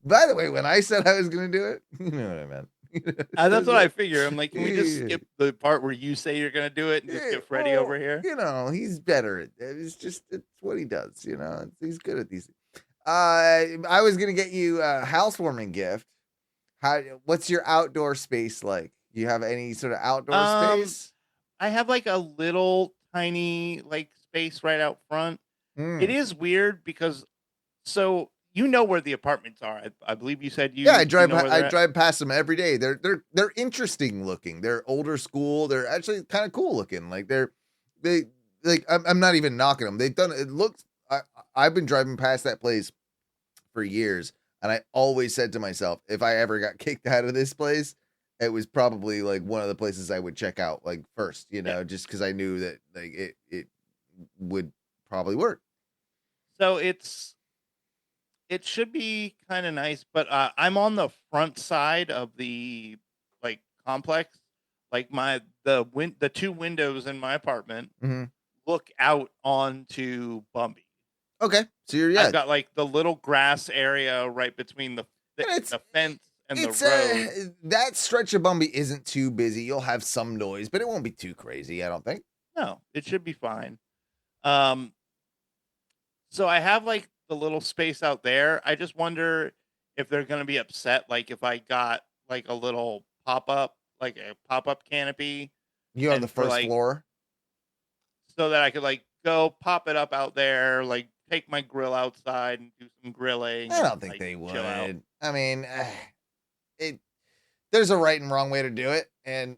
Speaker 6: By the way, when I said I was going to do it, you know what I meant.
Speaker 7: That's what I figure. I'm like, can we just skip the part where you say you're going to do it and just get Freddie over here?
Speaker 6: You know, he's better at it. It's what he does. You know, he's good at these. I was gonna get you a housewarming gift. What's your outdoor space like? Do you have any sort of outdoor space?
Speaker 7: I have like a little tiny like space right out front. It
Speaker 6: Mm.
Speaker 7: is weird because so you know where the apartments are. I believe you said
Speaker 6: Yeah,
Speaker 7: you know where
Speaker 6: I
Speaker 7: they're at.
Speaker 6: drive past them every day. They're interesting looking. They're older school. They're actually kind of cool looking. Like they like I'm not even knocking them. They've done it. Looks. I've been driving past that place for years, and I always said to myself, if I ever got kicked out of this place, it was probably like one of the places I would check out like first. You know, just because I knew that like it would probably work.
Speaker 7: So it should be kind of nice, but I'm on the front side of the like complex. Like the two windows in my apartment
Speaker 6: Mm-hmm.
Speaker 7: look out onto Bumby.
Speaker 6: Okay, so
Speaker 7: I've got like the little grass area right between the fence and the road.
Speaker 6: That stretch of Bumby isn't too busy. You'll have some noise, but it won't be too crazy, I don't think.
Speaker 7: No, it should be fine. So I have like the little space out there. I just wonder if they're going to be upset, like if I got like a little like a pop up canopy.
Speaker 6: You're on the first
Speaker 7: like,
Speaker 6: floor,
Speaker 7: so that I could like go pop it up out there, like take my grill outside and do some grilling.
Speaker 6: I don't think
Speaker 7: like,
Speaker 6: they would.
Speaker 7: chill out.
Speaker 6: I mean, there's a right and wrong way to do it, and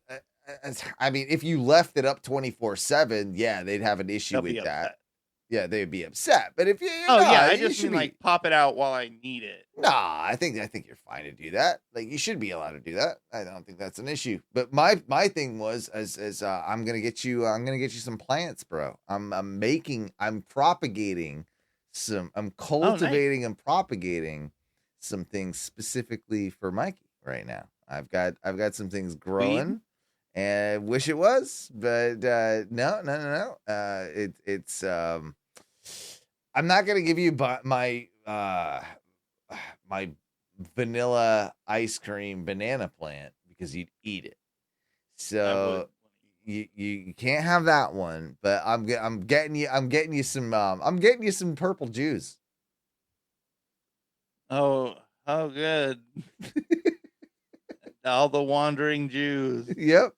Speaker 6: I mean, if you left it up 24/7, yeah, they'd have an issue
Speaker 7: They'll
Speaker 6: with
Speaker 7: be
Speaker 6: that.
Speaker 7: upset.
Speaker 6: Yeah, they'd be upset. But if you,
Speaker 7: I just mean like pop it out while I need it.
Speaker 6: Nah, I think you're fine to do that. Like you should be allowed to do that. I don't think that's an issue. But my thing was as I'm gonna get you some plants, bro. I'm propagating I'm cultivating and propagating some things specifically for Mikey right now. I've got some things growing. And wish it was, but no. It's I'm not gonna give you my my vanilla ice cream banana plant because you'd eat it. So you can't have that one. But I'm getting you some purple juice.
Speaker 7: Oh, how good. All the wandering Jews.
Speaker 6: Yep,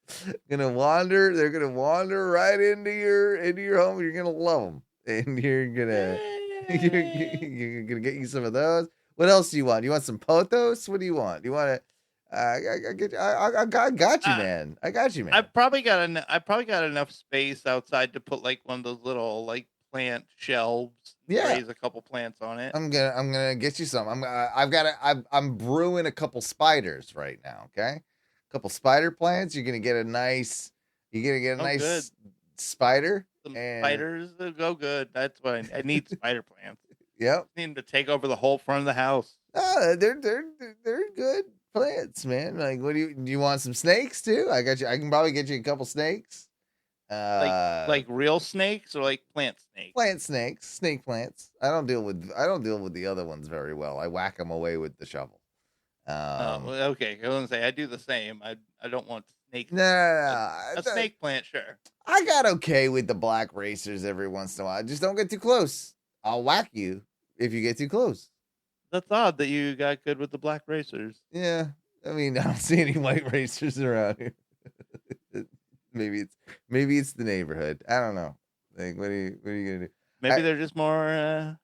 Speaker 6: they're gonna wander right into your home. You're gonna love them, and you're gonna get you some of those. What else do you want? You want some pothos? What do you want? You want to? I got you, man. I got you, man.
Speaker 7: I probably got enough space outside to put like one of those little like plant shelves.
Speaker 6: Yeah,
Speaker 7: raise a couple plants on it.
Speaker 6: I'm gonna get you some. I'm brewing a couple spiders right now. Okay, a couple spider plants. You're gonna get a nice.
Speaker 7: Good.
Speaker 6: Spider.
Speaker 7: Some spiders go good. That's what I need. Spider plants.
Speaker 6: Yep.
Speaker 7: I need them to take over the whole front of the house.
Speaker 6: They're good plants, man. Like, what do you want? Some snakes too? I got you. I can probably get you a couple snakes.
Speaker 7: Like real snakes or like plant snakes?
Speaker 6: Plant snakes, snake plants. I don't deal with the other ones very well. I whack them away with the shovel.
Speaker 7: Okay. I was gonna say I do the same. I don't want snakes.
Speaker 6: No.
Speaker 7: A snake plant, sure.
Speaker 6: I got okay with the black racers every once in a while. Just don't get too close. I'll whack you if you get too close.
Speaker 7: That's odd that you got good with the black racers.
Speaker 6: Yeah. I mean, I don't see any white racers around here. Maybe it's the neighborhood. I don't know. Like, what are you gonna do?
Speaker 7: Maybe they're just more.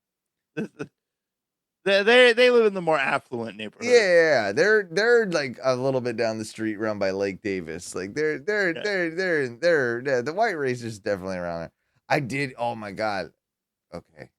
Speaker 7: They live in the more affluent neighborhood.
Speaker 6: Yeah, they're like a little bit down the street, around by Lake Davis. Like they're the white racers definitely around there. I did. Oh my god. Okay,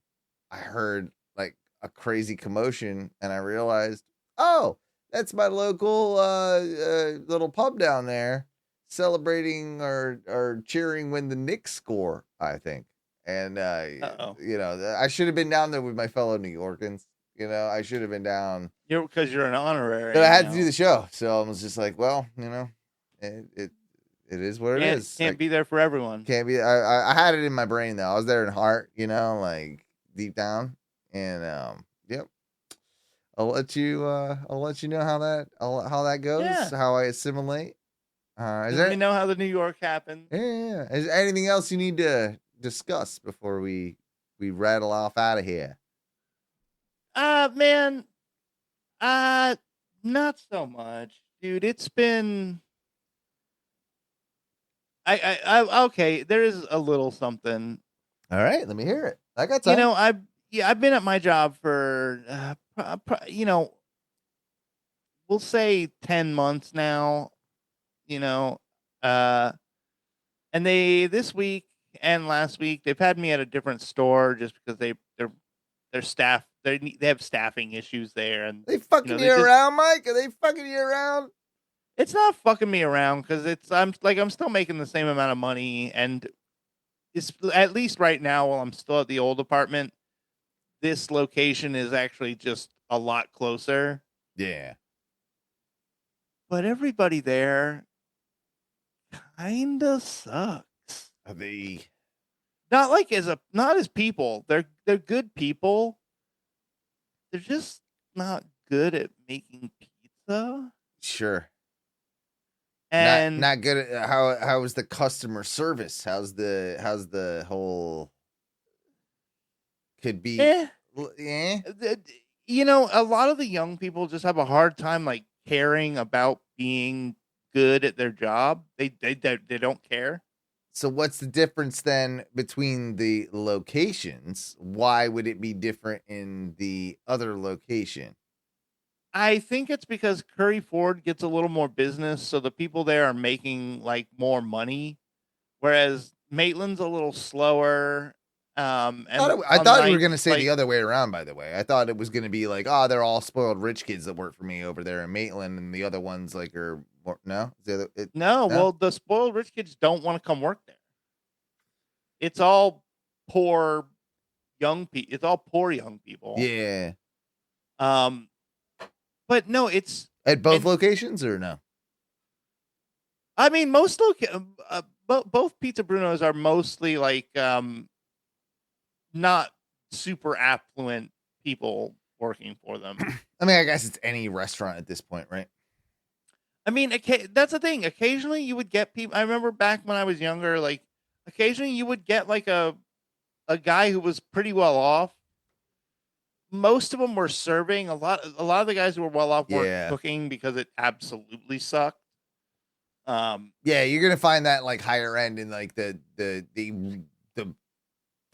Speaker 6: I heard like a crazy commotion, and I realized, oh, that's my local little pub down there, celebrating or cheering when the Knicks score, I think. And I should have been down there with my fellow New Yorkers. I should have been down.
Speaker 7: Because you're an honorary.
Speaker 6: But I had to do the show, so I was just like, well, it is what it is.
Speaker 7: Can't be there for everyone.
Speaker 6: Can't be. I had it in my brain though. I was there in heart, like deep down, and yep. I'll let you know how that goes.
Speaker 7: Yeah.
Speaker 6: How I assimilate.
Speaker 7: Let me know how the New York happened.
Speaker 6: Yeah. Is there anything else you need to discuss before we rattle off out of here?
Speaker 7: Man, not so much, dude. It's been Okay, there is a little something.
Speaker 6: All right, let me hear it. I got time.
Speaker 7: I've been at my job for we'll say 10 months now, you know, uh, and they this week and last week they've had me at a different store just because their staff they have staffing issues there, and
Speaker 6: They fucking
Speaker 7: they
Speaker 6: you
Speaker 7: just,
Speaker 6: around, Mike? Are they fucking you around?
Speaker 7: it's not fucking me around because I'm still making the same amount of money, and it's at least right now while I'm still at the old apartment, this location is actually just a lot closer.
Speaker 6: Yeah.
Speaker 7: But everybody there kinda sucks.
Speaker 6: Are they?
Speaker 7: Not as people. They're good people. They're just not good at making pizza.
Speaker 6: Sure.
Speaker 7: And
Speaker 6: not good at how is the customer service? How's the whole could be
Speaker 7: th-
Speaker 6: yeah.
Speaker 7: a lot of the young people just have a hard time like caring about being good at their job. They don't care.
Speaker 6: So what's the difference then between the locations? Why would it be different in the other location?
Speaker 7: I think it's because Curry Ford gets a little more business, so the people there are making like more money, whereas Maitland's a little slower. And
Speaker 6: I thought you were going to say the other way around, by the way. I thought it was going to be like, oh, they're all spoiled rich kids that work for me over there in Maitland, and the other ones like are more, no?
Speaker 7: No, well, the spoiled rich kids don't want to come work there. It's all poor young people. It's all poor young people.
Speaker 6: Yeah.
Speaker 7: But no, it's
Speaker 6: at both locations or no?
Speaker 7: I mean, both Pizza Brunos are mostly like not super affluent people working for them.
Speaker 6: I mean, I guess it's any restaurant at this point, right?
Speaker 7: I mean, that's the thing. Occasionally, you would get people. I remember back when I was younger, like occasionally you would get like a guy who was pretty well off. Most of them were serving. A lot of the guys who were well off weren't cooking because it absolutely sucked.
Speaker 6: Yeah, you're gonna find that like higher end in like the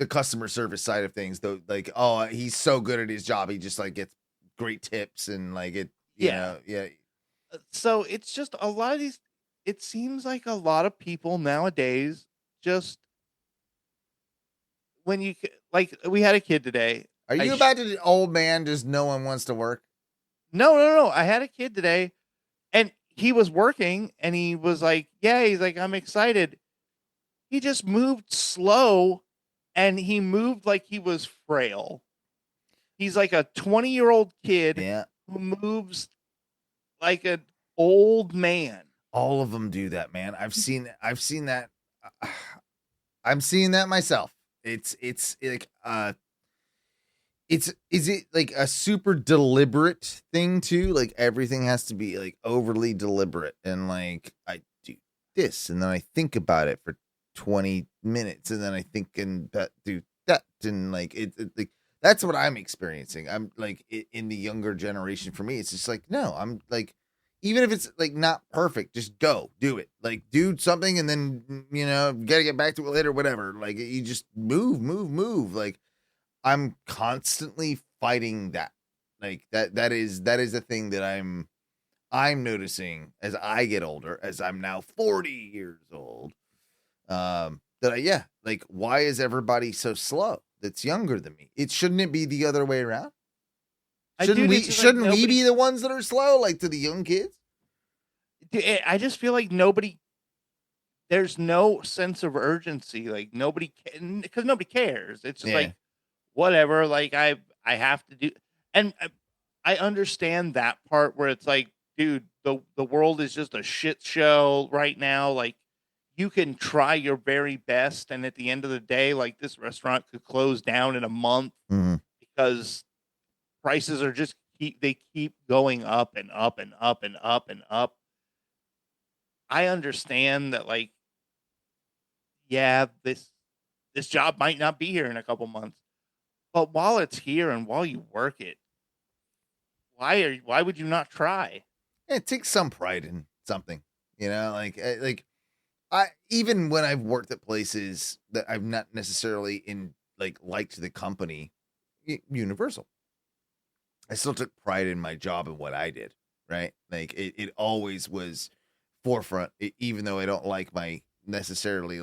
Speaker 6: customer service side of things. Though, like, oh, he's so good at his job, he just like gets great tips and like it. Yeah.
Speaker 7: So it's just a lot of these. It seems like a lot of people nowadays just when you like we had a kid today.
Speaker 6: Are you about to old man just no one wants to work?
Speaker 7: No. I had a kid today and he was working and he was like, yeah, he's like, I'm excited. He just moved slow and he moved like he was frail. He's like a 20-year-old kid who moves like an old man.
Speaker 6: All of them do that, man. I've seen that. I'm seeing that myself. It's like is it like a super deliberate thing too? Like everything has to be like overly deliberate and like I do this and then I think about it for 20 minutes and then I think and do that and like it like that's what I'm experiencing. I'm like in the younger generation. For me, it's just like no, I'm like even if it's like not perfect, just go do it. Like do something and then gotta get back to it later, whatever. Like you just move. Like I'm constantly fighting that. Like that is a thing that I'm noticing as I get older, as I'm now 40 years old. Like why is everybody so slow that's younger than me? Shouldn't it be the other way around? Shouldn't we be the ones that are slow, like to the young kids?
Speaker 7: I just feel like there's no sense of urgency. Like because nobody cares. It's just like, whatever, like I have to do, and I understand that part where it's like, dude, the world is just a shit show right now. Like you can try your very best, and at the end of the day, like this restaurant could close down in a month because prices are just keep going up and up and up and up and up. I understand that, like, yeah, this job might not be here in a couple months. But while it's here and while you work it, why would you not try?
Speaker 6: Take some pride in something, like even when I've worked at places that I've not necessarily liked the company, Universal, I still took pride in my job and what I did, right? Like it always was forefront, even though I don't like necessarily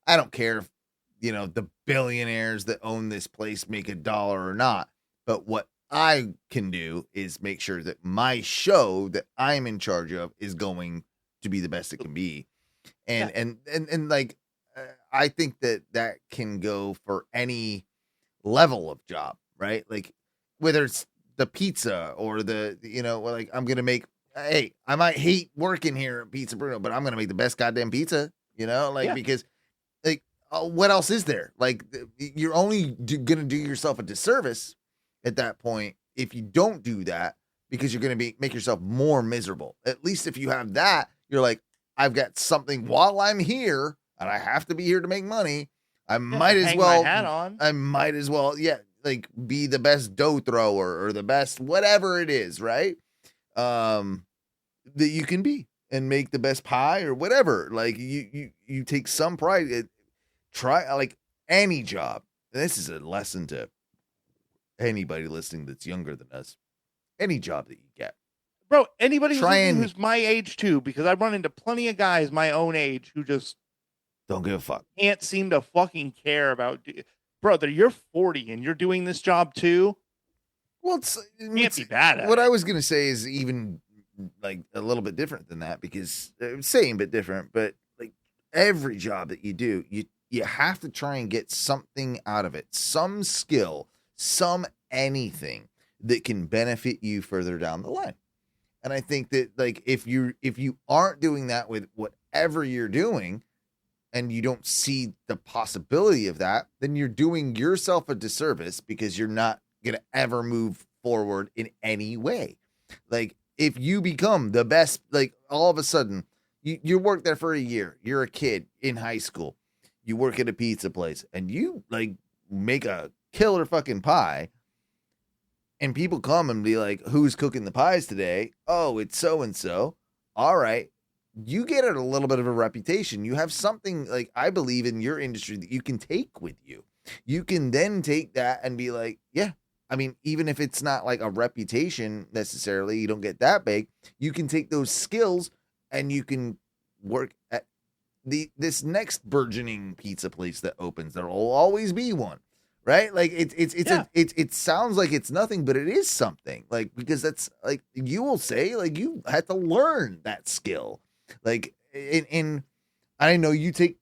Speaker 6: I don't care if, the billionaires that own this place make $1 or not. But what I can do is make sure that my show that I'm in charge of is going to be the best it can be. And I think that can go for any level of job, right? Like whether it's the pizza or I'm going to make, hey, I might hate working here at Pizza Bruno, but I'm going to make the best goddamn pizza, because what else is there? Like you're only going to do yourself a disservice at that point if you don't do that, because you're going to make yourself more miserable. At least if you have that, you're like, I've got something while I'm here and I have to be here to make money. I might as well
Speaker 7: my hat on.
Speaker 6: I might as well, be the best dough thrower or the best whatever it is, right? That you can be and make the best pie or whatever. Like you take some pride. Try any job. This is a lesson to anybody listening that's younger than us. Any job that you get.
Speaker 7: Bro, anybody who's my age too, because I run into plenty of guys my own age who just
Speaker 6: don't give a fuck.
Speaker 7: Can't seem to fucking care about. Brother, you're 40 and you're doing this job too.
Speaker 6: Well,
Speaker 7: can't be bad at
Speaker 6: what
Speaker 7: it.
Speaker 6: I was gonna say is even a little bit different than that, because same but different. But every job that you do, you have to try and get something out of it, some skill, some anything that can benefit you further down the line. And I think that if you aren't doing that with whatever you're doing, and you don't see the possibility of that, then you're doing yourself a disservice, because you're not going to ever move forward in any way. Like if you become the best, all of a sudden you work there for a year, you're a kid in high school, you work at a pizza place and you make a killer fucking pie, and people come and be like, who's cooking the pies today? Oh, it's so-and-so. All right. You get a little bit of a reputation. You have something, I believe, in your industry that you can take with you. You can then take that and be like, yeah, I mean, even if it's not a reputation necessarily, you don't get that big, you can take those skills and you can work at this next burgeoning pizza place that opens. There will always be one, right? It sounds like it's nothing, but it is something. Because that's you will say you had to learn that skill. And I know you take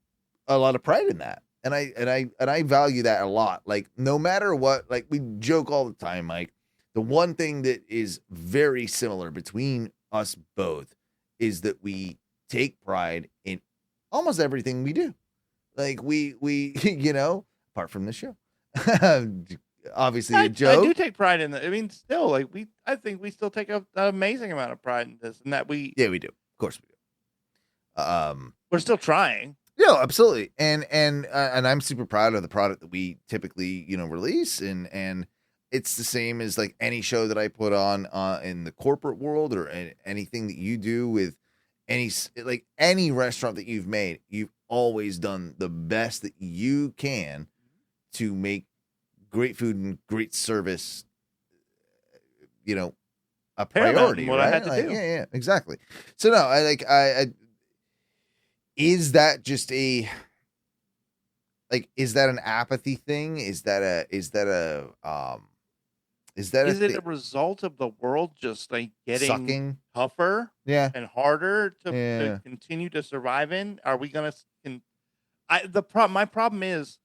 Speaker 6: a lot of pride in that, and I value that a lot. No matter what, we joke all the time, Mike. The one thing that is very similar between us both is that we take pride in almost everything we do. We apart from the show, obviously a joke.
Speaker 7: I do take pride in that. I mean, still, I think we still take an amazing amount of pride in this, and that we
Speaker 6: do. Of course we do.
Speaker 7: We're still trying.
Speaker 6: Yeah, absolutely. And I'm super proud of the product that we typically, release. And it's the same as any show that I put on in the corporate world, or anything that you do with any restaurant that you've made. You've always done the best that you can to make great food and great service, a priority.
Speaker 7: What
Speaker 6: right?
Speaker 7: I had to do.
Speaker 6: Yeah, exactly. So no, I is that just is that an apathy thing? Is it
Speaker 7: a result of the world just getting
Speaker 6: sucking
Speaker 7: tougher,
Speaker 6: yeah,
Speaker 7: and harder to continue to survive in? Are we gonna? My problem is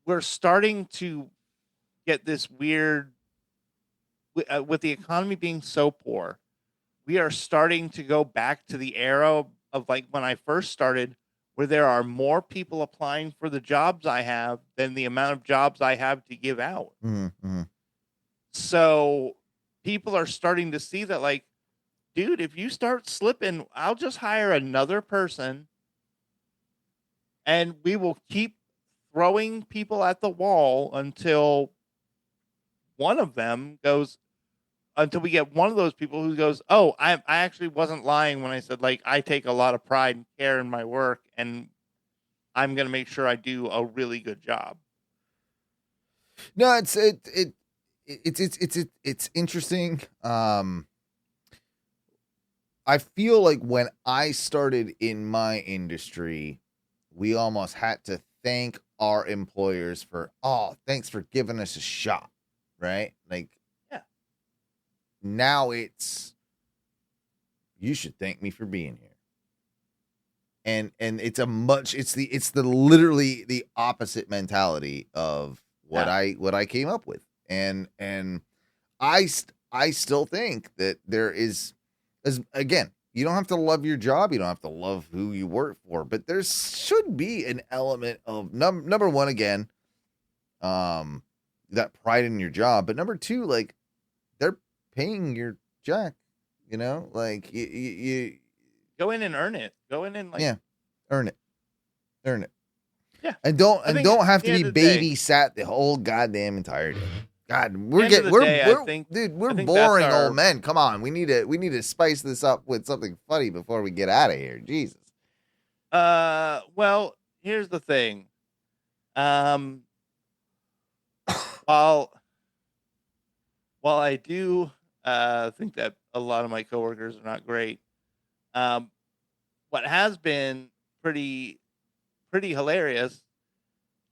Speaker 7: we're starting to get this weird with the economy being so poor. We are starting to go back to the era of when I first started, where there are more people applying for the jobs I have than the amount of jobs I have to give out.
Speaker 6: Mm-hmm.
Speaker 7: So people are starting to see that, dude, if you start slipping, I'll just hire another person and we will keep throwing people at the wall until one of them goes, until we get one of those people who goes, oh, I actually wasn't lying when I said, like, I take a lot of pride and care in my work, and I'm going to make sure I do a really good job.
Speaker 6: No, it's interesting. I feel like when I started in my industry, we almost had to thank our employers for, oh, thanks for giving us a shot, right? Like,
Speaker 7: yeah.
Speaker 6: Now it's, you should thank me for being here. And it's the literally the opposite mentality of what I came up with. And I still think that there is, as again, you don't have to love your job, you don't have to love who you work for, but there should be an element of number one, again, that pride in your job, but number two, like, they're paying your check, you know, like you
Speaker 7: go in and earn it. Go in and, like,
Speaker 6: earn it.
Speaker 7: Yeah,
Speaker 6: and don't have to be babysat the whole goddamn entire day. God, we're boring old men. Come on, we need to spice this up with something funny before we get out of here. Jesus.
Speaker 7: Well, here's the thing. While I do think that a lot of my coworkers are not great, what has been pretty hilarious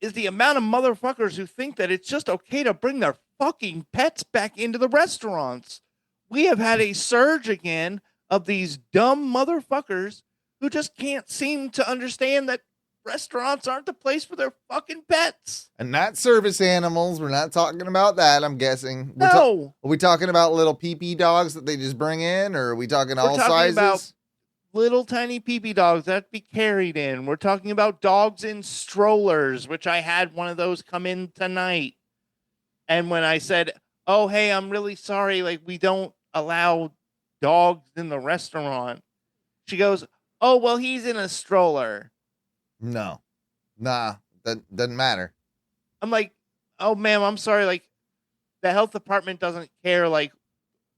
Speaker 7: is the amount of motherfuckers who think that it's just okay to bring their fucking pets back into the restaurants. We have had a surge again of these dumb motherfuckers who just can't seem to understand that restaurants aren't the place for their fucking pets.
Speaker 6: And not service animals. We're not talking about that, I'm guessing.
Speaker 7: No.
Speaker 6: Are we talking about little pee-pee dogs that they just bring in, or are we talking all sizes?
Speaker 7: About little tiny pee-pee dogs that be carried in. We're talking about dogs in strollers, which I had one of those come in tonight. And when I said, oh, hey, I'm really sorry, like, we don't allow dogs in the restaurant, she goes, oh, well, he's in a stroller.
Speaker 6: No. Nah, that doesn't matter.
Speaker 7: I'm like, oh, ma'am, I'm sorry. Like, the health department doesn't care, like,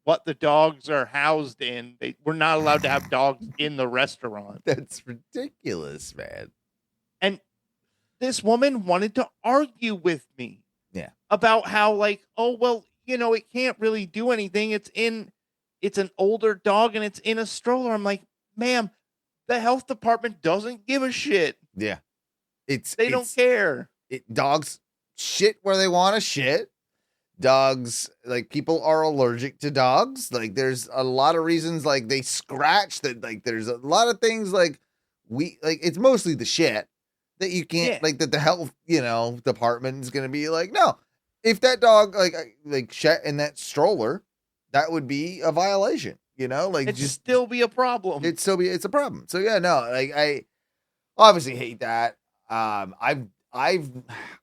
Speaker 7: what the dogs are housed in. We're not allowed to have dogs in the restaurant.
Speaker 6: That's ridiculous, man.
Speaker 7: And this woman wanted to argue with me.
Speaker 6: Yeah.
Speaker 7: About how, like, oh, well, you know, it can't really do anything. It's an older dog and it's in a stroller. I'm like, ma'am, the health department doesn't give a shit.
Speaker 6: Yeah.
Speaker 7: They don't care.
Speaker 6: Dogs shit where they want to shit. Dogs, like, people are allergic to dogs. Like, there's a lot of reasons, like, they scratch, that, like, there's a lot of things, like, it's mostly the shit that you can't, like, that the health, department is going to be like, no, if that dog, like shit in that stroller, that would be a violation, like,
Speaker 7: it'd just still be a problem.
Speaker 6: It's a problem. So yeah, no, like, I obviously hate that. I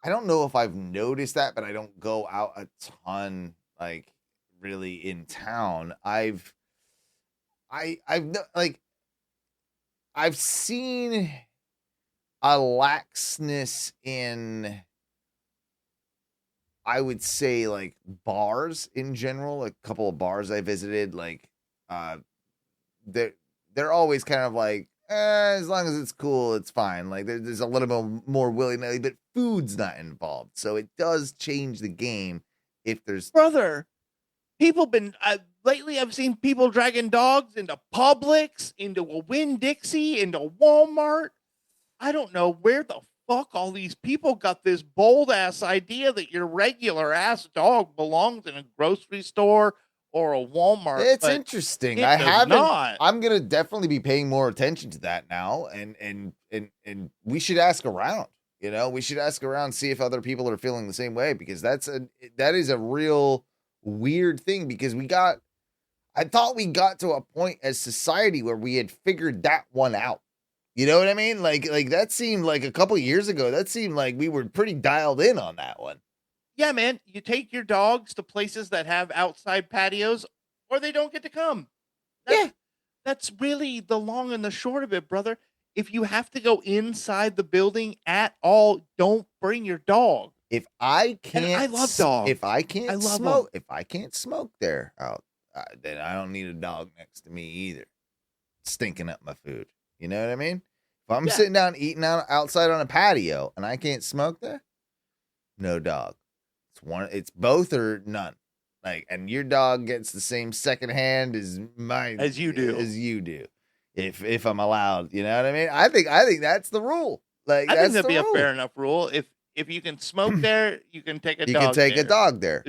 Speaker 6: don't know if I've noticed that, but I don't go out a ton, like, really in town. I've seen a laxness in, I would say, like, bars in general. A couple of bars I visited, like, they're always kind of like, as long as it's cool, it's fine. Like, there's a little bit more willy-nilly, but food's not involved. So it does change the game if there's...
Speaker 7: Brother, lately I've seen people dragging dogs into Publix, into a Winn-Dixie, into Walmart. I don't know where the fuck all these people got this bold-ass idea that your regular-ass dog belongs in a grocery store or a Walmart.
Speaker 6: It's interesting. I'm gonna definitely be paying more attention to that now, and we should ask around. We should ask around, see if other people are feeling the same way, because that is a real weird thing. Because I thought we got to a point as society where we had figured that one out. You know what I mean? Like that seemed like a couple years ago. That seemed like we were pretty dialed in on that one.
Speaker 7: Yeah, man, you take your dogs to places that have outside patios, or they don't get to come. That's really the long and the short of it, brother. If you have to go inside the building at all, don't bring your dog.
Speaker 6: If I can't,
Speaker 7: I love dogs.
Speaker 6: If I can't smoke there then I don't need a dog next to me either, stinking up my food. You know what I mean? If I'm sitting down eating outside on a patio and I can't smoke there, no dog. It's both or none. Like, and your dog gets the same second hand as mine,
Speaker 7: as you do.
Speaker 6: If I'm allowed, you know what I mean? I think that's the rule. Like,
Speaker 7: I
Speaker 6: that's
Speaker 7: think that'd
Speaker 6: the
Speaker 7: be
Speaker 6: rule.
Speaker 7: a fair enough rule. If you can smoke there, you can take a dog.
Speaker 6: You can take
Speaker 7: there.
Speaker 6: a dog there.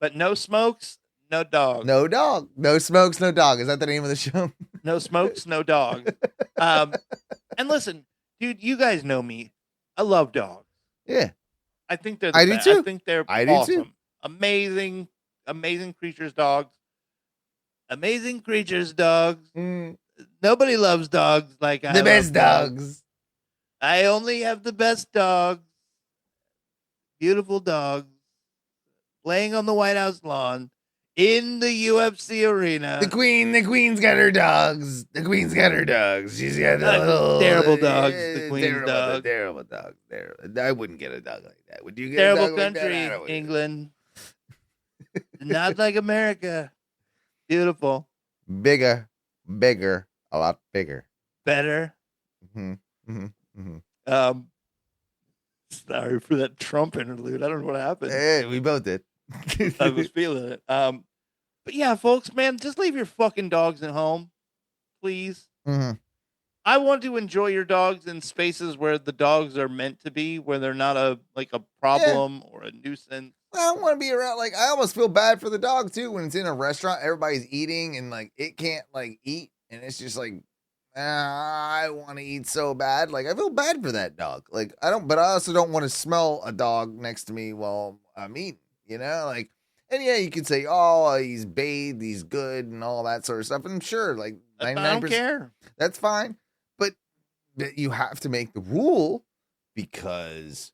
Speaker 7: But no smokes, no dog.
Speaker 6: No dog. No smokes, no dog. Is that the name of the show?
Speaker 7: No smokes, no dog. And listen, dude, you guys know me. I love dogs.
Speaker 6: Yeah.
Speaker 7: I think they're
Speaker 6: I do too.
Speaker 7: I think they're
Speaker 6: I do
Speaker 7: awesome.
Speaker 6: too.
Speaker 7: Amazing creatures, dogs. Amazing creatures, dogs. Nobody loves dogs like I
Speaker 6: The
Speaker 7: love
Speaker 6: best dogs.
Speaker 7: I only have the best dogs. Beautiful dogs. Playing on the White House lawn. In the UFC arena.
Speaker 6: The queen's got her dogs. The queen's got her dogs. She's got the little
Speaker 7: terrible dogs. The queen's dog.
Speaker 6: Terrible dogs. I wouldn't get a dog like that. Would you get
Speaker 7: Terrible
Speaker 6: a dog
Speaker 7: country,
Speaker 6: like that?
Speaker 7: England. Not like America. Beautiful.
Speaker 6: Bigger, a lot bigger.
Speaker 7: Better. Sorry for that Trump interlude. I don't know what happened.
Speaker 6: Hey, we both did.
Speaker 7: I was feeling it. But yeah, folks, man, just leave your fucking dogs at home, please. I want to enjoy your dogs in spaces where the dogs are meant to be, where they're not a problem or a nuisance.
Speaker 6: I don't want to be around. Like, I almost feel bad for the dog too when it's in a restaurant. Everybody's eating and like it can't like eat, and it's just like, I want to eat so bad. Like, I feel bad for that dog. Like, but I also don't want to smell a dog next to me while I'm eating. You know, like, and yeah, you could say, oh, he's bathed, he's good, and all that sort of stuff. And sure, like 99%,
Speaker 7: I don't care.
Speaker 6: That's fine. But you have to make the rule, because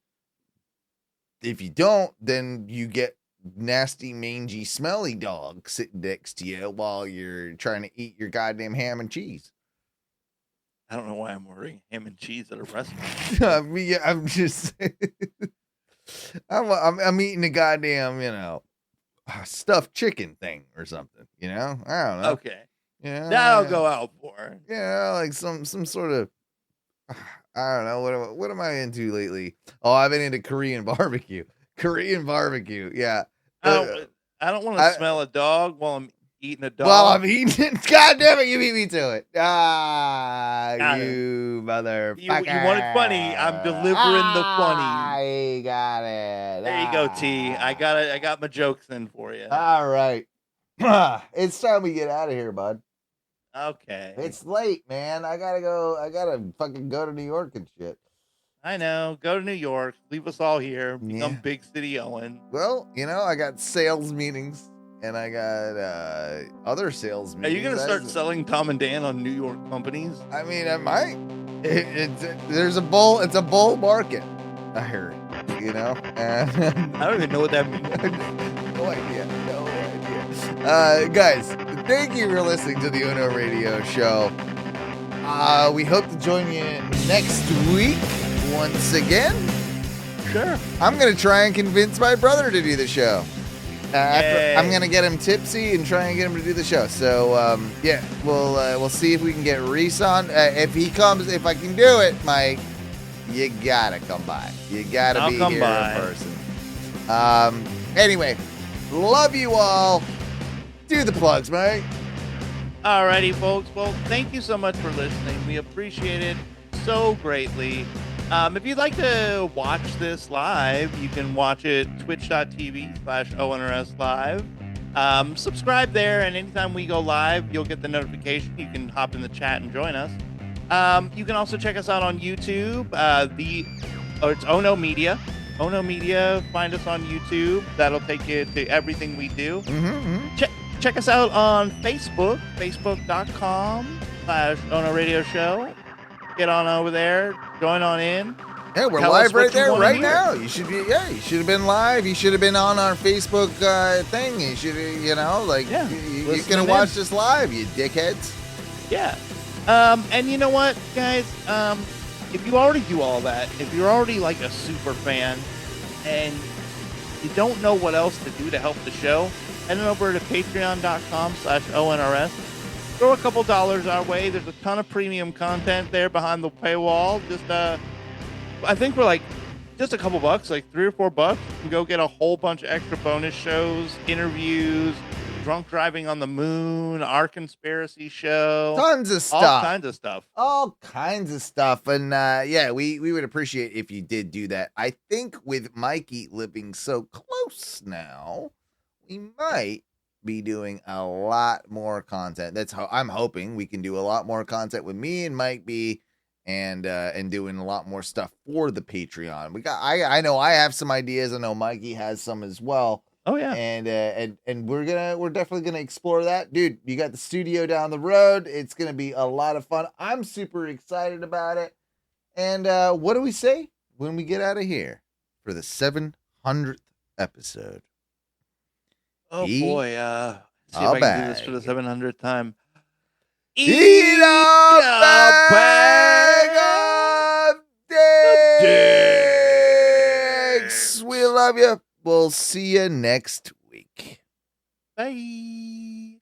Speaker 6: if you don't, then you get nasty, mangy, smelly dog sitting next to you while you're trying to eat your goddamn ham and cheese.
Speaker 7: I don't know why I'm ordering ham and cheese at a restaurant.
Speaker 6: I mean, I'm just I'm eating a goddamn, stuffed chicken thing or something, I don't know.
Speaker 7: Okay. Yeah. That'll go out for.
Speaker 6: Like some sort of, I don't know. What am I into lately? Oh, I've been into Korean barbecue. Yeah.
Speaker 7: I don't want to smell a dog while I'm eating a dog.
Speaker 6: While I'm eating it. God damn it, you beat me to it.
Speaker 7: Got
Speaker 6: you motherfucker.
Speaker 7: You want it funny. I'm delivering the funny.
Speaker 6: I got it.
Speaker 7: There you go, T. I got my jokes in for you.
Speaker 6: All right. It's time we get out of here, bud.
Speaker 7: Okay.
Speaker 6: It's late, man. I gotta fucking go to New York and shit.
Speaker 7: I know. Go to New York. Leave us all here. Become Big City Owen.
Speaker 6: Well, I got sales meetings and I got other sales meetings.
Speaker 7: Are you gonna start selling Tom and Dan on New York companies?
Speaker 6: I mean, I might. It's a bull market. I heard. And
Speaker 7: I don't even know what that means.
Speaker 6: No idea. Guys, thank you for listening to the Ono Radio Show. We hope to join you next week once again.
Speaker 7: Sure.
Speaker 6: I'm going to try and convince my brother to do the show. I'm going to get him tipsy and try and get him to do the show. So, we'll see if we can get Reese on. If I can do it, Mike, you got to come by. You got to be here in person. Anyway, love you all. Do the plugs, mate.
Speaker 7: Alrighty, folks. Well, thank you so much for listening. We appreciate it so greatly. If you'd like to watch this live, you can watch it twitch.tv/Onrs live. Subscribe there, and anytime we go live, you'll get the notification. You can hop in the chat and join us. You can also check us out on YouTube. It's Ono Media. Ono Media. Find us on YouTube. That'll take you to everything we do. Check us out on Facebook, facebook.com/Ono Radio Show. Get on over there, join on in.
Speaker 6: Yeah, we're live right there, right now. You should have been live. You should have been on our Facebook thing. You should, you can have watched us live, you dickheads.
Speaker 7: Yeah. And you know what, guys? If you already do all that, if you're already like a super fan and you don't know what else to do to help the show, head on over to patreon.com/ONRS. Throw a couple dollars our way. There's a ton of premium content there behind the paywall. Just, I think we're like just a couple bucks, like $3 or $4. You can go get a whole bunch of extra bonus shows, interviews, drunk driving on the moon, our conspiracy show,
Speaker 6: Tons of stuff.
Speaker 7: all kinds of stuff.
Speaker 6: All kinds of stuff. And yeah, we would appreciate if you did do that. I think with Mikey living so close now, we might be doing a lot more content. That's how I'm hoping we can do a lot more content with me and Mike B, and doing a lot more stuff for the Patreon. We got I know I have some ideas. I know Mikey has some as well.
Speaker 7: Oh yeah.
Speaker 6: And we're definitely gonna explore that. Dude, you got the studio down the road. It's gonna be a lot of fun. I'm super excited about it. And what do we say when we get out of here for the 700th episode?
Speaker 7: Oh
Speaker 6: Eat
Speaker 7: boy, see if I can do this for the 700th time.
Speaker 6: Eat a bag of dicks. We love you. We'll see you next week.
Speaker 7: Bye.